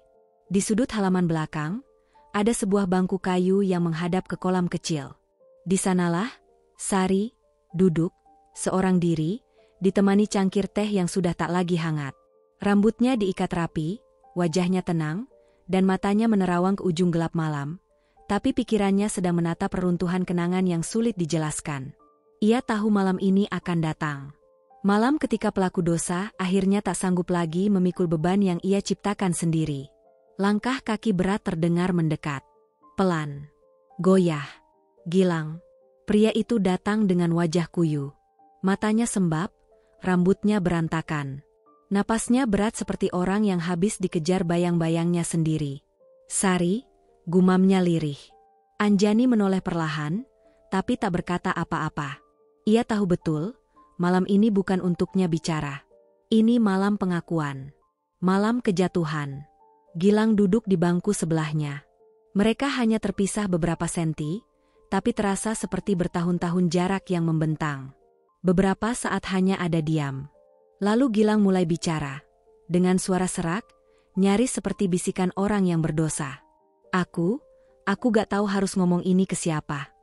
Speaker 1: Di sudut halaman belakang, ada sebuah bangku kayu yang menghadap ke kolam kecil. Di sanalah, Sari, duduk, seorang diri, ditemani cangkir teh yang sudah tak lagi hangat. Rambutnya diikat rapi, wajahnya tenang, dan matanya menerawang ke ujung gelap malam, tapi pikirannya sedang menatap reruntuhan kenangan yang sulit dijelaskan. Ia tahu malam ini akan datang. Malam ketika pelaku dosa akhirnya tak sanggup lagi memikul beban yang ia ciptakan sendiri. Langkah kaki berat terdengar mendekat. Pelan. Goyah. Gilang. Pria itu datang dengan wajah kuyu. Matanya sembab, rambutnya berantakan. Napasnya berat seperti orang yang habis dikejar bayang-bayangnya sendiri. "Sari," gumamnya lirih. Anjani menoleh perlahan, tapi tak berkata apa-apa. Ia tahu betul, malam ini bukan untuknya bicara. Ini malam pengakuan. Malam kejatuhan. Gilang duduk di bangku sebelahnya. Mereka hanya terpisah beberapa senti, tapi terasa seperti bertahun-tahun jarak yang membentang. Beberapa saat hanya ada diam. Lalu Gilang mulai bicara. Dengan suara serak, nyaris seperti bisikan orang yang berdosa. Aku gak tahu harus ngomong ini ke siapa.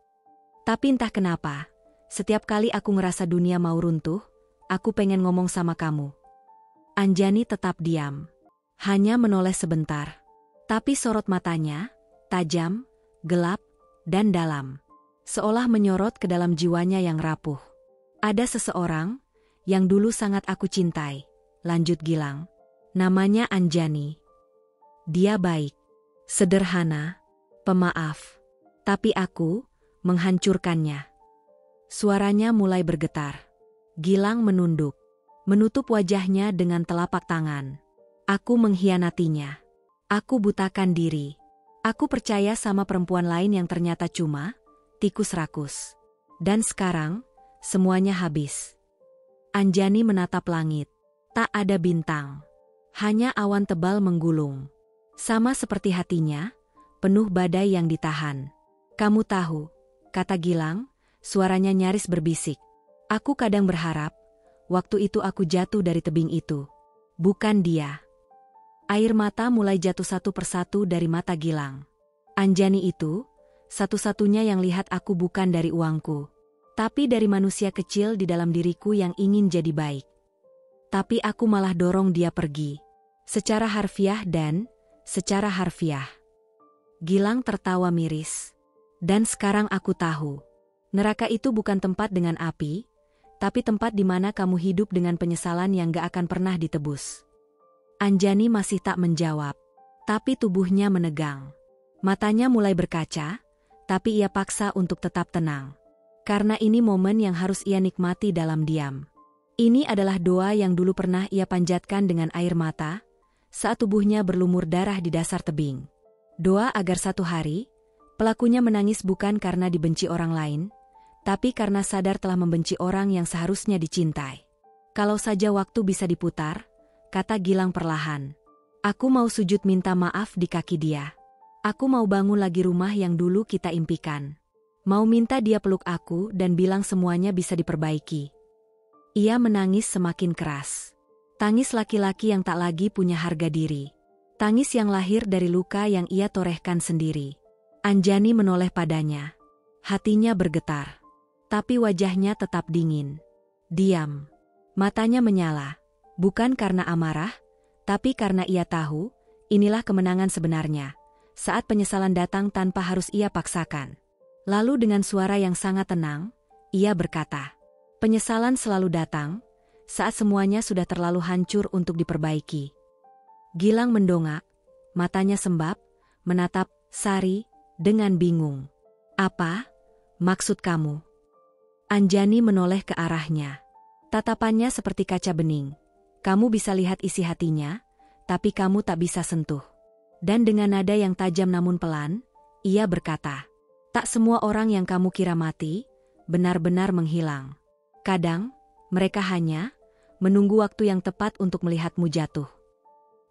Speaker 1: Tapi entah kenapa, setiap kali aku ngerasa dunia mau runtuh, aku pengen ngomong sama kamu." Anjani tetap diam. Hanya menoleh sebentar. Tapi sorot matanya, tajam, gelap, dan dalam. Seolah menyorot ke dalam jiwanya yang rapuh. "Ada seseorang yang dulu sangat aku cintai," lanjut Gilang. "Namanya Anjani. Dia baik, sederhana, pemaaf. Tapi aku menghancurkannya." Suaranya mulai bergetar. Gilang menunduk, menutup wajahnya dengan telapak tangan. "Aku mengkhianatinya. Aku butakan diri. Aku percaya sama perempuan lain yang ternyata cuma tikus rakus. Dan sekarang, semuanya habis. Anjani menatap langit. Tak ada bintang. Hanya awan tebal menggulung. Sama seperti hatinya, penuh badai yang ditahan. Kamu tahu, kata Gilang, suaranya nyaris berbisik. Aku kadang berharap, waktu itu aku jatuh dari tebing itu. Bukan dia. Air mata mulai jatuh satu persatu dari mata Gilang. Anjani itu, satu-satunya yang lihat aku bukan dari uangku, tapi dari manusia kecil di dalam diriku yang ingin jadi baik. Tapi aku malah dorong dia pergi. Secara harfiah dan secara harfiah. Gilang tertawa miris. Dan sekarang aku tahu. Neraka itu bukan tempat dengan api, tapi tempat di mana kamu hidup dengan penyesalan yang gak akan pernah ditebus. Anjani masih tak menjawab, tapi tubuhnya menegang. Matanya mulai berkaca, tapi ia paksa untuk tetap tenang. Karena ini momen yang harus ia nikmati dalam diam. Ini adalah doa yang dulu pernah ia panjatkan dengan air mata, saat tubuhnya berlumur darah di dasar tebing. Doa agar satu hari, pelakunya menangis bukan karena dibenci orang lain, tapi karena sadar telah membenci orang yang seharusnya dicintai. Kalau saja waktu bisa diputar, kata Gilang perlahan. Aku mau sujud minta maaf di kaki dia. Aku mau bangun lagi rumah yang dulu kita impikan. Mau minta dia peluk aku dan bilang semuanya bisa diperbaiki. Ia menangis semakin keras. Tangis laki-laki yang tak lagi punya harga diri. Tangis yang lahir dari luka yang ia torehkan sendiri. Anjani menoleh padanya. Hatinya bergetar. Tapi wajahnya tetap dingin. Diam. Matanya menyala. Bukan karena amarah, tapi karena ia tahu, inilah kemenangan sebenarnya. Saat penyesalan datang tanpa harus ia paksakan. Lalu dengan suara yang sangat tenang, ia berkata, penyesalan selalu datang, saat semuanya sudah terlalu hancur untuk diperbaiki. Gilang mendongak, matanya sembab, menatap Sari dengan bingung. Apa maksud kamu? Anjani menoleh ke arahnya. Tatapannya seperti kaca bening. Kamu bisa lihat isi hatinya, tapi kamu tak bisa sentuh. Dan dengan nada yang tajam namun pelan, ia berkata, tak semua orang yang kamu kira mati, benar-benar menghilang. Kadang, mereka hanya menunggu waktu yang tepat untuk melihatmu jatuh.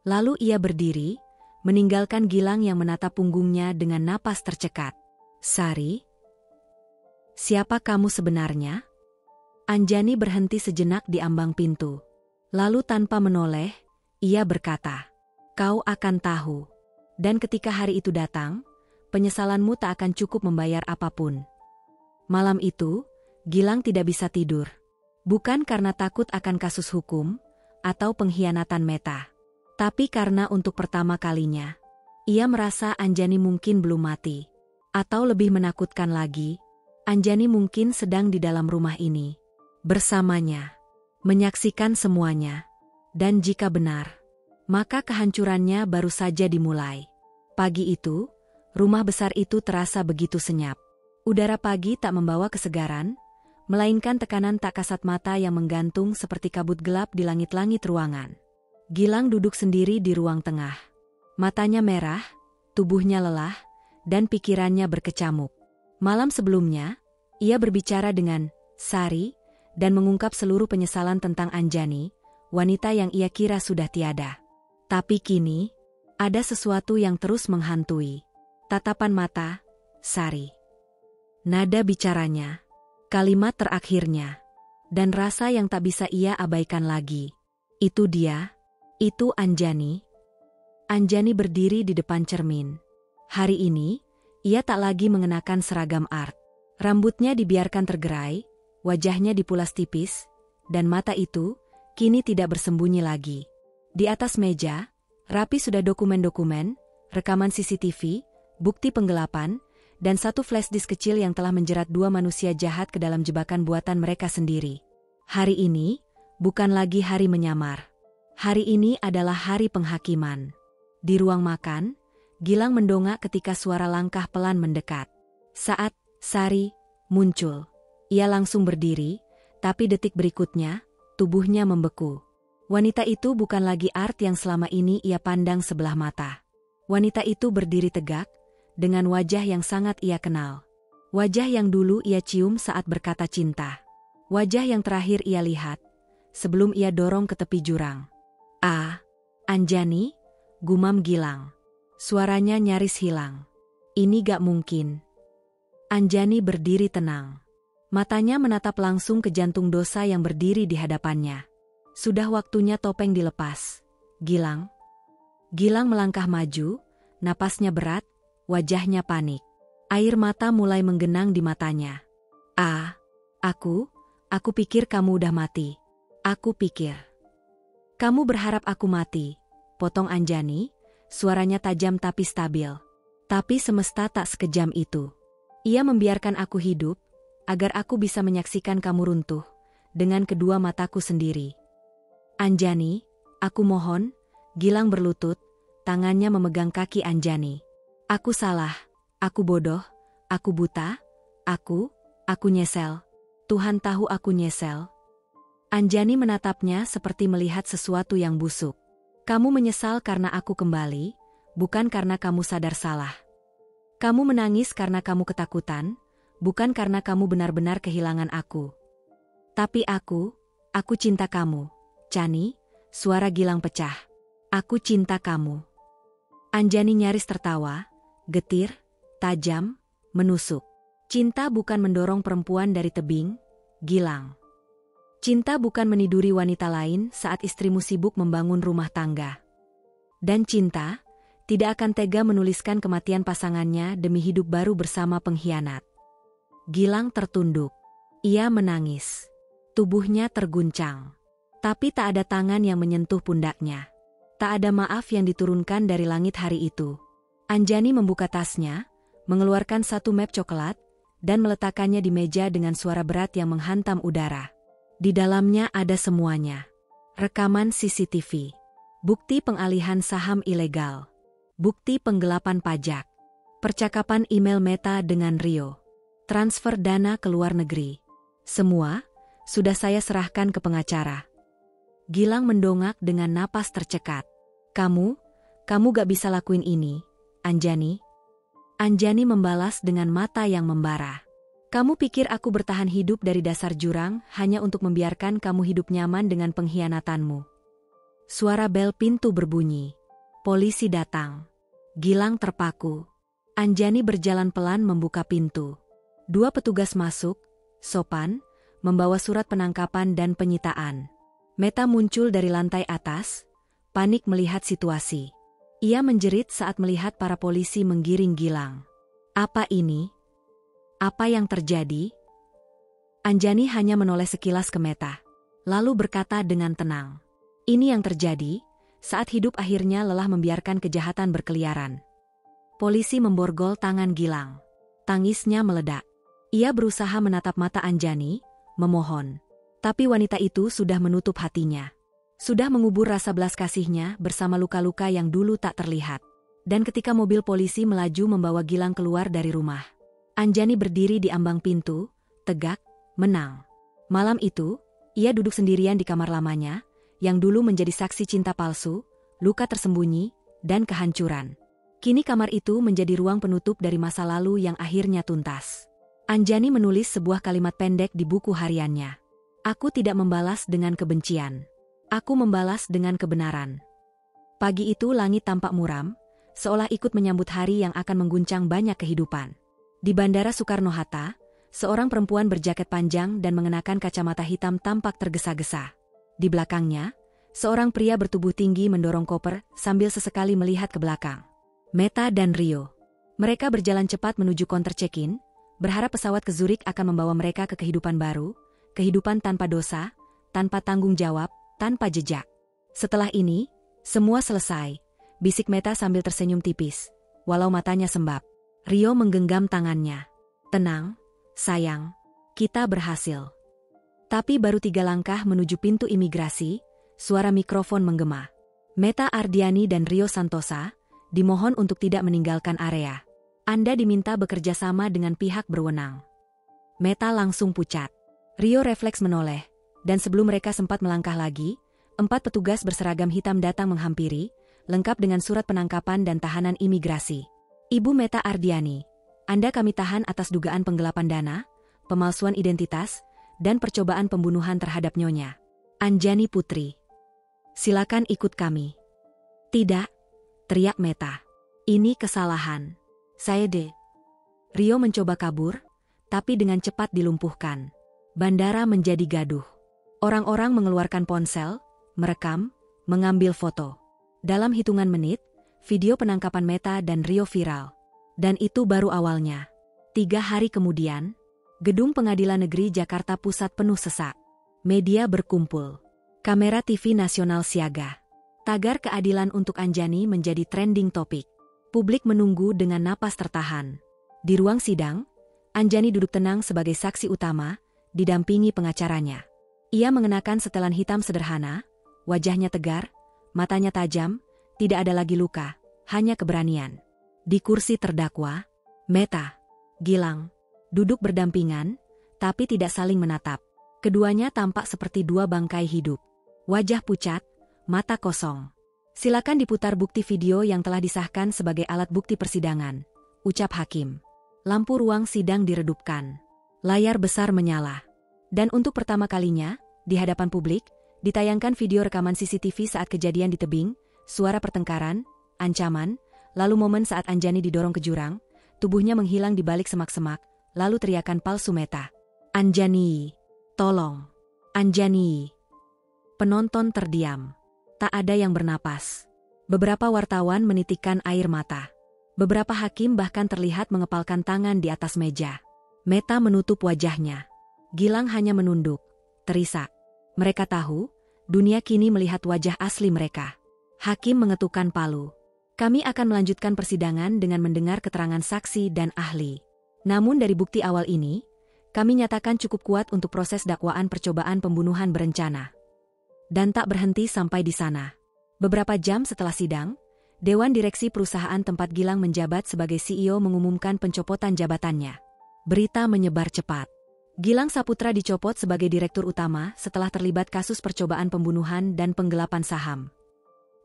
Speaker 1: Lalu ia berdiri, meninggalkan Gilang yang menatap punggungnya dengan napas tercekat. Sari, siapa kamu sebenarnya? Anjani berhenti sejenak di ambang pintu. Lalu tanpa menoleh, ia berkata, kau akan tahu. Dan ketika hari itu datang, penyesalanmu tak akan cukup membayar apapun. Malam itu, Gilang tidak bisa tidur. Bukan karena takut akan kasus hukum, atau pengkhianatan Meta. Tapi karena untuk pertama kalinya, ia merasa Anjani mungkin belum mati. Atau lebih menakutkan lagi, Anjani mungkin sedang di dalam rumah ini. Bersamanya. Menyaksikan semuanya. Dan jika benar, maka kehancurannya baru saja dimulai. Pagi itu, rumah besar itu terasa begitu senyap. Udara pagi tak membawa kesegaran, melainkan tekanan tak kasat mata yang menggantung seperti kabut gelap di langit-langit ruangan. Gilang duduk sendiri di ruang tengah. Matanya merah, tubuhnya lelah, dan pikirannya berkecamuk. Malam sebelumnya, ia berbicara dengan Sari, dan mengungkap seluruh penyesalan tentang Anjani, wanita yang ia kira sudah tiada. Tapi kini, ada sesuatu yang terus menghantui. Tatapan mata, Sari. Nada bicaranya, kalimat terakhirnya, dan rasa yang tak bisa ia abaikan lagi. Itu dia, itu Anjani. Anjani berdiri di depan cermin. Hari ini, ia tak lagi mengenakan seragam art. Rambutnya dibiarkan tergerai, wajahnya dipulas tipis, dan mata itu kini tidak bersembunyi lagi. Di atas meja, rapi sudah dokumen-dokumen, rekaman CCTV, bukti penggelapan, dan satu flash disk kecil yang telah menjerat dua manusia jahat ke dalam jebakan buatan mereka sendiri. Hari ini, bukan lagi hari menyamar. Hari ini adalah hari penghakiman. Di ruang makan, Gilang mendongak ketika suara langkah pelan mendekat. Saat Sari muncul, ia langsung berdiri, tapi detik berikutnya, tubuhnya membeku. Wanita itu bukan lagi Art yang selama ini ia pandang sebelah mata. Wanita itu berdiri tegak, dengan wajah yang sangat ia kenal. Wajah yang dulu ia cium saat berkata cinta. Wajah yang terakhir ia lihat, sebelum ia dorong ke tepi jurang. "Ah, Anjani," gumam Gilang. Suaranya nyaris hilang. "Ini gak mungkin." Anjani berdiri tenang. Matanya menatap langsung ke jantung dosa yang berdiri di hadapannya. "Sudah waktunya topeng dilepas, Gilang." Gilang melangkah maju, napasnya berat, wajahnya panik. Air mata mulai menggenang di matanya. "Ah, aku pikir kamu udah mati. Aku pikir." "Kamu berharap aku mati?" potong Anjani, suaranya tajam tapi stabil. "Tapi semesta tak sekejam itu. Ia membiarkan aku hidup, agar aku bisa menyaksikan kamu runtuh, dengan kedua mataku sendiri." "Anjani, aku mohon." Gilang berlutut, tangannya memegang kaki Anjani. "Aku salah, aku bodoh, aku buta, aku nyesel. Tuhan tahu aku nyesel." Anjani menatapnya seperti melihat sesuatu yang busuk. "Kamu menyesal karena aku kembali, bukan karena kamu sadar salah. Kamu menangis karena kamu ketakutan, bukan karena kamu benar-benar kehilangan aku. Tapi aku cinta kamu, Chani." Suara Gilang pecah. "Aku cinta kamu." Anjani nyaris tertawa, getir, tajam, menusuk. "Cinta bukan mendorong perempuan dari tebing, Gilang. Cinta bukan meniduri wanita lain saat istrimu sibuk membangun rumah tangga. Dan cinta tidak akan tega menuliskan kematian pasangannya demi hidup baru bersama pengkhianat." Gilang tertunduk. Ia menangis. Tubuhnya terguncang. Tapi tak ada tangan yang menyentuh pundaknya. Tak ada maaf yang diturunkan dari langit hari itu. Anjani membuka tasnya, mengeluarkan satu map coklat, dan meletakkannya di meja dengan suara berat yang menghantam udara. Di dalamnya ada semuanya. Rekaman CCTV. Bukti pengalihan saham ilegal. Bukti penggelapan pajak. Percakapan email Meta dengan Rio. Transfer dana ke luar negeri. Semua sudah saya serahkan ke pengacara." Gilang mendongak dengan napas tercekat. Kamu gak bisa lakuin ini, Anjani." Anjani membalas dengan mata yang membara. "Kamu pikir aku bertahan hidup dari dasar jurang hanya untuk membiarkan kamu hidup nyaman dengan pengkhianatanmu?" Suara bel pintu berbunyi. Polisi datang. Gilang terpaku. Anjani berjalan pelan membuka pintu. Dua petugas masuk, sopan, membawa surat penangkapan dan penyitaan. Meta muncul dari lantai atas, panik melihat situasi. Ia menjerit saat melihat para polisi menggiring Gilang. "Apa ini? Apa yang terjadi?" Anjani hanya menoleh sekilas ke Meta, lalu berkata dengan tenang. "Ini yang terjadi saat hidup akhirnya lelah membiarkan kejahatan berkeliaran." Polisi memborgol tangan Gilang. Tangisnya meledak. Ia berusaha menatap mata Anjani, memohon. Tapi wanita itu sudah menutup hatinya. Sudah mengubur rasa belas kasihnya bersama luka-luka yang dulu tak terlihat. Dan ketika mobil polisi melaju membawa Gilang keluar dari rumah, Anjani berdiri di ambang pintu, tegak, menang. Malam itu, ia duduk sendirian di kamar lamanya, yang dulu menjadi saksi cinta palsu, luka tersembunyi, dan kehancuran. Kini kamar itu menjadi ruang penutup dari masa lalu yang akhirnya tuntas. Anjani menulis sebuah kalimat pendek di buku hariannya. "Aku tidak membalas dengan kebencian. Aku membalas dengan kebenaran." Pagi itu langit tampak muram, seolah ikut menyambut hari yang akan mengguncang banyak kehidupan. Di Bandara Soekarno-Hatta, seorang perempuan berjaket panjang dan mengenakan kacamata hitam tampak tergesa-gesa. Di belakangnya, seorang pria bertubuh tinggi mendorong koper sambil sesekali melihat ke belakang. Meta dan Rio. Mereka berjalan cepat menuju counter check-in, berharap pesawat ke Zurich akan membawa mereka ke kehidupan baru, kehidupan tanpa dosa, tanpa tanggung jawab, tanpa jejak. "Setelah ini, semua selesai," bisik Meta sambil tersenyum tipis, walau matanya sembab. Rio menggenggam tangannya. "Tenang, sayang, kita berhasil." Tapi baru 3 langkah menuju pintu imigrasi, suara mikrofon menggema. "Meta Ardiani dan Rio Santosa, dimohon untuk tidak meninggalkan area. Anda diminta bekerja sama dengan pihak berwenang." Meta langsung pucat. Rio refleks menoleh, dan sebelum mereka sempat melangkah lagi, 4 petugas berseragam hitam datang menghampiri, lengkap dengan surat penangkapan dan tahanan imigrasi. Ibu Meta Ardiani, Anda kami tahan atas dugaan penggelapan dana, pemalsuan identitas, dan percobaan pembunuhan terhadap Nyonya Anjani Putri. Silakan ikut kami. Tidak, teriak Meta. Ini kesalahan. Saya Rio mencoba kabur, tapi dengan cepat dilumpuhkan. Bandara menjadi gaduh. Orang-orang mengeluarkan ponsel, merekam, mengambil foto. Dalam hitungan menit, video penangkapan Meta dan Rio viral. Dan itu baru awalnya. 3 hari kemudian, Gedung Pengadilan Negeri Jakarta Pusat penuh sesak. Media berkumpul. Kamera TV nasional siaga. Tagar keadilan untuk Anjani menjadi trending topik. Publik menunggu dengan napas tertahan. Di ruang sidang, Anjani duduk tenang sebagai saksi utama, didampingi pengacaranya. Ia mengenakan setelan hitam sederhana, wajahnya tegar, matanya tajam, tidak ada lagi luka, hanya keberanian. Di kursi terdakwa, Meta, Gilang, duduk berdampingan, tapi tidak saling menatap. Keduanya tampak seperti 2 bangkai hidup. Wajah pucat, mata kosong. Silakan diputar bukti video yang telah disahkan sebagai alat bukti persidangan, ucap hakim. Lampu ruang sidang diredupkan. Layar besar menyala. Dan untuk pertama kalinya, di hadapan publik, ditayangkan video rekaman CCTV saat kejadian di tebing, suara pertengkaran, ancaman, lalu momen saat Anjani didorong ke jurang, tubuhnya menghilang di balik semak-semak, lalu teriakan palsu Meta. Anjani, tolong. Anjani. Penonton terdiam. Tak ada yang bernapas. Beberapa wartawan menitikkan air mata. Beberapa hakim bahkan terlihat mengepalkan tangan di atas meja. Meta menutup wajahnya. Gilang hanya menunduk, terisak. Mereka tahu, dunia kini melihat wajah asli mereka. Hakim mengetukkan palu. Kami akan melanjutkan persidangan dengan mendengar keterangan saksi dan ahli. Namun dari bukti awal ini, kami nyatakan cukup kuat untuk proses dakwaan percobaan pembunuhan berencana. Dan tak berhenti sampai di sana. Beberapa jam setelah sidang, Dewan Direksi perusahaan tempat Gilang menjabat sebagai CEO mengumumkan pencopotan jabatannya. Berita menyebar cepat. Gilang Saputra dicopot sebagai direktur utama setelah terlibat kasus percobaan pembunuhan dan penggelapan saham.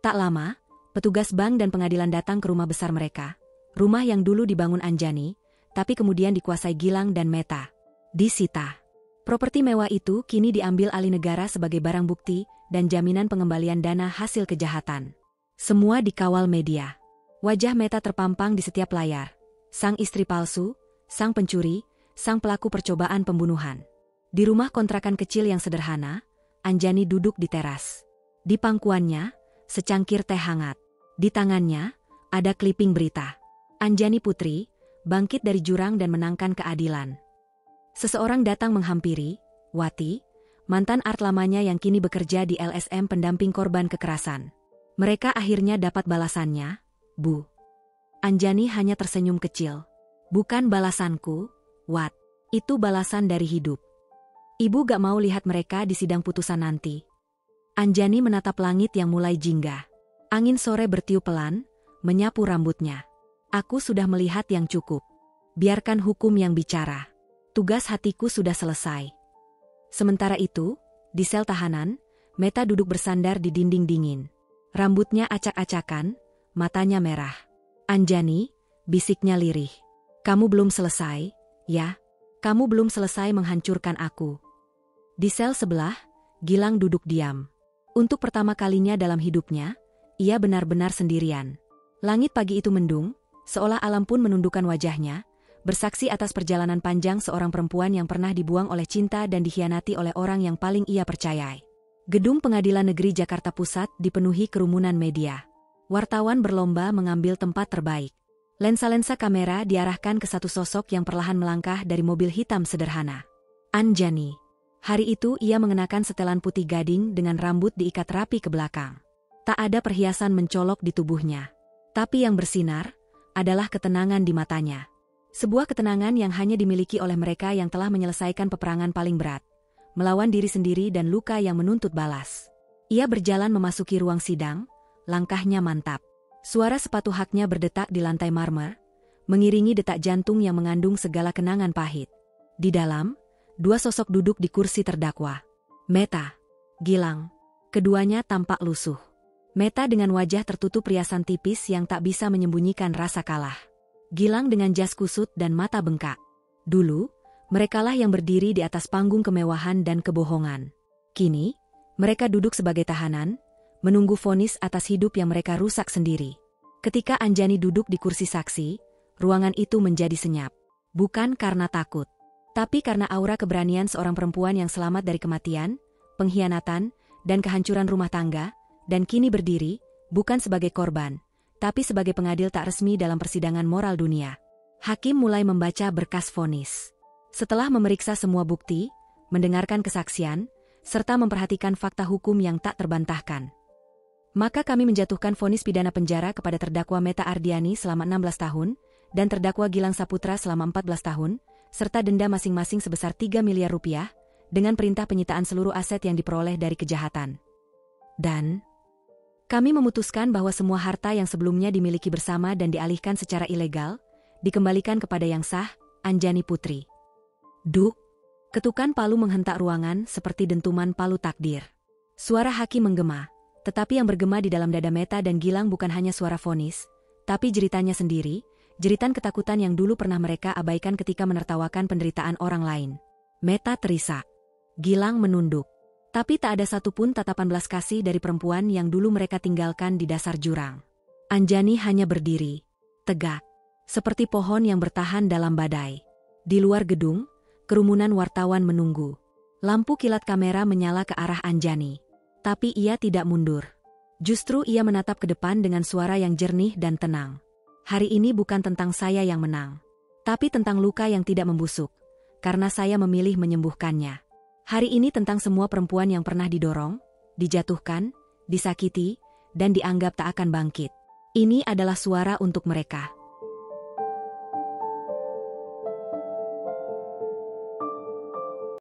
Speaker 1: Tak lama, petugas bank dan pengadilan datang ke rumah besar mereka, rumah yang dulu dibangun Anjani, tapi kemudian dikuasai Gilang dan Meta. Disita. Properti mewah itu kini diambil alih negara sebagai barang bukti dan jaminan pengembalian dana hasil kejahatan. Semua dikawal media. Wajah Meta terpampang di setiap layar. Sang istri palsu, sang pencuri, sang pelaku percobaan pembunuhan. Di rumah kontrakan kecil yang sederhana, Anjani duduk di teras. Di pangkuannya, secangkir teh hangat. Di tangannya, ada kliping berita. Anjani Putri, bangkit dari jurang dan menangkan keadilan. Seseorang datang menghampiri, Wati, mantan art lamanya yang kini bekerja di LSM pendamping korban kekerasan. Mereka akhirnya dapat balasannya, Bu. Anjani hanya tersenyum kecil. Bukan balasanku, Wat. Itu balasan dari hidup. Ibu gak mau lihat mereka di sidang putusan nanti. Anjani menatap langit yang mulai jingga. Angin sore bertiup pelan, menyapu rambutnya. Aku sudah melihat yang cukup. Biarkan hukum yang bicara. Tugas hatiku sudah selesai. Sementara itu, di sel tahanan, Meta duduk bersandar di dinding dingin. Rambutnya acak-acakan, matanya merah. Anjani, bisiknya lirih. Kamu belum selesai, ya? Kamu belum selesai menghancurkan aku. Di sel sebelah, Gilang duduk diam. Untuk pertama kalinya dalam hidupnya, ia benar-benar sendirian. Langit pagi itu mendung, seolah alam pun menundukkan wajahnya, bersaksi atas perjalanan panjang seorang perempuan yang pernah dibuang oleh cinta dan dikhianati oleh orang yang paling ia percayai. Gedung Pengadilan Negeri Jakarta Pusat dipenuhi kerumunan media. Wartawan berlomba mengambil tempat terbaik. Lensa-lensa kamera diarahkan ke satu sosok yang perlahan melangkah dari mobil hitam sederhana. Anjani. Hari itu ia mengenakan setelan putih gading dengan rambut diikat rapi ke belakang. Tak ada perhiasan mencolok di tubuhnya. Tapi yang bersinar adalah ketenangan di matanya. Sebuah ketenangan yang hanya dimiliki oleh mereka yang telah menyelesaikan peperangan paling berat, melawan diri sendiri dan luka yang menuntut balas. Ia berjalan memasuki ruang sidang, langkahnya mantap. Suara sepatu haknya berdetak di lantai marmer, mengiringi detak jantung yang mengandung segala kenangan pahit. Di dalam, 2 sosok duduk di kursi terdakwa. Meta, Gilang. Keduanya tampak lusuh. Meta dengan wajah tertutup riasan tipis yang tak bisa menyembunyikan rasa kalah. Gilang dengan jas kusut dan mata bengkak. Dulu, merekalah yang berdiri di atas panggung kemewahan dan kebohongan. Kini, mereka duduk sebagai tahanan, menunggu vonis atas hidup yang mereka rusak sendiri. Ketika Anjani duduk di kursi saksi, ruangan itu menjadi senyap. Bukan karena takut, tapi karena aura keberanian seorang perempuan yang selamat dari kematian, pengkhianatan, dan kehancuran rumah tangga, dan kini berdiri, bukan sebagai korban, tapi sebagai pengadil tak resmi dalam persidangan moral dunia. Hakim mulai membaca berkas vonis. Setelah memeriksa semua bukti, mendengarkan kesaksian, serta memperhatikan fakta hukum yang tak terbantahkan, maka kami menjatuhkan vonis pidana penjara kepada terdakwa Meta Ardiani selama 16 tahun, dan terdakwa Gilang Saputra selama 14 tahun, serta denda masing-masing sebesar 3 miliar rupiah, dengan perintah penyitaan seluruh aset yang diperoleh dari kejahatan. Dan kami memutuskan bahwa semua harta yang sebelumnya dimiliki bersama dan dialihkan secara ilegal, dikembalikan kepada yang sah, Anjani Putri. Duk! Ketukan palu menghentak ruangan seperti dentuman palu takdir. Suara hakim menggema, tetapi yang bergema di dalam dada Meta dan Gilang bukan hanya suara vonis, tapi jeritannya sendiri, jeritan ketakutan yang dulu pernah mereka abaikan ketika menertawakan penderitaan orang lain. Meta terisak. Gilang menunduk. Tapi tak ada satupun tatapan belas kasih dari perempuan yang dulu mereka tinggalkan di dasar jurang. Anjani hanya berdiri, tegak, seperti pohon yang bertahan dalam badai. Di luar gedung, kerumunan wartawan menunggu. Lampu kilat kamera menyala ke arah Anjani. Tapi ia tidak mundur. Justru ia menatap ke depan dengan suara yang jernih dan tenang. Hari ini bukan tentang saya yang menang, tapi tentang luka yang tidak membusuk, karena saya memilih menyembuhkannya. Hari ini tentang semua perempuan yang pernah didorong, dijatuhkan, disakiti, dan dianggap tak akan bangkit. Ini adalah suara untuk mereka.